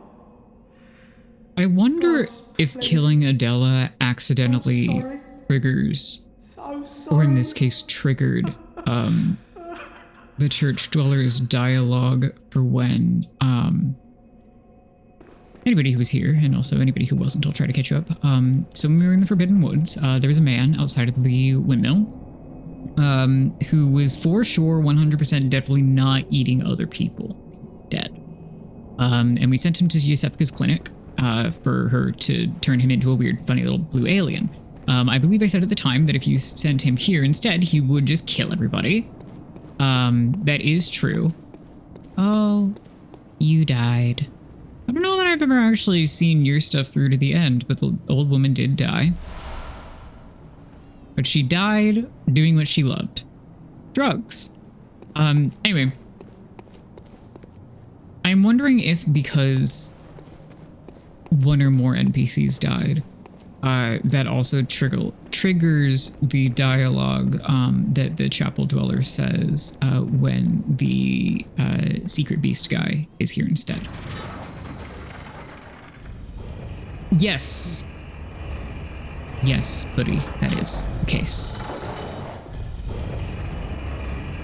I wonder Gods, if please. killing Adela accidentally sorry. triggers, So or in sorry. this case triggered, the church dwellers dialogue for when anybody who was here, and also anybody who wasn't, I'll try to catch you up. So when we were in the Forbidden Woods, there was a man outside of the windmill who was for sure 100% definitely not eating other people. Dead. And we sent him to Yusefka's clinic for her to turn him into a weird, funny little blue alien. I believe I said at the time that if you sent him here instead, he would just kill everybody. That is true. Oh, you died. I don't know that I've ever actually seen your stuff through to the end, but the old woman did die. But she died doing what she loved. Drugs. Anyway. I'm wondering if because one or more NPCs died, that also triggers the dialogue that the chapel dweller says when the secret beast guy is here instead. Yes. Yes, buddy, that is the case.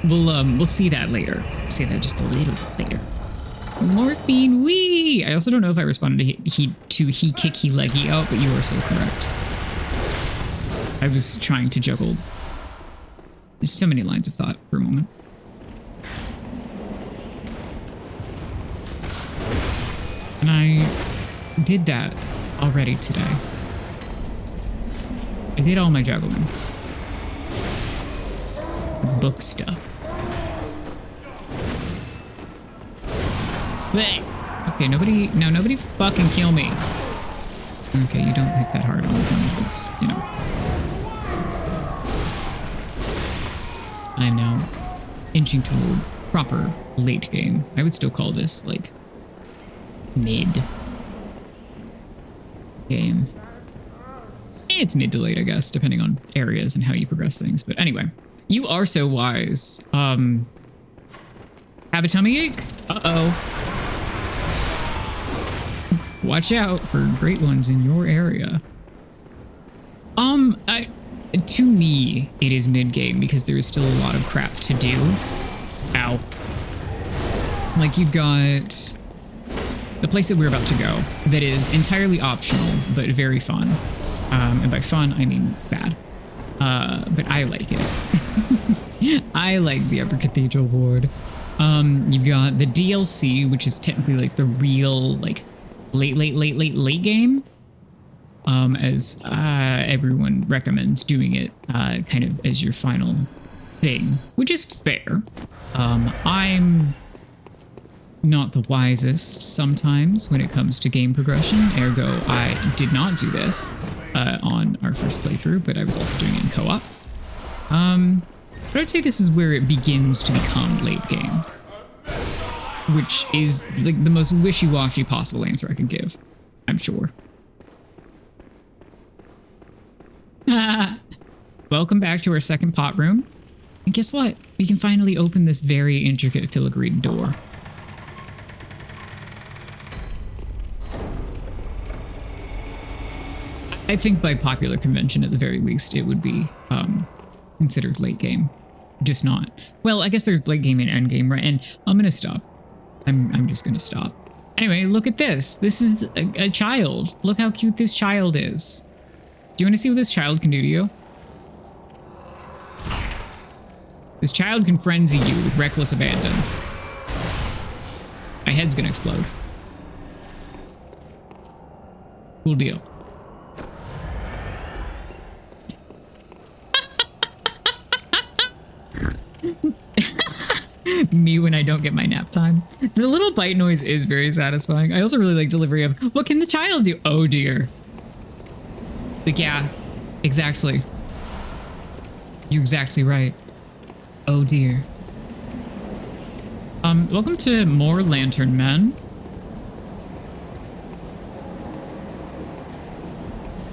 We'll see that later. See that just a little bit later. Morphine, wee! I also don't know if I responded to he kick he leggy out, but you are so correct. I was trying to juggle so many lines of thought for a moment. And I did that already today. I did all my juggling. Book stuff. Blech. Okay, nobody fucking kill me. Okay, you don't hit that hard on me. It's, you know. I'm now inching toward proper late game. I would still call this, like, mid game. It's mid to late, I guess, depending on areas and how you progress things. But anyway, you are so wise. Have a tummy ache? Uh-oh. Watch out for great ones in your area. To me, it is mid-game because there is still a lot of crap to do. Ow. Like, you've got the place that we're about to go that is entirely optional, but very fun. And by fun, I mean bad. But I like it. I like the Upper Cathedral Ward. You've got the DLC, which is technically like the real, like, late game. As everyone recommends doing it kind of as your final thing, which is fair. I'm not the wisest sometimes when it comes to game progression, ergo I did not do this on our first playthrough, but I was also doing it in co-op. But I'd say this is where it begins to become late game, which is like the most wishy-washy possible answer I could give, I'm sure. Welcome back to our second pot room. And guess what? We can finally open this very intricate filigreed door. I think by popular convention, at the very least, it would be considered late game. Just not. Well, I guess there's late game and end game, right? And I'm gonna stop. I'm just gonna stop. Anyway, look at this. This is a child. Look how cute this child is. Do you want to see what this child can do to you? This child can frenzy you with reckless abandon. My head's gonna explode. Cool deal. Me when I don't get my nap time. The little bite noise is very satisfying. I also really like delivery of, what can the child do? Oh dear. Like, yeah, exactly. You're exactly right. Oh dear. Welcome to more Lantern Men.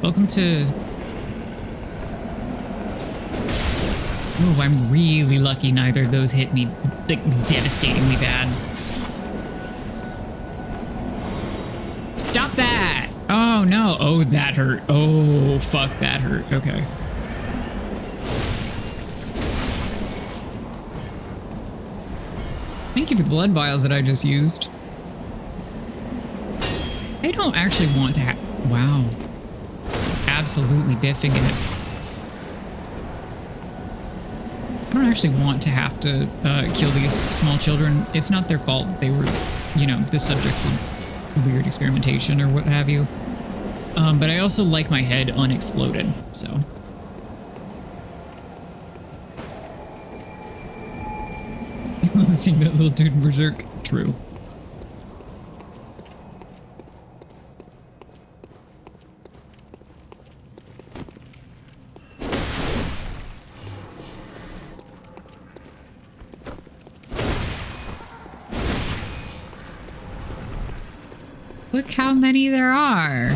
Welcome to... Oh, I'm really lucky neither of those hit me, like, devastatingly bad. Stop that! Oh, no. Oh, that hurt. Oh, fuck, that hurt. Okay. Thank you for the blood vials that I just used. I don't actually want to have... Wow. Absolutely biffing it. I don't actually want to have to kill these small children. It's not their fault. They were, you know, the subjects of weird experimentation or what have you. But I also like my head unexploded, so. I love seeing that little dude in Berserk. True. Look how many there are.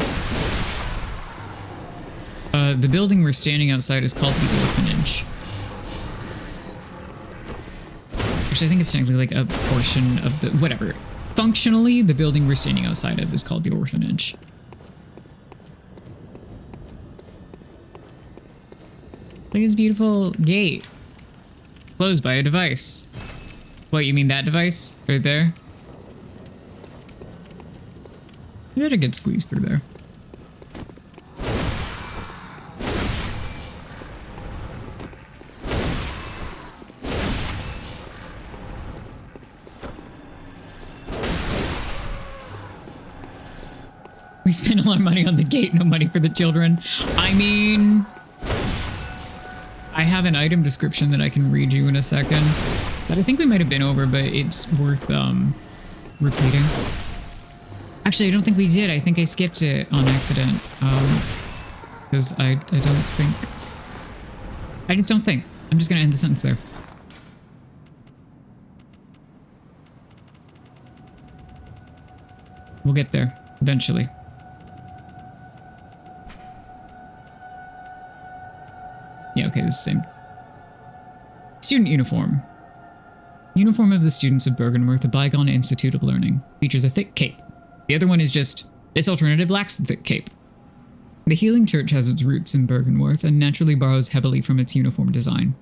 The building we're standing outside is called the Orphanage. Which I think it's technically like a portion of the... Whatever. Functionally, the building we're standing outside of is called the Orphanage. Look at this beautiful gate. Closed by a device. What, you mean that device? Right there? You better get squeezed through there. We spent a lot of money on the gate, no money for the children. I mean, I have an item description that I can read you in a second that I think we might have been over, but it's worth repeating. Actually, I don't think we did. I think I skipped it on accident. Because I don't think... I just don't think. I'm just gonna end the sentence there. We'll get there, eventually. Yeah, okay, this is the same. Student uniform. Uniform of the students of Bergenworth, a bygone institute of learning. Features a thick cape. The other one is just, this alternative lacks the thick cape. The Healing Church has its roots in Bergenworth and naturally borrows heavily from its uniform design.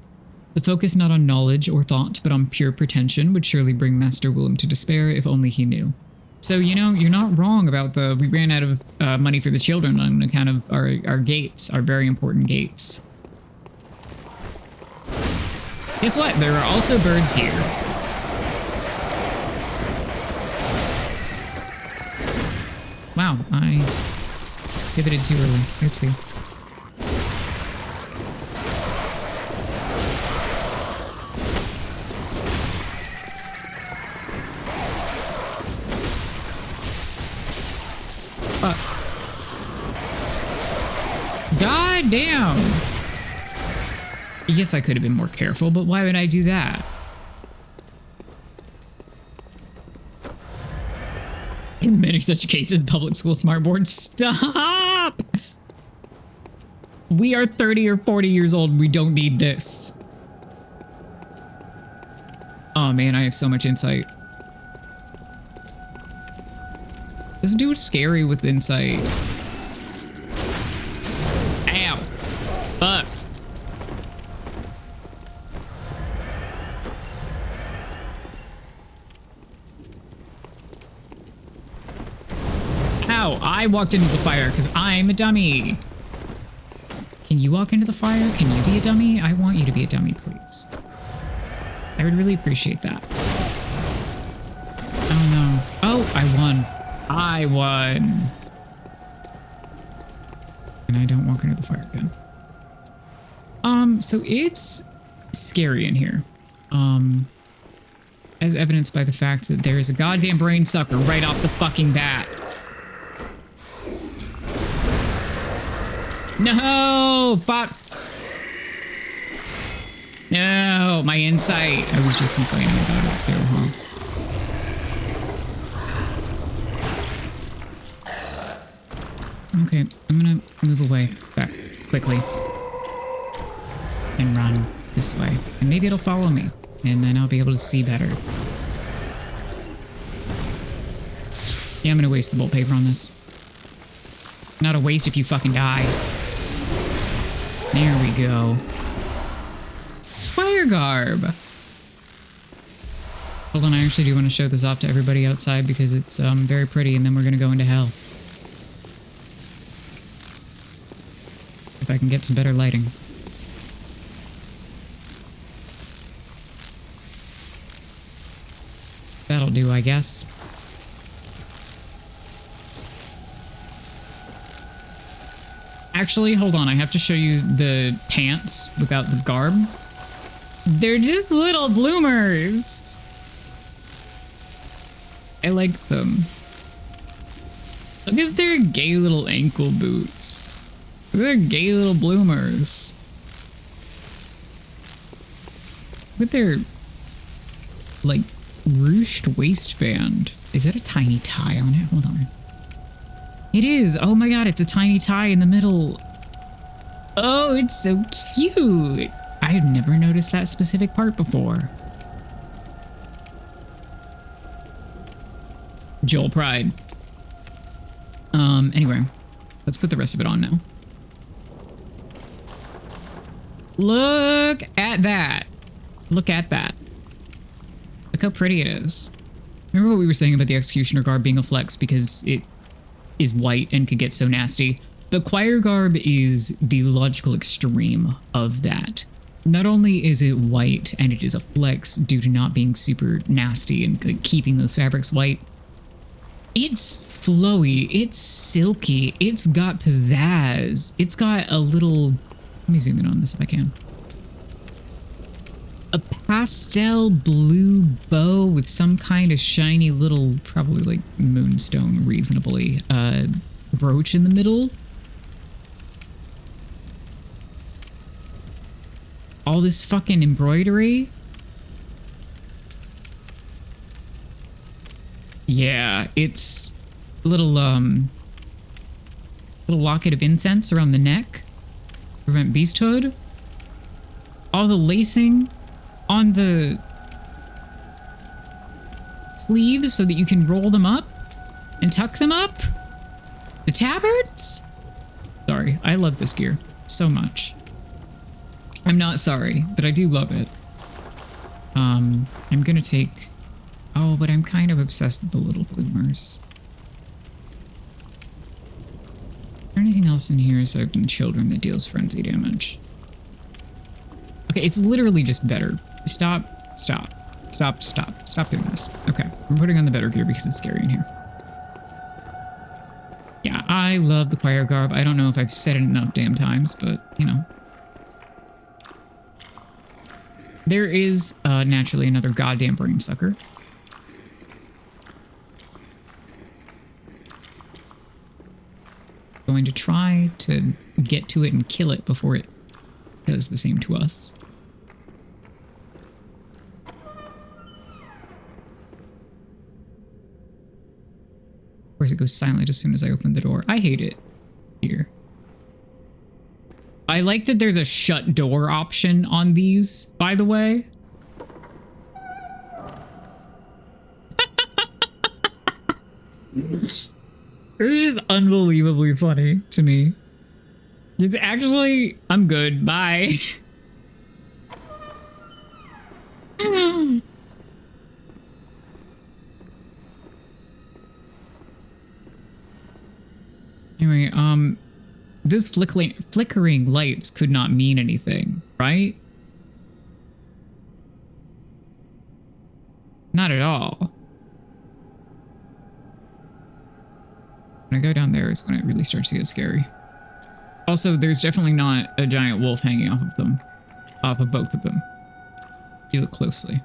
The focus not on knowledge or thought, but on pure pretension would surely bring Master Willem to despair if only he knew. So, you know, you're not wrong about we ran out of money for the children on account of our gates, our very important gates. Guess what? There are also birds here. Wow, I pivoted too early. Oopsie. God damn! Yes, I could have been more careful, but why would I do that? In many such cases, public school smart boards stop! We are 30 or 40 years old. We don't need this. Oh man, I have so much insight. This dude's scary with insight. Fuck. Ow, I walked into the fire because I'm a dummy. Can you walk into the fire? Can you be a dummy? I want you to be a dummy, please. I would really appreciate that. Oh no. Oh, I won. I won. And I don't walk into the fire again. So it's scary in here. As evidenced by the fact that there is a goddamn brain sucker right off the fucking bat. No! Fuck! No! My insight! I was just complaining about it too, huh? Okay, I'm gonna move away back quickly. And run this way. And maybe it'll follow me. And then I'll be able to see better. Yeah, I'm gonna waste the wallpaper on this. Not a waste if you fucking die. There we go. Fire garb! Hold on, I actually do want to show this off to everybody outside because it's very pretty, and then we're gonna go into hell. If I can get some better lighting. That'll do, I guess. Actually, hold on. I have to show you the pants without the garb. They're just little bloomers. I like them. Look at their gay little ankle boots. Look at their gay little bloomers. Look at their, like, ruched waistband. Is that a tiny tie on it? Hold on. It is. Oh my god, it's a tiny tie in the middle. Oh, it's so cute. I had never noticed that specific part before. Joel Pride. Anyway, let's put the rest of it on now. Look at that. Look at that. Look how pretty it is. Remember what we were saying about the Executioner garb being a flex because it is white and could get so nasty? The choir garb is the logical extreme of that. Not only is it white and it is a flex due to not being super nasty and like, keeping those fabrics white, it's flowy, it's silky, it's got pizzazz, it's got a little... Let me zoom in on this if I can. A pastel blue bow with some kind of shiny little, probably like moonstone reasonably, brooch in the middle. All this fucking embroidery. Yeah, it's a little locket of incense around the neck. Prevent beasthood. All the lacing on the sleeves so that you can roll them up and tuck them up. The tabards? Sorry, I love this gear so much. I'm not sorry, but I do love it. I'm gonna take... Oh, but I'm kind of obsessed with the little bloomers. Is there anything else in here aside from children that deals frenzy damage? Okay, it's literally just better. Stop doing this. Okay, we're putting on the better gear because it's scary in here. Yeah, I love the choir garb. I don't know if I've said it enough damn times, but, you know. There is, naturally, another goddamn brain sucker. Going to try to get to it and kill it before it does the same to us. Of course, it goes silent as soon as I open the door. I hate it here. I like that there's a shut door option on these, by the way. It's just unbelievably funny to me. It's actually, I'm good. Bye. Anyway, this flickering lights could not mean anything, right? Not at all. When I go down there is when it really starts to get scary. Also, there's definitely not a giant wolf hanging off of them. Off of both of them. If you look closely.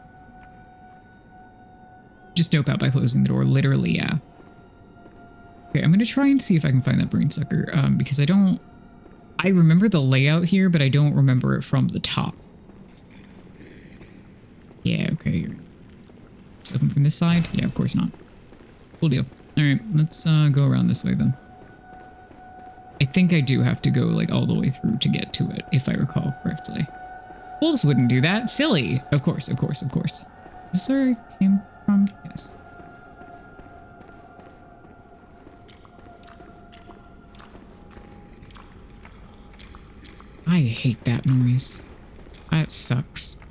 Just dope out by closing the door. Literally, yeah. Okay, I'm gonna try and see if I can find that brain sucker, because I remember the layout here, but I don't remember it from the top. Yeah, okay. It's open from this side? Yeah, of course not. Cool deal. Alright, let's go around this way then. I think I do have to go like all the way through to get to it, if I recall correctly. Wolves wouldn't do that. Silly! Of course, of course, of course. Is this where I came from? Yes. I hate that noise. That sucks.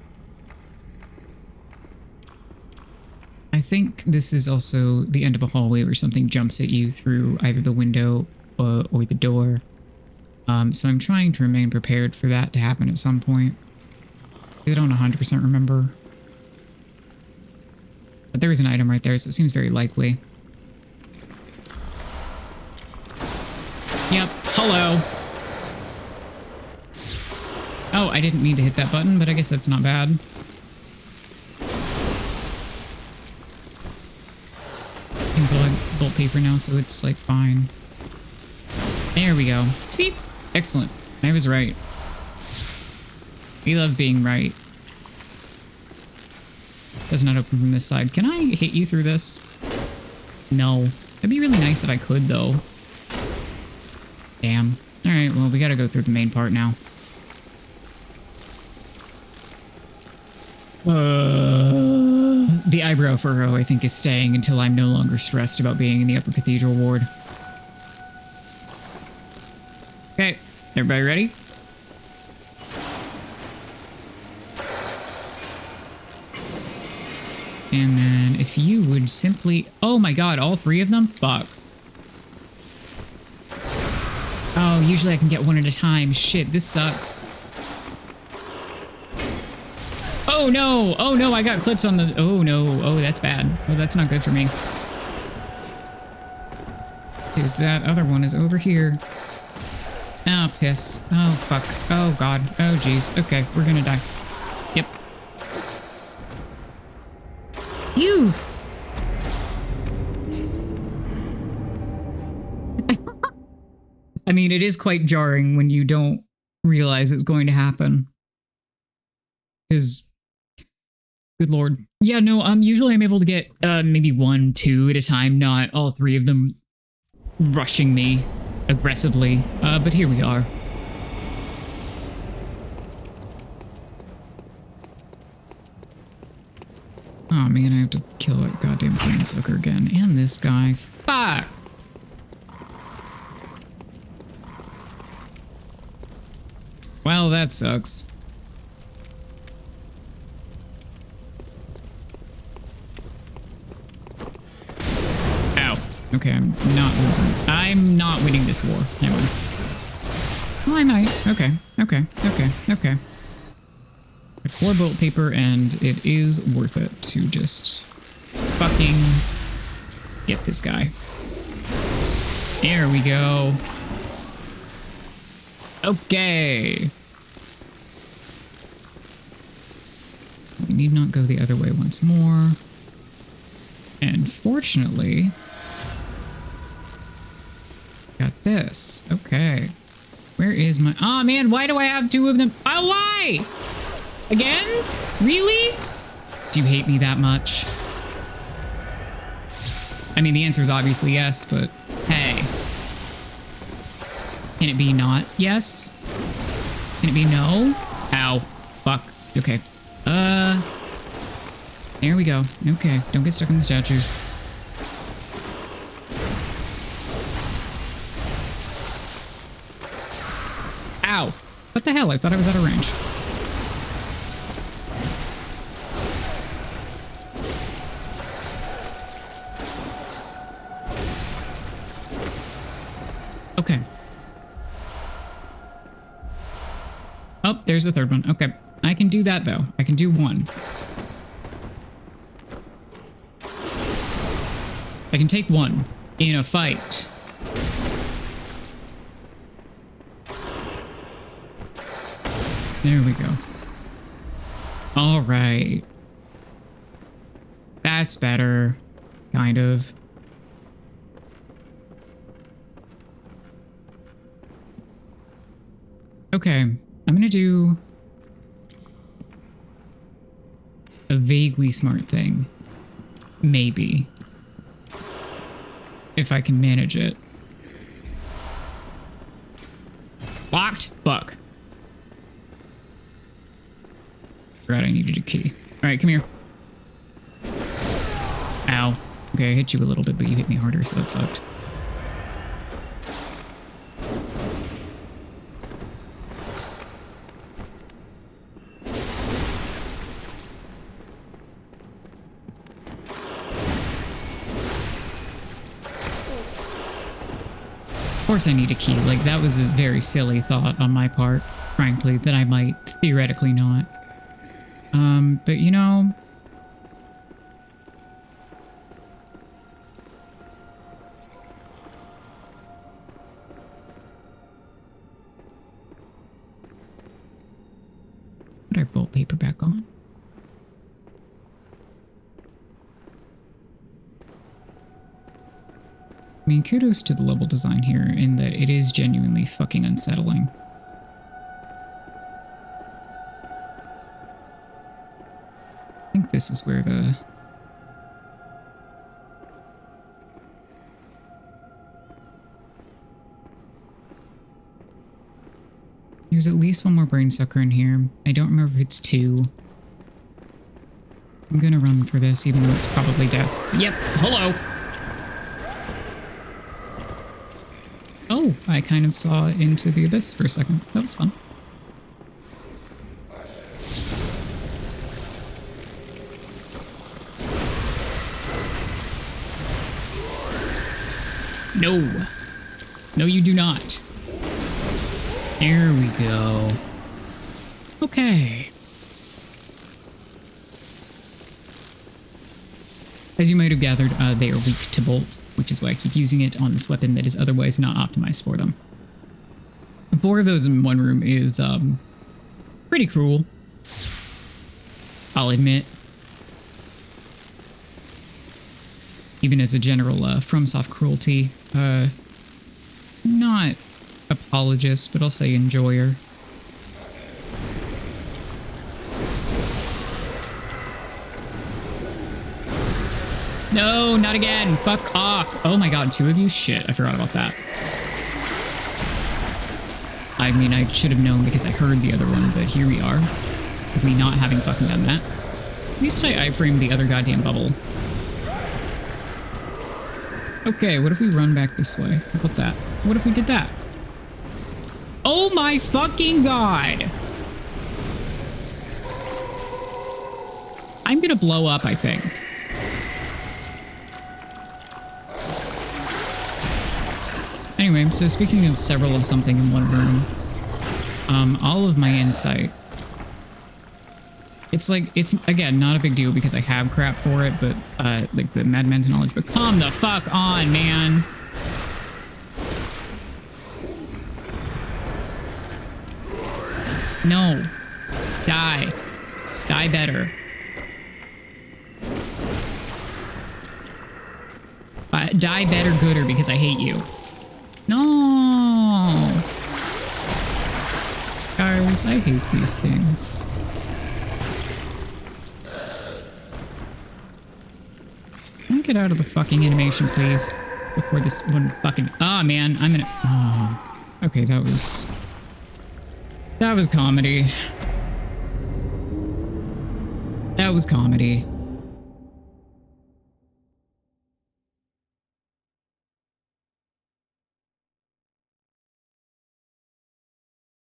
I think this is also the end of a hallway where something jumps at you through either the window or the door. So I'm trying to remain prepared for that to happen at some point. I don't 100% remember. But there is an item right there, so it seems very likely. Yep, hello. Oh, I didn't mean to hit that button, but I guess that's not bad. I can bolt paper now, so it's like fine. There we go. See? Excellent. I was right. We love being right. Does not open from this side. Can I hit you through this? No. That'd be really nice if I could, though. Damn. Alright, well, we gotta go through the main part now. The eyebrow furrow, I think, is staying until I'm no longer stressed about being in the upper cathedral ward. Okay, everybody ready? And then if you would simply... Oh my god, all three of them? Fuck. Oh, usually I can get one at a time. Shit, this sucks. Oh no! Oh no, I got clips on the... Oh no. Oh, that's bad. Oh, that's not good for me. Because that other one is over here. Oh, piss. Oh, fuck. Oh, god. Oh, jeez. Okay, we're gonna die. Yep. You! I mean, it is quite jarring when you don't realize it's going to happen. Because... Good lord. Yeah, no, usually I'm able to get maybe 1, 2 at a time, not all three of them rushing me aggressively. But here we are. Oh man, I have to kill that goddamn brain sucker again. And this guy. Fuck! Well, that sucks. Okay, I'm not losing. I'm not winning this war. I win. Oh, I might. Okay, okay, okay, okay. 4 bolt paper, and it is worth it to just fucking get this guy. There we go. Okay. We need not go the other way once more. And fortunately... Got this. Okay. Where is my... Oh, man, why do I have 2 of them? Oh, why? Again? Really? Do you hate me that much? I mean, the answer is obviously yes, but hey. Can it be not yes? Can it be no? Ow. Fuck. Okay. There we go. Okay. Don't get stuck in the statues. What the hell? I thought I was out of range. Okay. Oh, there's the third one. Okay. I can do that, though. I can do one. I can take one in a fight. There we go. All right. That's better. Kind of. Okay. I'm going to do a vaguely smart thing. Maybe. If I can manage it. Locked? Fuck. Forgot I needed a key. Alright, come here. Ow. Okay, I hit you a little bit, but you hit me harder, so that sucked. Of course I need a key. Like, that was a very silly thought on my part, frankly, that I might theoretically not. But you know... Put our bolt paper back on. I mean, kudos to the level design here in that it is genuinely fucking unsettling. I think this is where the... There's at least one more brain sucker in here. I don't remember if it's two. I'm gonna run for this, even though it's probably death. Yep, hello! Oh, I kind of saw into the abyss for a second. That was fun. No. No, you do not. There we go. Okay. As you might have gathered, they are weak to bolt, which is why I keep using it on this weapon that is otherwise not optimized for them. 4 of those in one room is pretty cruel. I'll admit. Even as a general FromSoft cruelty, not apologist, but I'll say enjoyer. No, not again. Fuck off. Oh my god, 2 of you? Shit, I forgot about that. I mean, I should have known because I heard the other one, but here we are. With me not having fucking done that. At least I iframed the other goddamn bubble. Okay, what if we run back this way? How about that? What if we did that? Oh my fucking god! I'm gonna blow up, I think. Anyway, so speaking of several of something in one room, all of my insight. It's like, it's, again, not a big deal because I have crap for it, but, like the madman's knowledge, but calm the fuck on, man! No. Die. Die better. Die better, gooder, because I hate you. No! Guys, I hate these things. Can I get out of the fucking animation, please? Before this one fucking... Ah, man, I'm gonna... Oh. Okay, that was... That was comedy. That was comedy.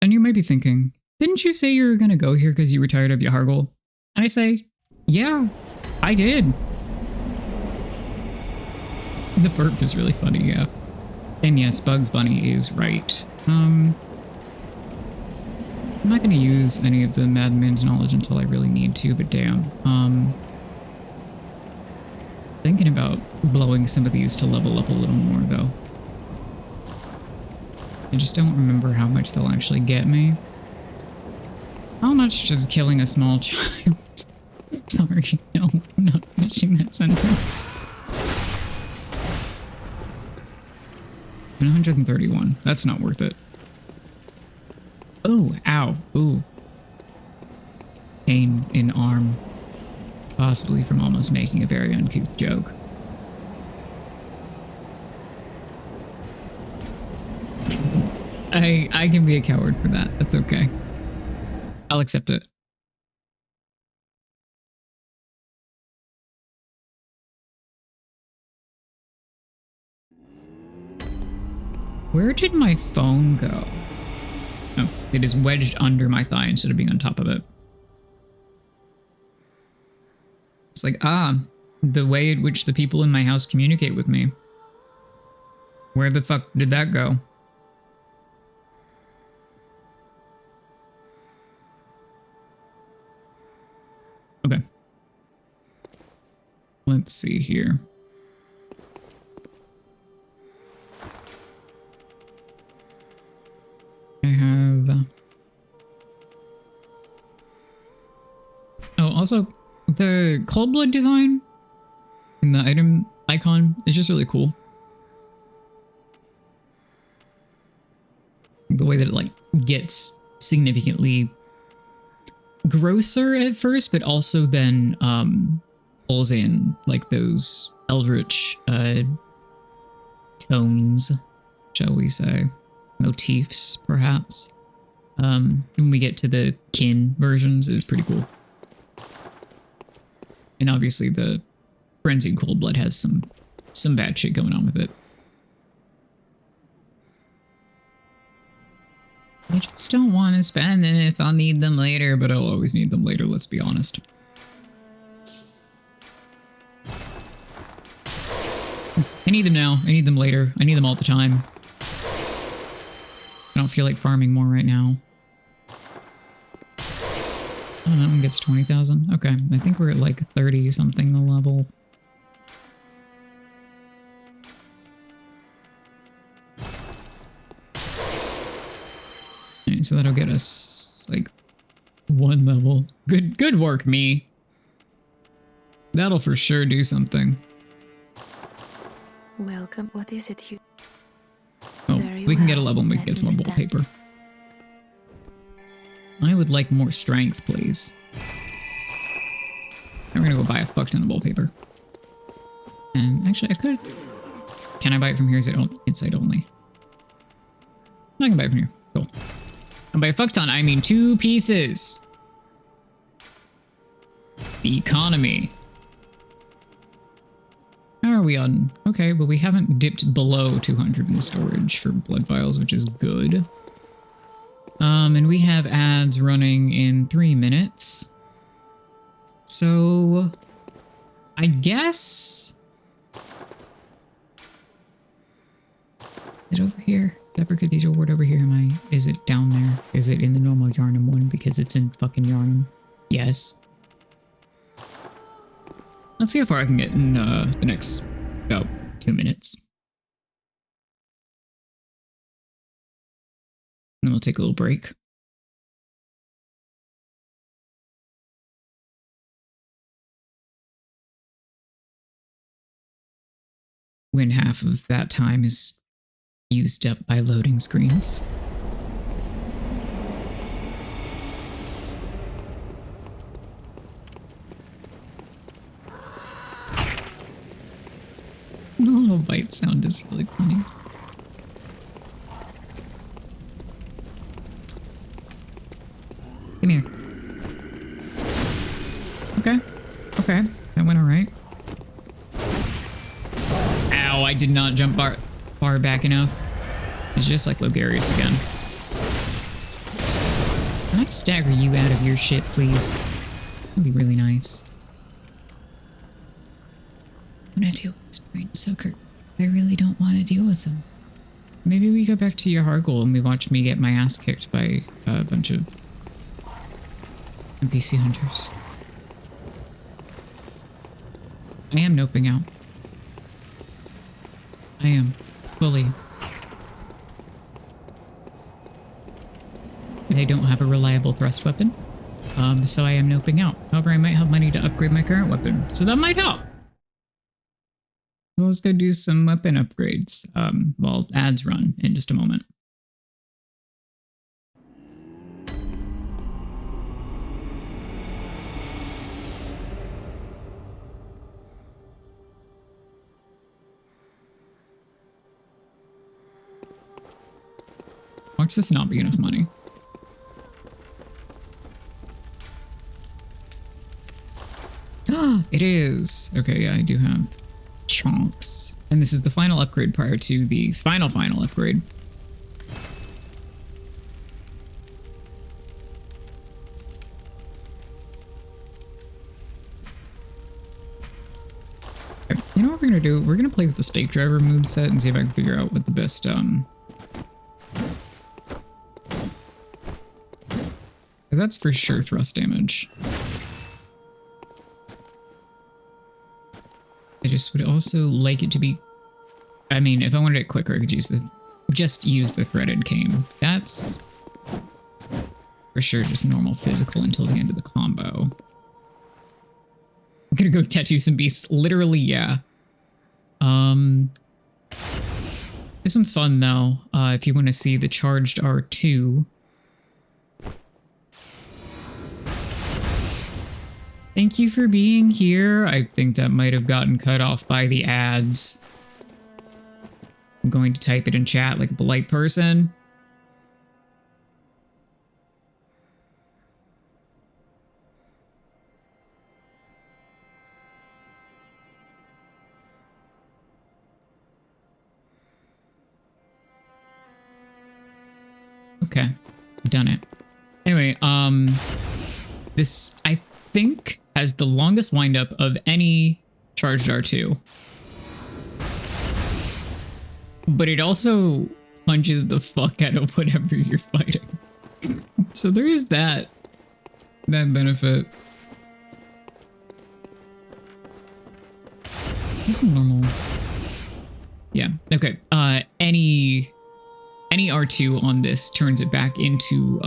A new might be thinking, didn't you say you were gonna go here because you were tired of Yahargul? And I say, yeah, I did. The burp is really funny, yeah. And yes, Bugs Bunny is right. I'm not gonna use any of the Madman's knowledge until I really need to, but damn. Thinking about blowing some of these to level up a little more, though. I just don't remember how much they'll actually get me. How much does killing a small child? Sorry, no, I'm not finishing that sentence. 131. That's not worth it. Oh, ow. Ooh. Pain in arm. Possibly from almost making a very uncouth joke. I can be a coward for that. That's okay. I'll accept it. Where did my phone go? Oh, it is wedged under my thigh instead of being on top of it. It's like, the way in which the people in my house communicate with me. Where the fuck did that go? Okay. Let's see here. I have... Oh, also, the cold blood design in the item icon is just really cool. The way that it, like, gets significantly grosser at first, but also then pulls in, like, those eldritch tones, shall we say. Motifs, perhaps. When we get to the kin versions, it's pretty cool. And obviously the Frenzied Cold Blood has some bad shit going on with it. I just don't want to spend them if I'll need them later, but I'll always need them later, let's be honest. I need them now. I need them later. I need them all the time. I don't feel like farming more right now. Oh, that one gets 20,000. Okay, I think we're at like 30 something the level. Alright, so that'll get us like one level. Good work, me. That'll for sure do something. Welcome. What is it you... Oh, Very we can get a well. level and we can Let get some me more wallpaper. I would like more strength, please. I'm gonna go buy a fuck ton of wallpaper. And actually, I could... Can I buy it from here? Is it inside only? I can buy it from here. Cool. And by a fuck ton, I mean 2 pieces. The economy. How are we on? Okay, well, we haven't dipped below 200 in storage for blood vials, which is good. And we have ads running in 3 minutes. So, I guess... Is it over here? Separate Cathedral Ward over here? Is it down there? Is it in the normal Yharnam one? Because it's in fucking Yharnam. Yes. Let's see how far I can get in the next about 2 minutes. And then we'll take a little break. When half of that time is used up by loading screens. The little bite sound is really funny. Come here. Okay. Okay. That went alright. Ow, I did not jump far back enough. It's just like Logarius again. I stagger you out of your shit, please? That'd be really nice. I'm gonna deal with this brain sucker. I really don't want to deal with them. Maybe we go back to Yharnam and we watch me get my ass kicked by a bunch of NPC hunters. I am noping out. I am. Fully. I don't have a reliable thrust weapon, so I am noping out. However, I might have money to upgrade my current weapon, so that might help. So let's go do some weapon upgrades while ads run in just a moment. Watch this not be enough money. Ah, it is. Okay, yeah, I do have chunks. And this is the final upgrade prior to the final upgrade. Okay, you know what we're gonna do? We're gonna play with the stake driver moveset and see if I can figure out what the best because that's for sure thrust damage. I just would also like it to be... I mean, if I wanted it quicker, I could use just use the threaded cane. That's for sure just normal physical until the end of the combo. I'm gonna go tattoo some beasts. Literally, yeah. This one's fun though. If you want to see the charged R2. Thank you for being here. I think that might have gotten cut off by the ads. I'm going to type it in chat like a polite person. Okay, I've done it. Anyway, this, I think, has the longest windup of any charged R2. But it also punches the fuck out of whatever you're fighting. So there is that benefit. That's normal. Yeah, okay. Any R2 on this turns it back into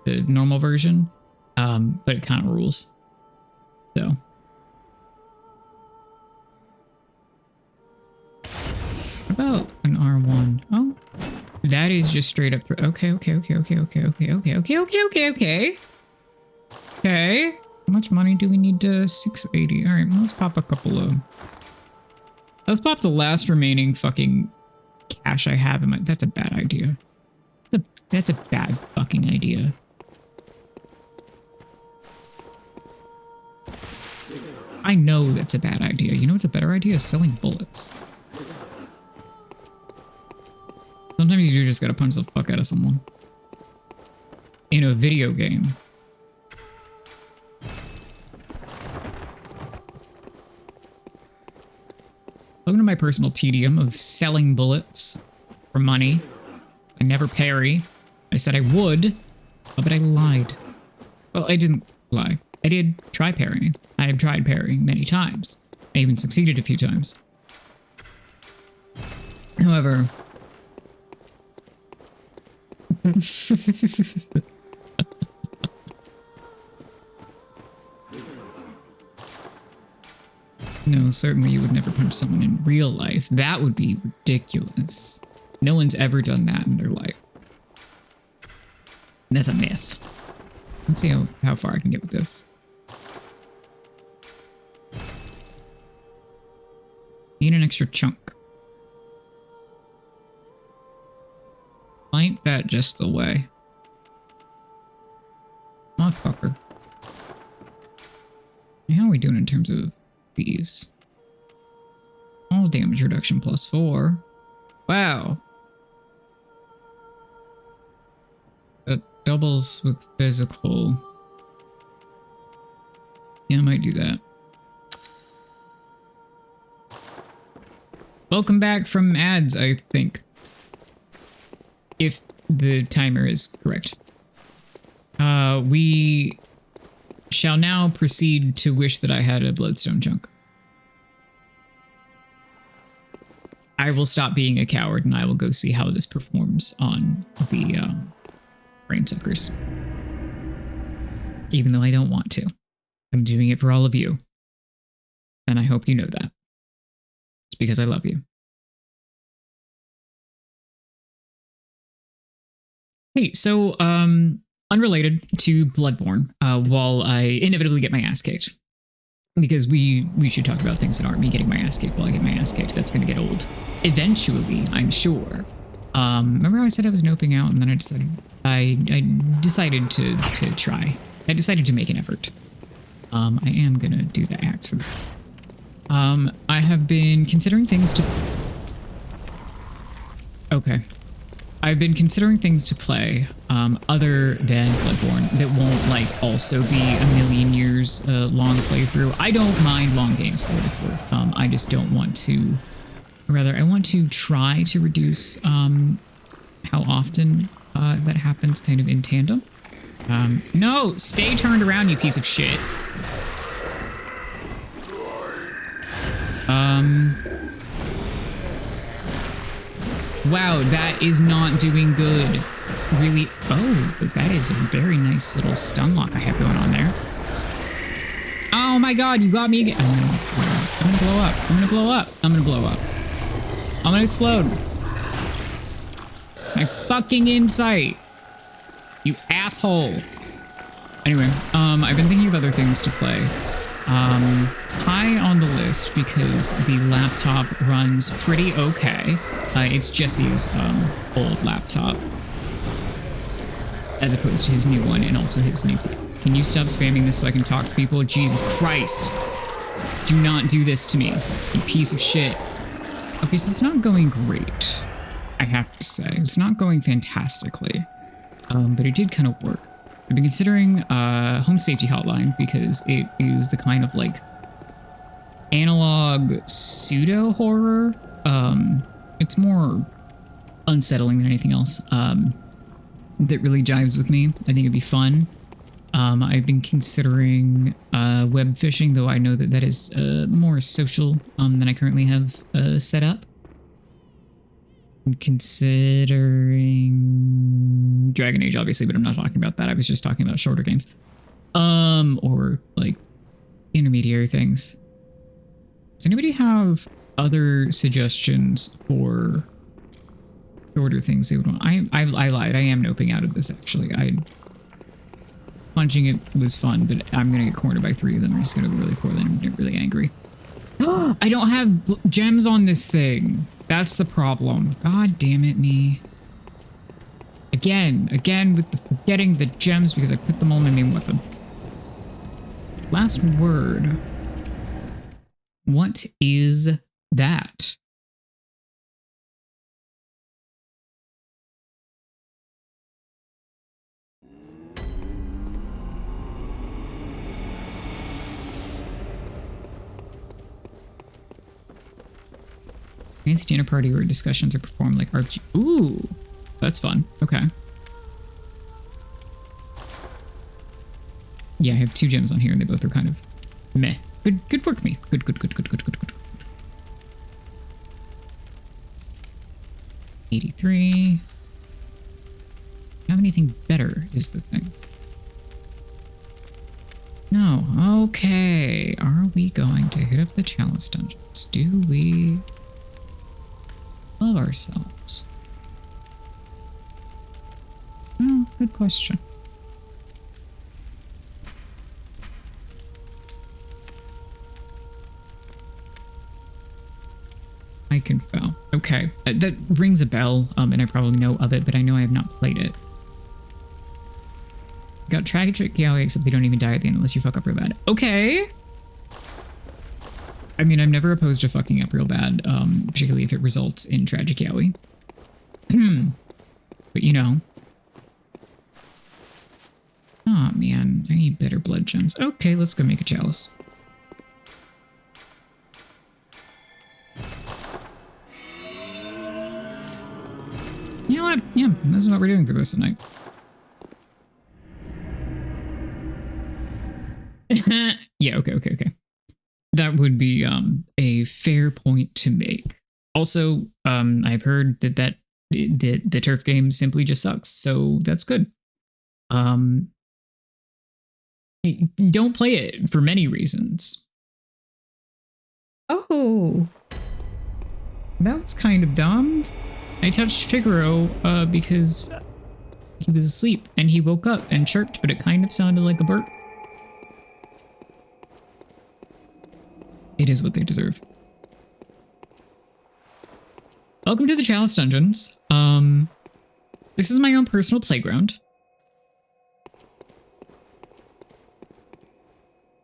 the normal version. But it kind of rules. So. What about an R1? Oh, that is just straight up. Okay. Okay. How much money do we need to 680? All right, well, let's pop a couple of. Let's pop the last remaining fucking cash I have in my. That's a bad idea. That's a bad fucking idea. I know that's a bad idea. You know what's a better idea? Is selling bullets. Sometimes you do just gotta punch the fuck out of someone. In a video game. Welcome to my personal tedium of selling bullets for money. I never parry. I said I would, but I lied. Well, I didn't lie. I did try parrying. I have tried parrying many times. I even succeeded a few times. However... No, certainly you would never punch someone in real life. That would be ridiculous. No one's ever done that in their life. And that's a myth. Let's see how far I can get with this. Need an extra chunk. Ain't that just the way? Motherfucker. How are we doing in terms of these? All damage reduction +4. Wow. That doubles with physical. Yeah, I might do that. Welcome back from ads, I think. If the timer is correct. We shall now proceed to wish that I had a bloodstone chunk. I will stop being a coward and I will go see how this performs on the brain suckers. Even though I don't want to. I'm doing it for all of you. And I hope you know that. It's because I love you. Hey, so, unrelated to Bloodborne, while I inevitably get my ass kicked. Because we should talk about things that aren't me getting my ass kicked while I get my ass kicked. That's going to get old. Eventually, I'm sure. Remember how I said I was noping out and then I decided to try. I decided to make an effort. I am going to do the axe for this. I have been considering things to... Okay. I've been considering things to play other than Bloodborne that won't like also be a million years long playthrough. I don't mind long games for what it's worth. I just don't want to, rather I want to try to reduce how often that happens kind of in tandem. No, stay turned around, you piece of shit. Wow, that is not doing good. Really? Oh, that is a very nice little stun lock I have going on there. Oh my god, you got me again. I'm gonna blow up. I'm gonna blow up. I'm gonna blow up. I'm gonna explode. My fucking insight. You asshole. Anyway, I've been thinking of other things to play. High on the list because the laptop runs pretty okay. It's Jesse's old laptop, as opposed to his new one, and also his new. Can you stop spamming this so I can talk to people? Jesus Christ! Do not do this to me, you piece of shit. Okay, so it's not going great, I have to say. It's not going fantastically, but it did kind of work. I've been considering Home Safety Hotline because it is the kind of like analog pseudo horror. It's more unsettling than anything else. That really jives with me. I think it'd be fun. I've been considering web fishing, though I know that that is more social than I currently have set up. I'm considering Dragon Age, obviously, but I'm not talking about that. I was just talking about shorter games. Or like intermediary things. Does anybody have other suggestions for shorter things they would want? I lied. I am noping out of this, actually. Punching it was fun, but I'm going to get cornered by 3 of them. I'm just going to go really poorly and get really angry. I don't have gems on this thing. That's the problem. God damn it, me. Again with the forgetting the gems because I put them all in my main weapon. Last word. What is that? Fancy dinner party where discussions are performed like RPG. Ooh, that's fun. Okay. Yeah, I have 2 gems on here and they both are kind of meh. Good work, me. Good. 83. Have anything better is the thing. No. Okay. Are we going to hit up the chalice dungeons? Do we love ourselves? Oh, good question. I can fail. Okay, that rings a bell, and I probably know of it, but I know I have not played it. Got tragic yaoi, except they don't even die at the end unless you fuck up real bad. Okay. I mean, I'm never opposed to fucking up real bad, particularly if it results in tragic yaoi. But you know. Oh man, I need better blood gems. Okay, let's go make a chalice. You know what? Yeah, this is what we're doing for this tonight. Yeah, okay. That would be a fair point to make. Also, I've heard that the turf game simply just sucks, so that's good. Don't play it for many reasons. Oh, that was kind of dumb. I touched Figaro because he was asleep and he woke up and chirped, but it kind of sounded like a burp. It is what they deserve. Welcome to the Chalice Dungeons. This is my own personal playground.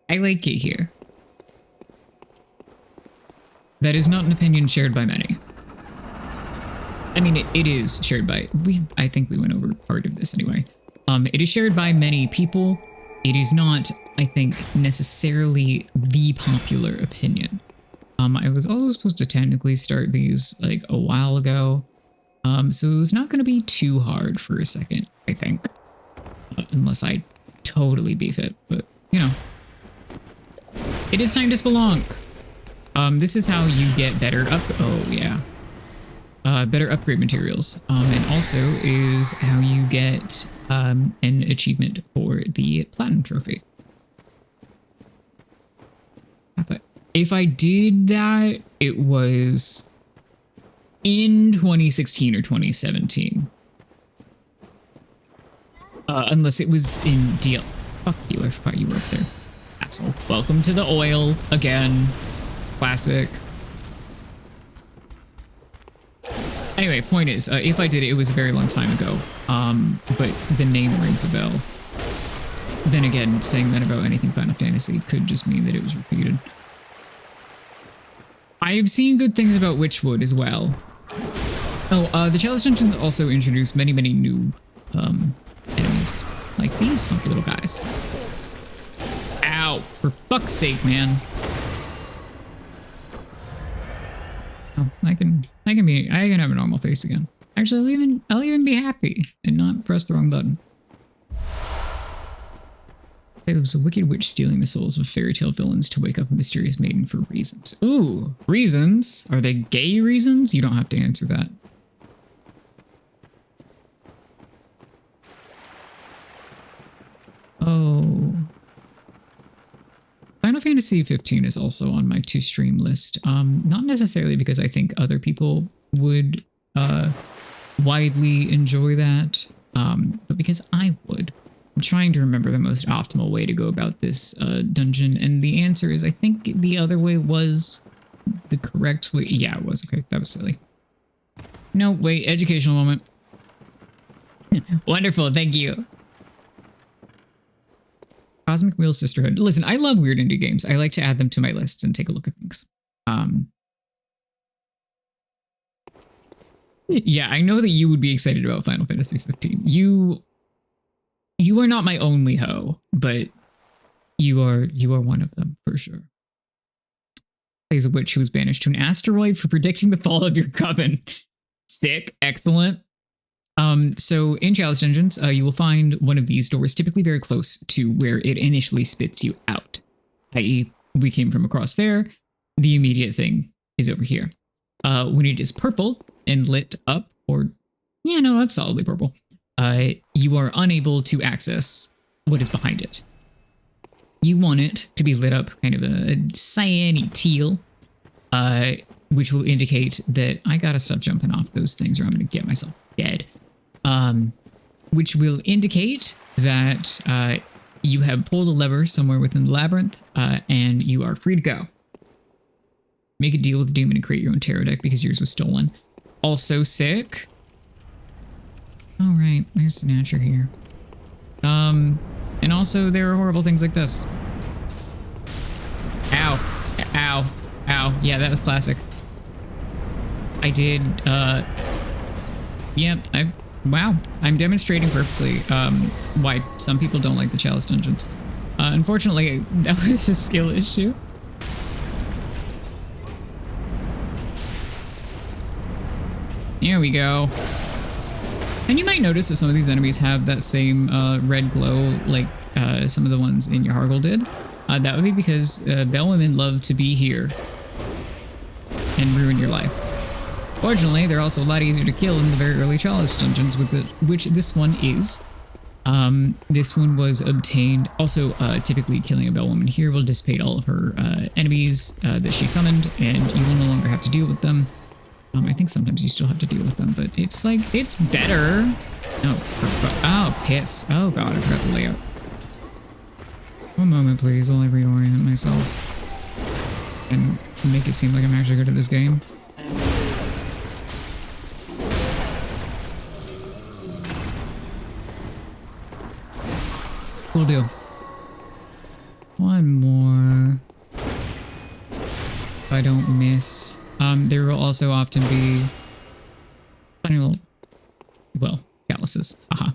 I like it here. That is not an opinion shared by many. I mean, it is shared by... I think we went over part of this anyway. It is shared by many people. It is not, I think, necessarily the popular opinion. I was also supposed to technically start these, like, a while ago. So it was not going to be too hard for a second, I think. Unless I totally beef it, but, you know. It is time to spelunk. This is how you get better better upgrade materials. And also is how you get an achievement for the Platinum Trophy. But if I did that, it was in 2016 or 2017. Unless it was in DL. Fuck you, I forgot you were up there. Asshole. Welcome to the oil again. Classic. Anyway, point is, if I did it, it was a very long time ago. But the name rings a bell. Then again, saying that about anything Final Fantasy could just mean that it was repeated. I have seen good things about Witchwood as well. Oh, the Chalice Dungeon also introduced many new enemies. Like these funky little guys. Ow! For fuck's sake, man. Oh, I can have a normal face again. Actually, I'll even be happy and not press the wrong button. There was a wicked witch stealing the souls of fairy tale villains to wake up a mysterious maiden for reasons. Ooh, reasons? Are they gay reasons? You don't have to answer that. Oh. Final Fantasy 15 is also on my to-stream list. Not necessarily because I think other people would widely enjoy that, but because I would. I'm trying to remember the most optimal way to go about this dungeon, and the answer is I think the other way was the correct way. Yeah, it was. Okay, that was silly. No, wait, educational moment. Wonderful, thank you. Cosmic Wheel Sisterhood. Listen, I love weird indie games. I like to add them to my lists and take a look at things. Yeah, I know that you would be excited about Final Fantasy 15. You are not my only hoe, but you are one of them for sure. Plays a witch who was banished to an asteroid for predicting the fall of your coven. Sick, excellent. So in Chalice Dungeons, you will find one of these doors typically very close to where it initially spits you out. I.e., we came from across there. The immediate thing is over here. When it is purple and lit up, or yeah, no, that's solidly purple. You are unable to access what is behind it. You want it to be lit up kind of a cyan-y teal, which will indicate that I gotta stop jumping off those things or I'm gonna get myself dead. Which will indicate that you have pulled a lever somewhere within the labyrinth, and you are free to go. Make a deal with the demon and create your own tarot deck because yours was stolen. Also sick. All right, there's Snatcher here. And also there are horrible things like this. Ow, ow, ow. Yeah, that was classic. I did, yep, Wow, I'm demonstrating perfectly why some people don't like the Chalice dungeons. Unfortunately, that was a skill issue. Here we go. And you might notice that some of these enemies have that same red glow like some of the ones in Yharnam did. That would be because bellwomen love to be here and ruin your life. Fortunately, they're also a lot easier to kill in the very early Chalice dungeons, which this one is. This one was obtained. Also, typically killing a bellwoman here will dissipate all of her enemies that she summoned, and you will no longer have to deal with them. I think sometimes you still have to deal with them, but it's like, it's better. Oh, piss. Oh god, I forgot the layout. One moment, please, while I reorient myself and make it seem like I'm actually good at this game. Cool deal. One more. If I don't miss. There will also often be funny little, well, chalices. Haha.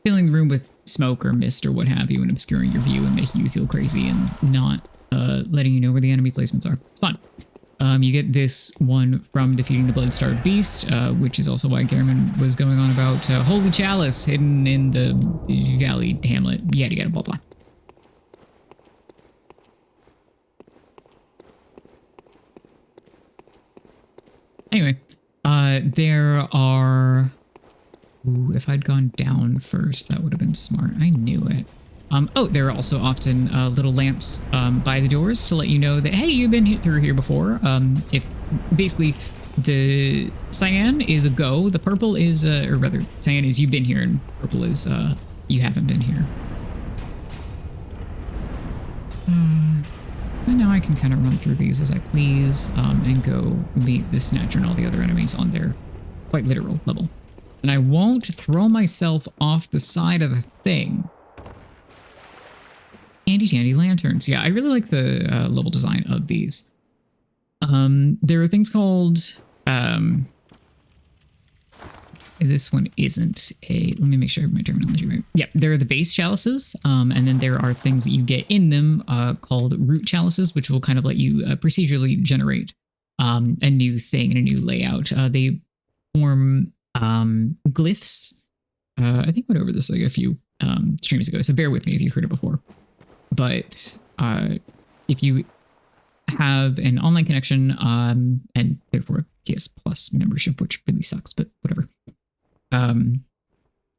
Filling the room with smoke or mist or what have you and obscuring your view and making you feel crazy and not letting you know where the enemy placements are. It's fun. You get this one from defeating the Blood-Starved Beast, which is also why Gehrman was going on about Holy Chalice hidden in the Valley Hamlet, yada yada blah blah. Anyway, there are... Ooh, if I'd gone down first, that would have been smart. I knew it. Oh, there are also often little lamps by the doors to let you know that, hey, you've been through here before. If basically the cyan is a go, the purple is, or rather, cyan is you've been here, and purple is you haven't been here. And now I can kind of run through these as I please and go meet the Snatcher and all the other enemies on their quite literal level. And I won't throw myself off the side of the thing. Handy dandy lanterns. Yeah, I really like the level design of these. There are things called... this one isn't a... Let me make sure I have my terminology right. Yeah, there are the base chalices, and then there are things that you get in them called root chalices, which will kind of let you procedurally generate a new thing and a new layout. They form glyphs. I think I went over this like a few streams ago, so bear with me if you've heard it before. But if you have an online connection and therefore PS Plus membership, which really sucks, but whatever.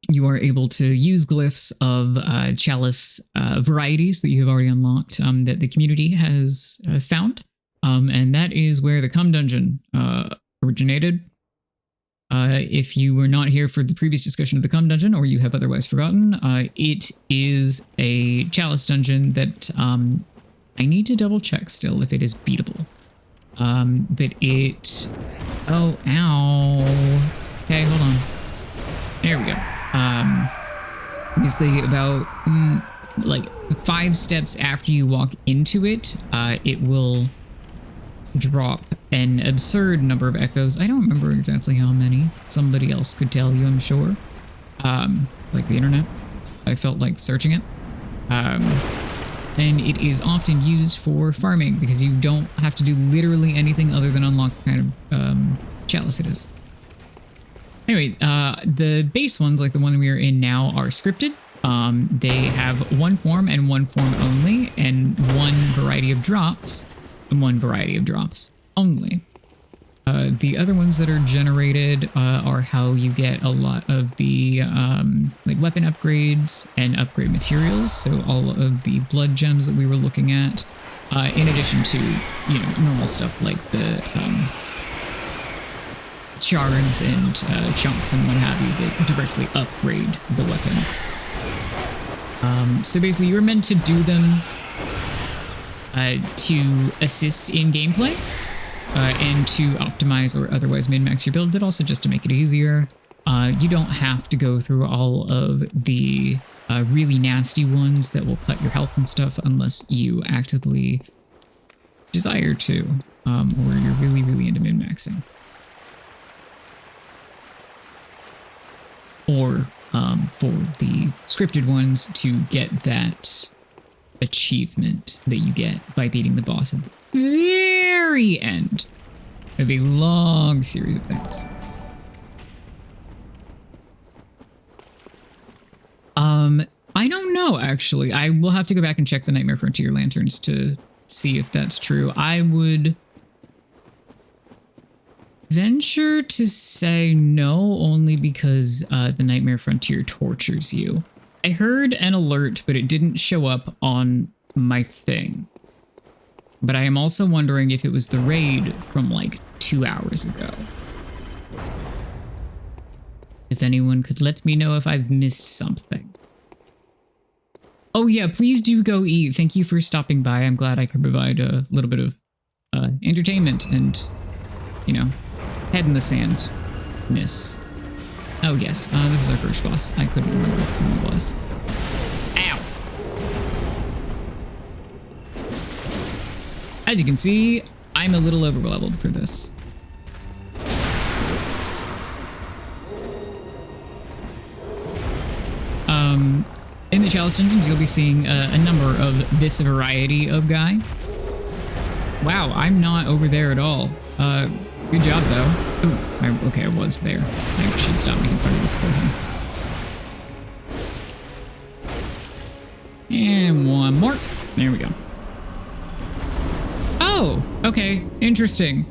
You are able to use glyphs of chalice varieties that you have already unlocked that the community has found. And that is where the Cum Dungeon originated. If you were not here for the previous discussion of the Cum Dungeon, or you have otherwise forgotten, it is a chalice dungeon that I need to double check still if it is beatable. But it... Oh, ow. Okay, hold on. There we go. Basically about like 5 steps after you walk into it, it will drop an absurd number of echoes. I don't remember exactly how many. Somebody else could tell you, I'm sure. Like the internet. I felt like searching it. And it is often used for farming because you don't have to do literally anything other than unlock the kind of chalice it is. Anyway, the base ones, like the one we are in now, are scripted. They have one form and one form only, and one variety of drops, and one variety of drops only. The other ones that are generated are how you get a lot of the like weapon upgrades and upgrade materials. So all of the blood gems that we were looking at, in addition to, you know, normal stuff like the shards and chunks and what have you that directly upgrade the weapon. So basically you're meant to do them to assist in gameplay and to optimize or otherwise min-max your build, but also just to make it easier. You don't have to go through all of the really nasty ones that will cut your health and stuff unless you actively desire to, or you're really, really into min-maxing. or for the scripted ones to get that achievement that you get by beating the boss at the very end of a long series of things. I don't know, actually. I will have to go back and check the Nightmare Frontier lanterns to see if that's true. I would venture to say no, only because the Nightmare Frontier tortures you. I heard an alert, but it didn't show up on my thing. But I am also wondering if it was the raid from like 2 hours ago. If anyone could let me know if I've missed something. Oh yeah, please do go eat. Thank you for stopping by. I'm glad I could provide a little bit of entertainment and, you know, head in the sand-ness. Oh yes, this is our first boss. I couldn't remember who he was. Ow! As you can see, I'm a little overleveled for this. In the Chalice Dungeons, you'll be seeing a number of this variety of guy. Wow, I'm not over there at all. Good job, though. Ooh, okay, I was there. I should stop making fun of this poor thing. And one more. There we go. Oh, okay. Interesting.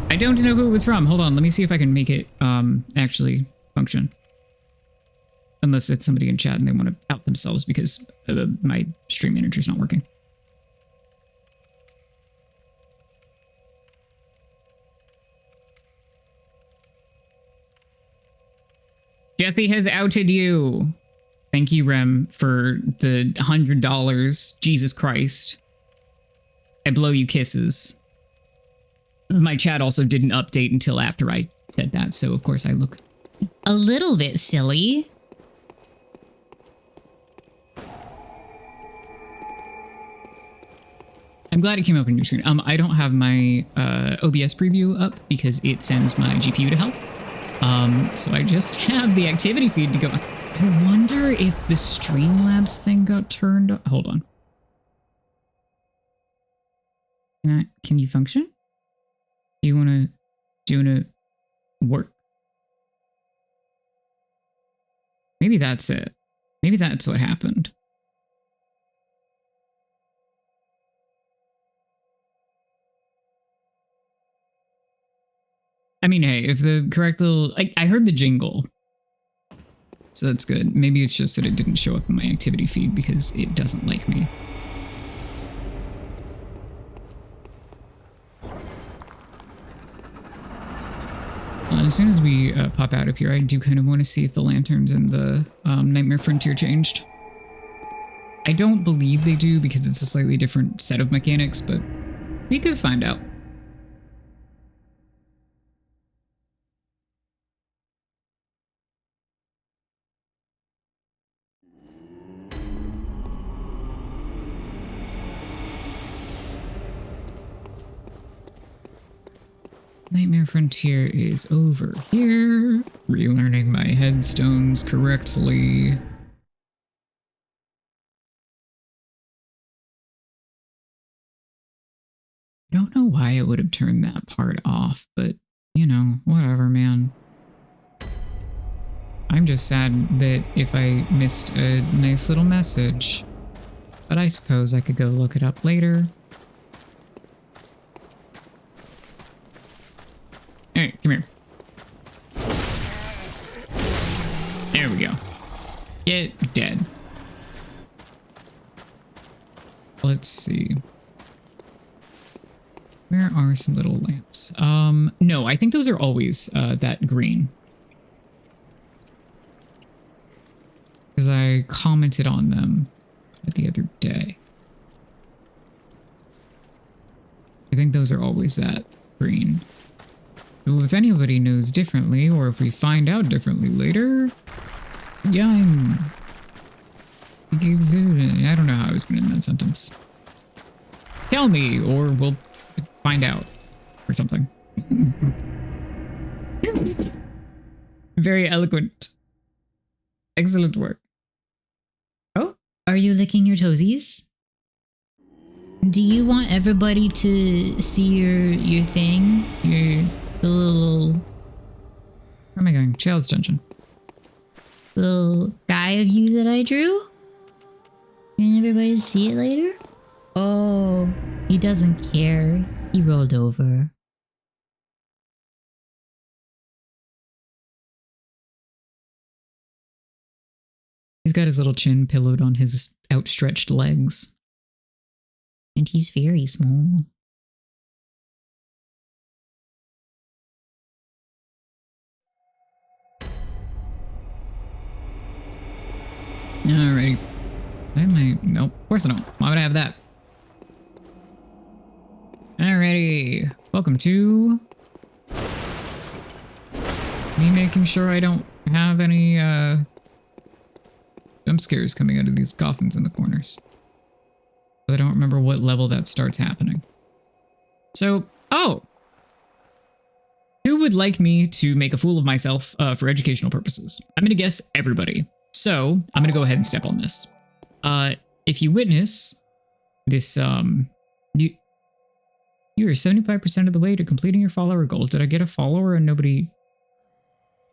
I don't know who it was from. Hold on, let me see if I can make it actually function. Unless it's somebody in chat and they want to out themselves because my stream manager's not working. Jesse has outed you. Thank you, Rem, for the $100. Jesus Christ. I blow you kisses. My chat also didn't update until after I said that, so of course I look a little bit silly. I'm glad it came up on your screen. I don't have my OBS preview up because it sends my GPU to hell. So I just have the activity feed to go. I wonder if the Streamlabs thing got turned on. Hold on. Can you function? Do you want to work? Maybe that's it. Maybe that's what happened. I mean, hey, if the correct little... I heard the jingle. So that's good. Maybe it's just that it didn't show up in my activity feed because it doesn't like me. As soon as we pop out of here, I do kind of want to see if the lanterns in the Nightmare Frontier changed. I don't believe they do because it's a slightly different set of mechanics, but we could find out. Nightmare Frontier is over here. Relearning my headstones correctly. I don't know why I would have turned that part off, but, you know, whatever, man. I'm just sad that if I missed a nice little message. But I suppose I could go look it up later. Alright, come here. There we go. Get dead. Let's see. Where are some little lamps? No, I think those are always that green. Because I commented on them the other day. I think those are always that green. So if anybody knows differently, or if we find out differently later, yeah, I don't know how I was going to end that sentence. Tell me, or we'll find out, or something. Very eloquent. Excellent work. Oh, are you licking your toesies? Do you want everybody to see your thing? The little... Where am I going? Child's dungeon. The little guy of you that I drew? And everybody see it later? Oh, he doesn't care. He rolled over. He's got his little chin pillowed on his outstretched legs. And he's very small. Alrighty. Why am I... Nope, of course I don't. Why would I have that? Alrighty. Welcome to... me making sure I don't have any, jump scares coming out of these coffins in the corners. But I don't remember what level that starts happening. So, oh! Who would like me to make a fool of myself for educational purposes? I'm gonna guess everybody. So, I'm gonna go ahead and step on this. If you witness this, you are 75% of the way to completing your follower goal. Did I get a follower and nobody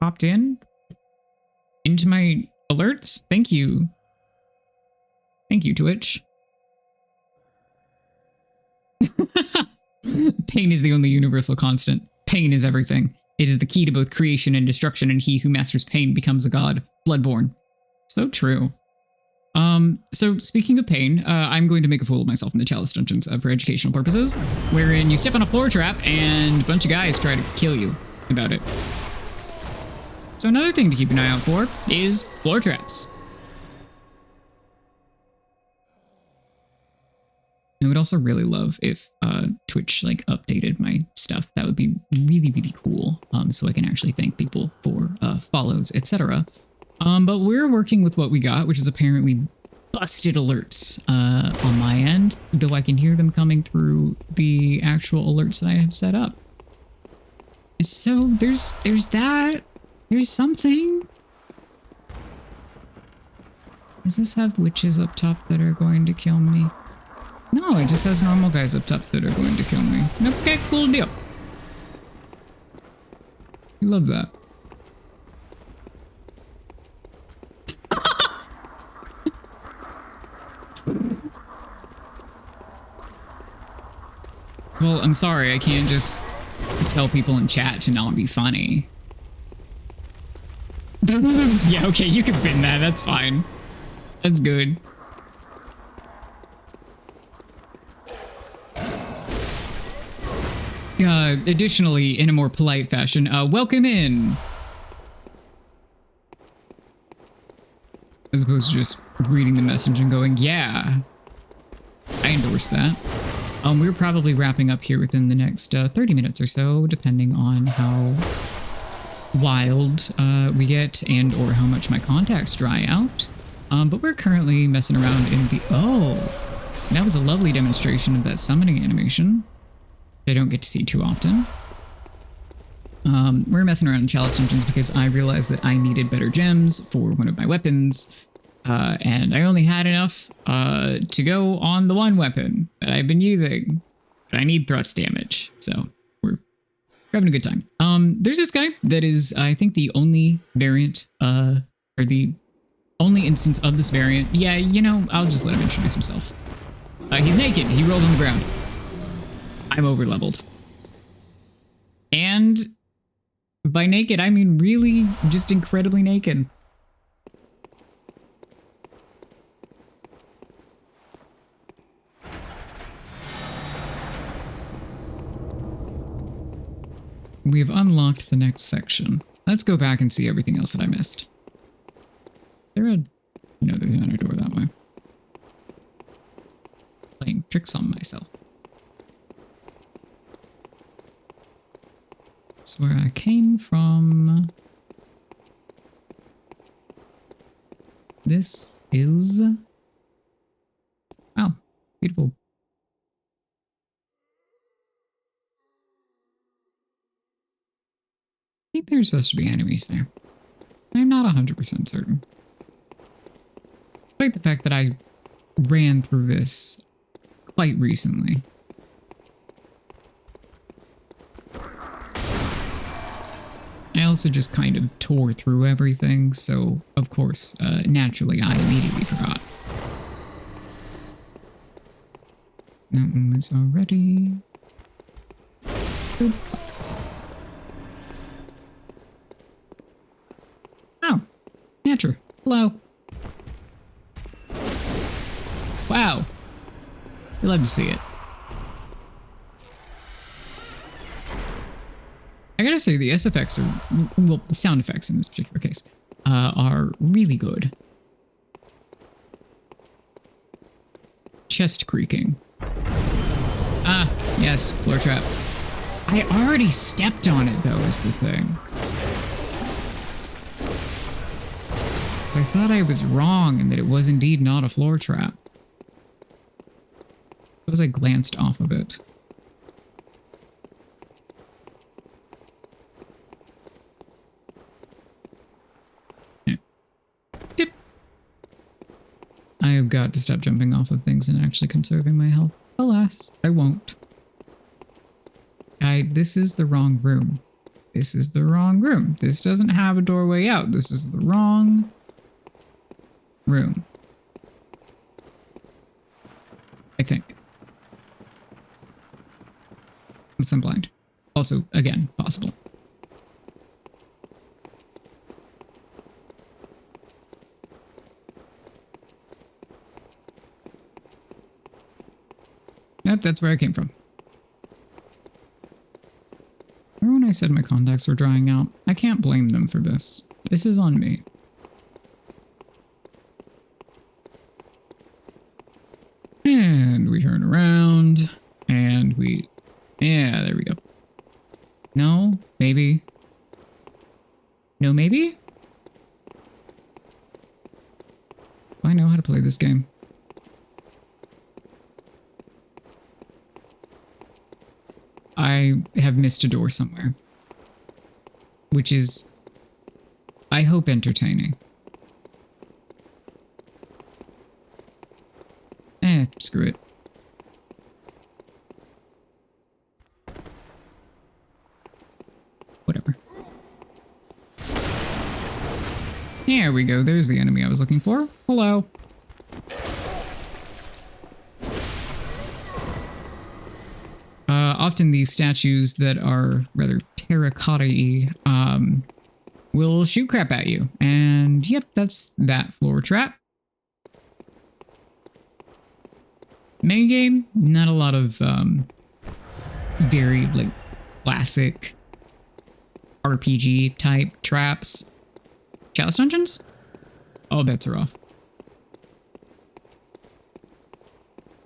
popped in? Into my alerts? Thank you. Thank you, Twitch. Pain is the only universal constant. Pain is everything. It is the key to both creation and destruction, and he who masters pain becomes a god. Bloodborne. So true. So speaking of pain, I'm going to make a fool of myself in the Chalice Dungeons for educational purposes, wherein you step on a floor trap and a bunch of guys try to kill you about it. So another thing to keep an eye out for is floor traps. I would also really love if Twitch like updated my stuff. That would be really, really cool. So I can actually thank people for follows, etc. But we're working with what we got, which is apparently busted alerts on my end, though I can hear them coming through the actual alerts that I have set up. So there's that. There's something. Does this have witches up top that are going to kill me? No, it just has normal guys up top that are going to kill me. Okay, cool deal. Love that. Well, I'm sorry, I can't just tell people in chat to not be funny. Yeah, okay, you can bin that, that's fine. That's good. Additionally, in a more polite fashion, welcome in! As opposed to just reading the message and going, yeah, I endorse that. We're probably wrapping up here within the next 30 minutes or so, depending on how wild we get and or how much my contacts dry out. But we're currently messing around in the... Oh, that was a lovely demonstration of that summoning animation. I don't get to see too often. We're messing around in Chalice Dungeons because I realized that I needed better gems for one of my weapons. And I only had enough to go on the one weapon that I've been using. But I need thrust damage, so we're having a good time. There's this guy that is, I think, the only variant, or the only instance of this variant. Yeah, you know, I'll just let him introduce himself. He's naked. He rolls on the ground. I'm over-leveled. And by naked, I mean really just incredibly naked. We have unlocked the next section. Let's go back and see everything else that I missed. There a... No, there's not a door that way. Playing tricks on myself. That's where I came from. This is... Wow, beautiful. I think there's supposed to be enemies there. I'm not 100% certain. Despite the fact that I ran through this quite recently. I also just kind of tore through everything, so of course, naturally, I immediately forgot. That one was already... Boop. Oh, Nature. Hello. Wow. You love to see it. I gotta say, the SFX are, well, the sound effects in this particular case, are really good. Chest creaking. Ah, yes, floor trap. I already stepped on it, though, is the thing. I thought I was wrong and that it was indeed not a floor trap. Suppose I glanced off of it. Dip. I've got to stop jumping off of things and actually conserving my health. Alas, I won't. This is the wrong room. This is the wrong room. This doesn't have a doorway out. This is the wrong room. I think. Unless I'm blind. Also, again, possible. Yep, that's where I came from. Remember when I said my contacts were drying out? I can't blame them for this. This is on me. And we turn around, and we... Yeah, there we go. No, maybe. No, maybe? I know how to play this game. I have missed a door somewhere. Which is, I hope, entertaining. Screw it. Whatever. There we go. There's the enemy I was looking for. Hello. Often these statues that are rather terracotta-y will shoot crap at you. And yep, that's that floor trap. Main game, not a lot of very like classic RPG type traps. Chalice dungeons? All bets are off.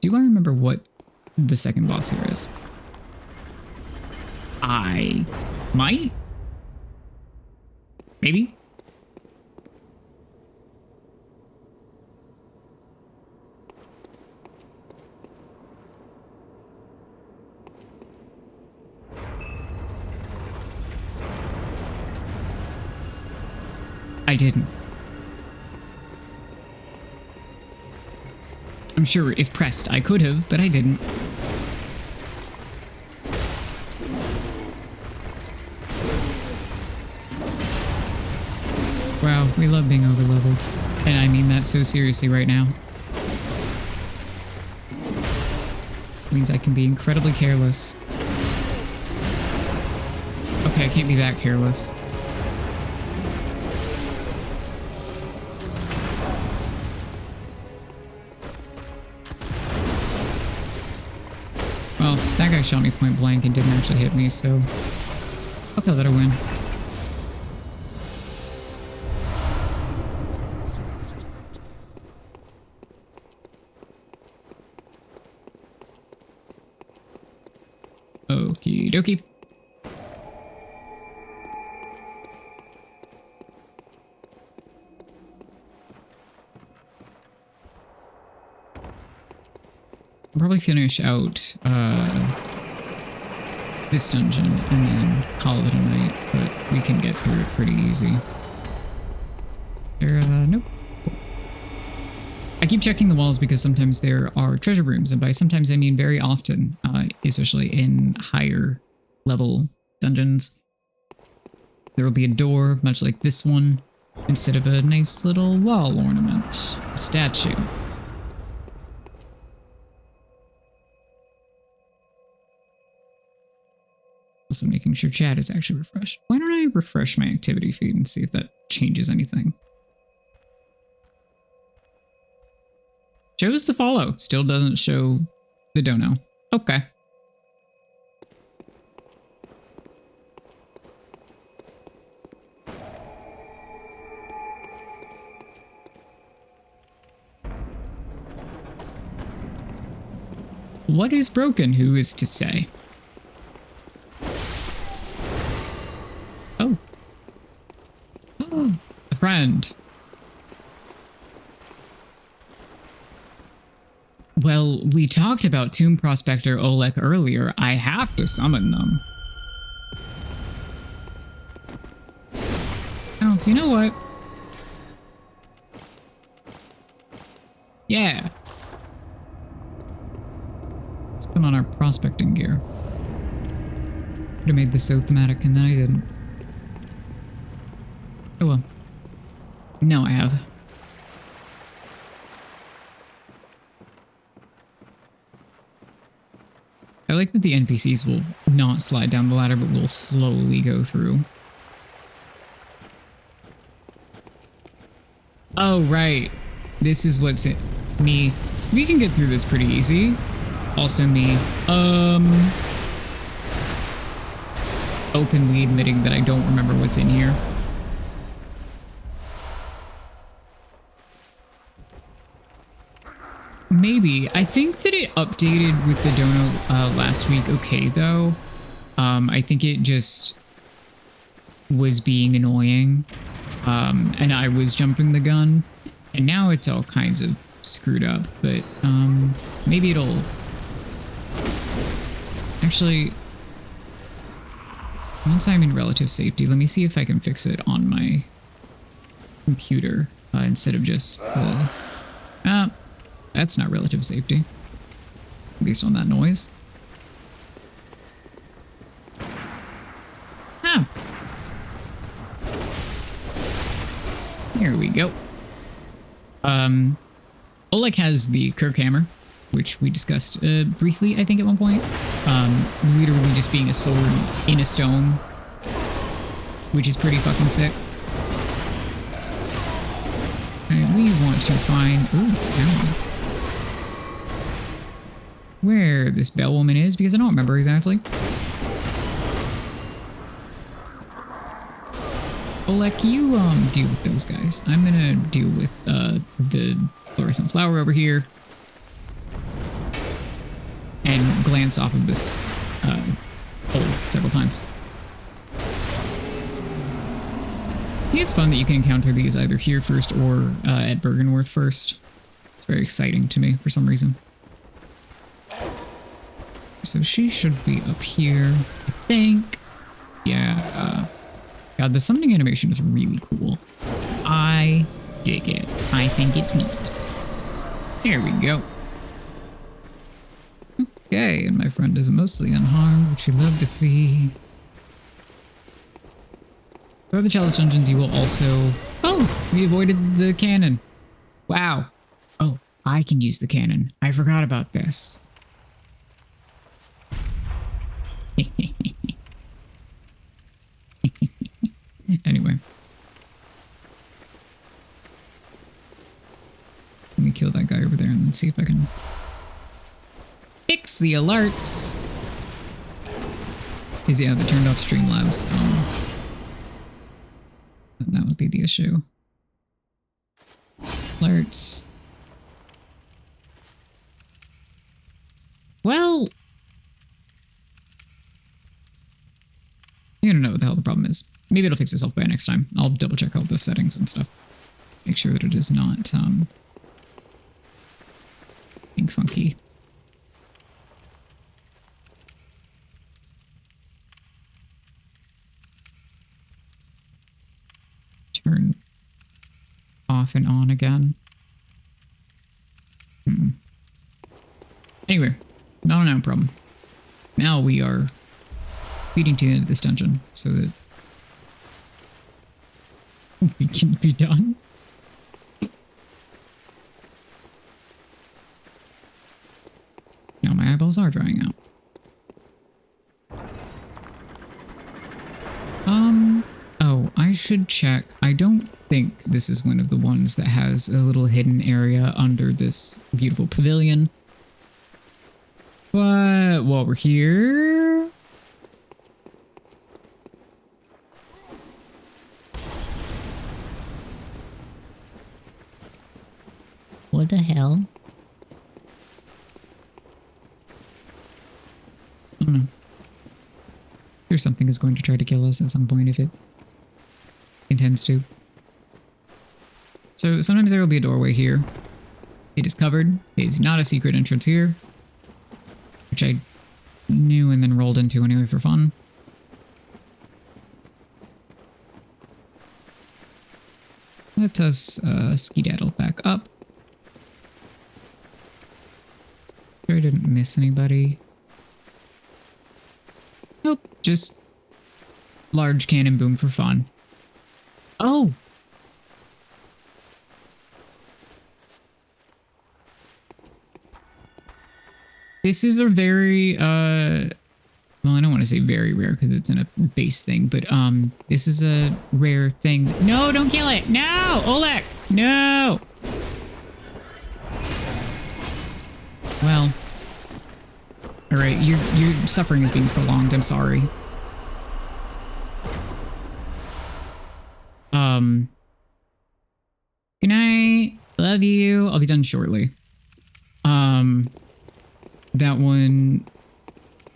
Do I remember what the second boss here is? I might? Maybe? I didn't. I'm sure if pressed I could have, but I didn't. Wow, we love being overleveled. And I mean that so seriously right now. It means I can be incredibly careless. Okay, I can't be that careless. Well, that guy shot me point blank and didn't actually hit me, so I'll call that a win. Okie dokie. I'll probably finish out this dungeon and then call it a night, but we can get through it pretty easy. There, nope. I keep checking the walls because sometimes there are treasure rooms, and by sometimes I mean very often, especially in higher level dungeons. There will be a door, much like this one, instead of a nice little wall ornament, a statue. Also making sure chat is actually refreshed. Why don't I refresh my activity feed and see if that changes anything? Shows the follow. Still doesn't show the dono. Okay. What is broken? Who is to say? Oh. Oh, a friend. Well, we talked about Tomb Prospector Olek earlier. I have to summon them. Oh, you know what? Yeah. Let's put on our prospecting gear. Could have made this so thematic and then I didn't. Oh well. Now I have. I like that the NPCs will not slide down the ladder, but will slowly go through. Oh, right. This is what's it. Me. We can get through this pretty easy. Also me. Openly admitting that I don't remember what's in here. Maybe. I think that it updated with the dono last week okay, though. I think it just was being annoying. And I was jumping the gun. And now it's all kinds of screwed up. But maybe it'll... Actually... Once I'm in relative safety, let me see if I can fix it on my computer instead of just... that's not relative safety, based on that noise. Ah. Here we go. Oleg has the Kirk hammer, which we discussed briefly, I think, at one point. Literally just being a sword in a stone, which is pretty fucking sick. Alright, we want to find... Ooh, where this bellwoman is, because I don't remember exactly. Oleg, you deal with those guys. I'm gonna deal with the fluorescent flower over here. And glance off of this hole several times. I think it's fun that you can encounter these either here first or at Bergenworth first. It's very exciting to me for some reason. So she should be up here, I think. Yeah. God, the summoning animation is really cool. I dig it. I think it's neat. There we go. Okay, and my friend is mostly unharmed, which we love to see. For the Chalice Dungeons, you will also... Oh, we avoided the cannon. Wow. Oh, I can use the cannon. I forgot about this. Anyway. Let me kill that guy over there and then see if I can fix the alerts. Because yeah, they turned off Streamlabs. That would be the issue. Alerts. Well... You don't know what the hell the problem is. Maybe it'll fix itself by next time. I'll double check all the settings and stuff. Make sure that it is not being funky. Turn off and on again. Anyway, not a problem. Now we are leading to the end of this dungeon so that we can be done. Now my eyeballs are drying out. Oh, I should check. I don't think this is one of the ones that has a little hidden area under this beautiful pavilion. But while we're here... What the hell? I don't know. Sure, something is going to try to kill us at some point if it intends to. So sometimes there will be a doorway here. It is covered. It is not a secret entrance here. Which I knew and then rolled into anyway for fun. Let us skedaddle back up. Sure I didn't miss anybody. Nope, just large cannon boom for fun. Oh! This is a very, well, I don't want to say very rare because it's in a base thing, but this is a rare thing. No, don't kill it! No! Oleg! No! Well. Alright, your suffering is being prolonged, I'm sorry. Good night. Love you. I'll be done shortly. That one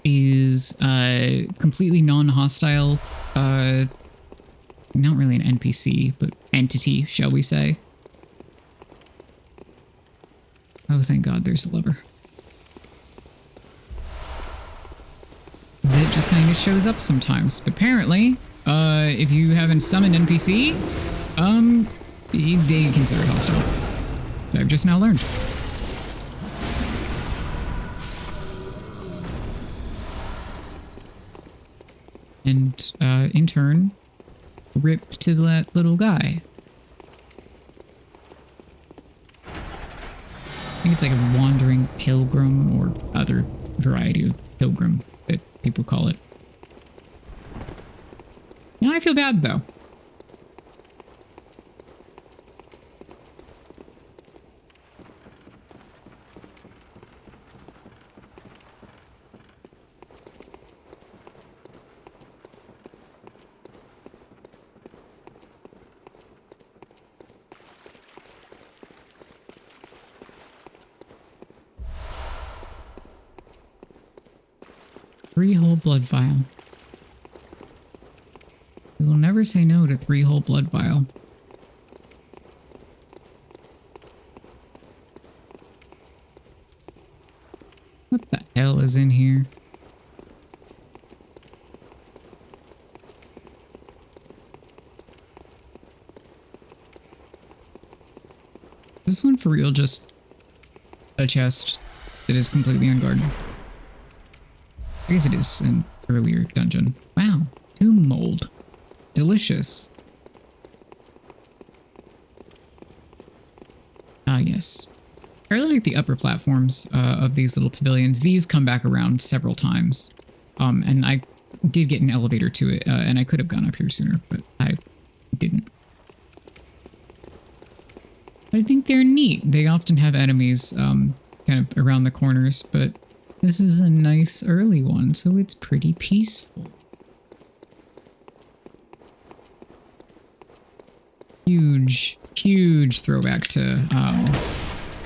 is completely non-hostile. Not really an NPC, but entity, shall we say. Oh, thank God there's a lever. That just kind of shows up sometimes. But apparently, if you haven't summoned NPC, they consider it hostile. I've just now learned. And in turn, rip to that little guy. I think it's like a wandering pilgrim or other variety of pilgrim that people call it. Now I feel bad though. Three-hole blood vial. We will never say no to three-hole blood vial. What the hell is in here? Is this one for real just a chest that is completely unguarded? I guess it is an earlier dungeon. Wow, tomb mold. Delicious. Ah, yes. I really like the upper platforms of these little pavilions. These come back around several times. And I did get an elevator to it, and I could have gone up here sooner, but I didn't. I think they're neat. They often have enemies kind of around the corners, but this is a nice early one, so it's pretty peaceful. Huge, huge throwback to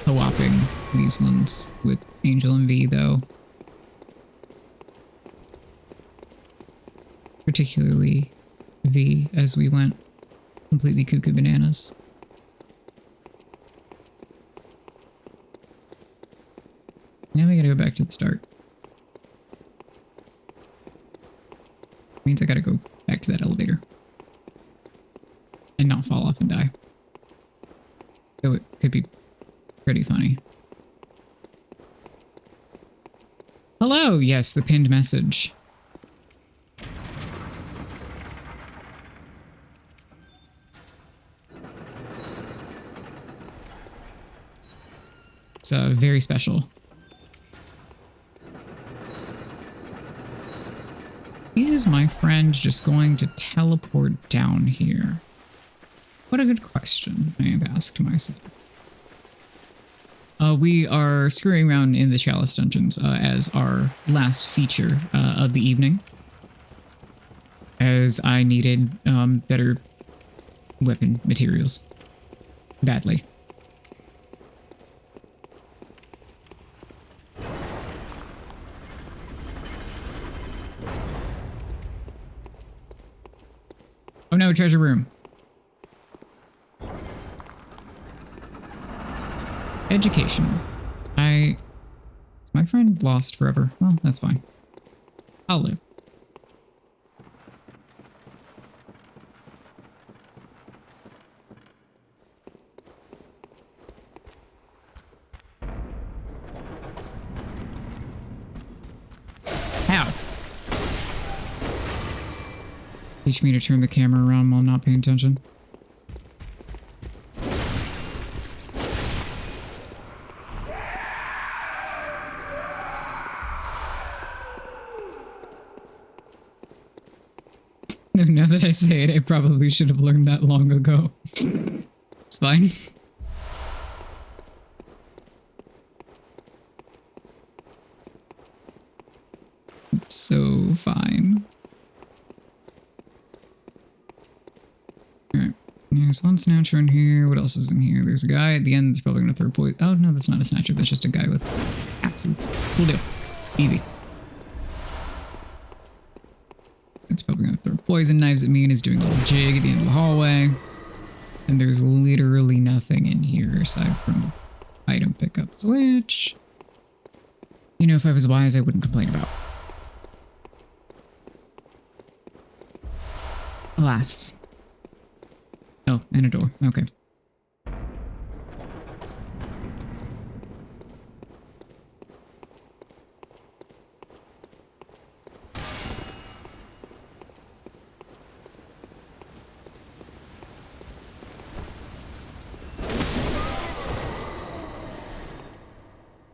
co-oping these ones with Angel and V, though. Particularly V, as we went completely cuckoo bananas. Now we gotta go back to the start. Means I gotta go back to that elevator. And not fall off and die. So it could be pretty funny. Hello, yes, the pinned message. It's very special. Is my friend just going to teleport down here? What a good question I have asked myself. We are screwing around in the Chalice Dungeons as our last feature of the evening, as I needed better weapon materials badly. Oh no, treasure room. Education. Is my friend lost forever? Well, that's fine. I'll live. How? Teach me to turn the camera around while not paying attention. No, now that I say it, I probably should have learned that long ago. It's fine. It's so fine. Alright. There's one snatcher in here. What else is in here? There's a guy at the end that's probably gonna throw poison. Oh, no, that's not a snatcher. That's just a guy with axes. Cool deal. Easy. It's probably gonna throw poison knives at me and is doing a little jig at the end of the hallway. And there's literally nothing in here aside from item pickups, which, you know, if I was wise, I wouldn't complain about. Alas. Oh, and a door. Okay.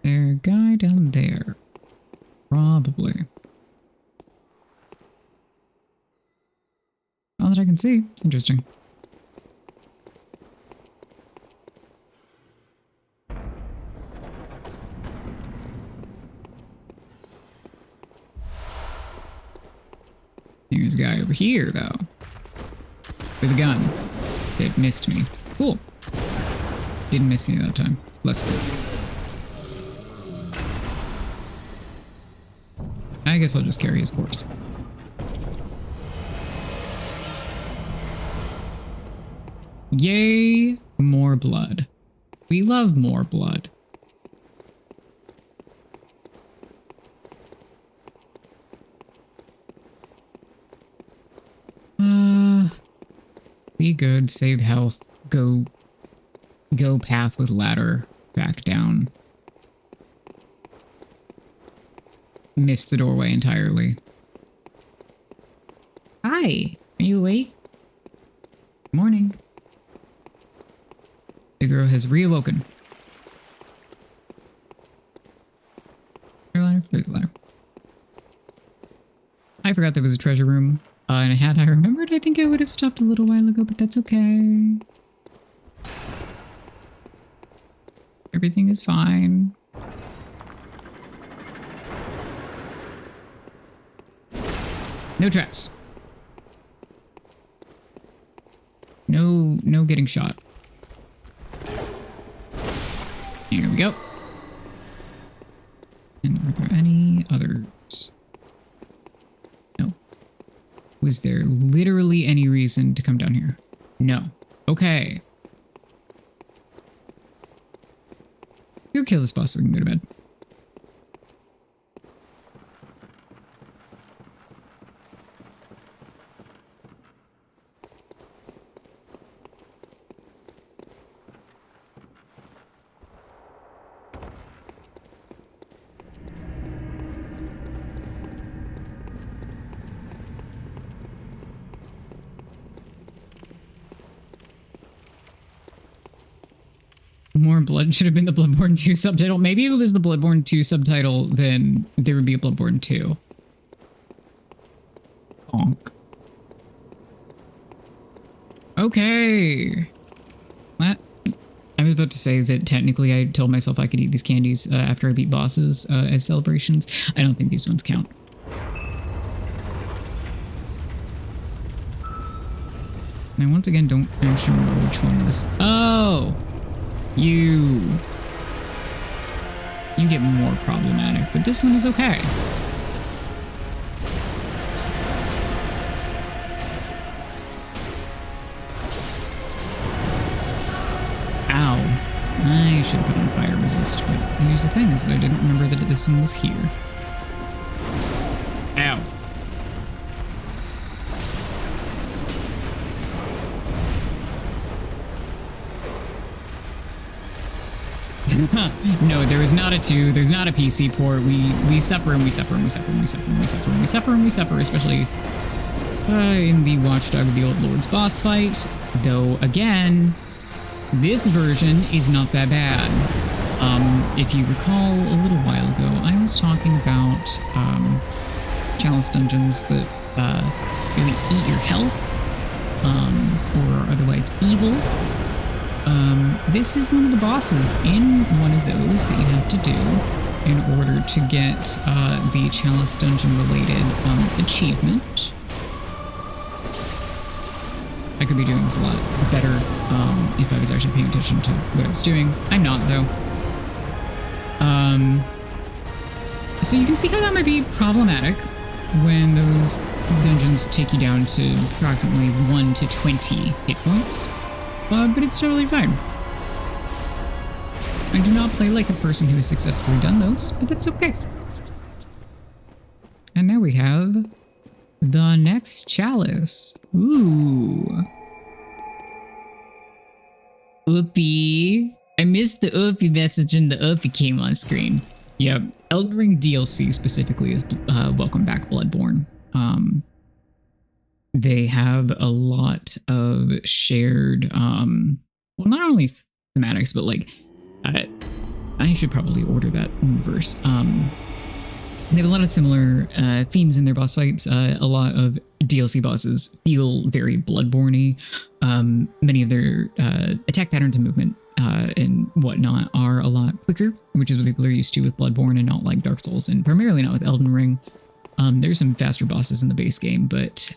There, guy down there. Probably. All that I can see. Interesting. There's a guy over here, though. With a gun. That missed me. Cool. Didn't miss me that time. Let's go. I guess I'll just carry his corpse. Yay, more blood. We love more blood. Be good, save health, go path with ladder, back down. Miss the doorway entirely. Hi, are you awake? Morning. The girl has reawoken. There's a ladder. I forgot there was a treasure room. And had I remembered, I think I would have stopped a little while ago, but that's okay. Everything is fine. No traps. No getting shot. Here we go. And are there any others? No. Was there literally any reason to come down here? No. Okay. Go kill this boss so we can go to bed. Blood should have been the Bloodborne 2 subtitle. Maybe if it was the Bloodborne 2 subtitle, then there would be a Bloodborne 2. Bonk. Okay. What? I was about to say that technically I told myself I could eat these candies after I beat bosses as celebrations. I don't think these ones count. Now, once again, don't actually remember which one this... Oh! You get more problematic, but this one is okay. Ow. I should put on fire resist, but here's the thing, is that I didn't remember that this one was here. Ow. No, there is not a 2. There's not a PC port. We suffer and we suffer and we suffer and we suffer and we suffer and we suffer and we suffer, especially in the Watchdog of the Old Lord's boss fight. Though, again, this version is not that bad. If you recall, a little while ago, I was talking about chalice dungeons that really eat your health, or are otherwise evil. This is one of the bosses in one of those that you have to do in order to get the chalice dungeon related achievement. I could be doing this a lot better if I was actually paying attention to what I was doing. I'm not, though. So you can see how that might be problematic when those dungeons take you down to approximately 1 to 20 hit points. But it's totally fine. I do not play like a person who has successfully done those, but that's okay. And now we have the next chalice. Ooh. Oopie. I missed the Oopie message and the Oopie came on screen. Yep. Elden Ring DLC specifically is Welcome Back Bloodborne. They have a lot of shared, well, not only thematics, but like, I should probably order that in reverse. They have a lot of similar themes in their boss fights. A lot of DLC bosses feel very Bloodborne-y. Many of their attack patterns and movement and whatnot are a lot quicker, which is what people are used to with Bloodborne and not like Dark Souls, and primarily not with Elden Ring. There's some faster bosses in the base game, but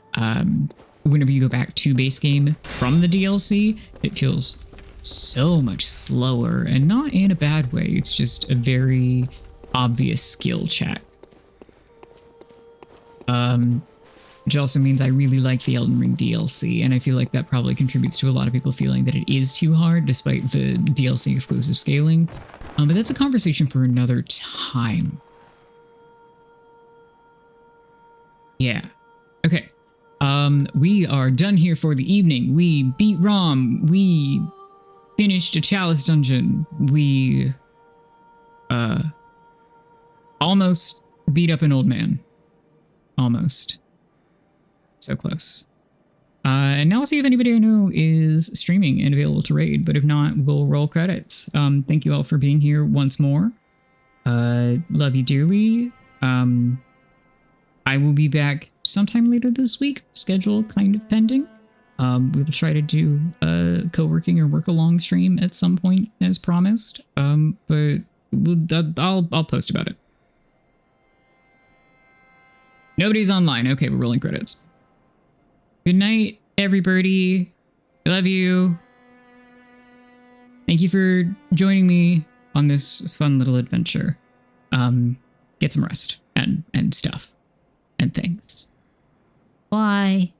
whenever you go back to base game from the DLC, it feels so much slower, and not in a bad way. It's just a very obvious skill check. Which also means I really like the Elden Ring DLC, and I feel like that probably contributes to a lot of people feeling that it is too hard despite the DLC exclusive scaling. But that's a conversation for another time. Yeah. Okay. We are done here for the evening. We beat Rom. We finished a chalice dungeon. We almost beat up an old man. Almost. So close. And now I'll see if anybody I know is streaming and available to raid, but if not, we'll roll credits. Thank you all for being here once more. Love you dearly. I will be back sometime later this week, schedule kind of pending. We'll try to do a co-working or work-along stream at some point, as promised. But I'll post about it. Nobody's online. Okay, we're rolling credits. Good night, everybody. I love you. Thank you for joining me on this fun little adventure. Get some rest and stuff and things. Bye.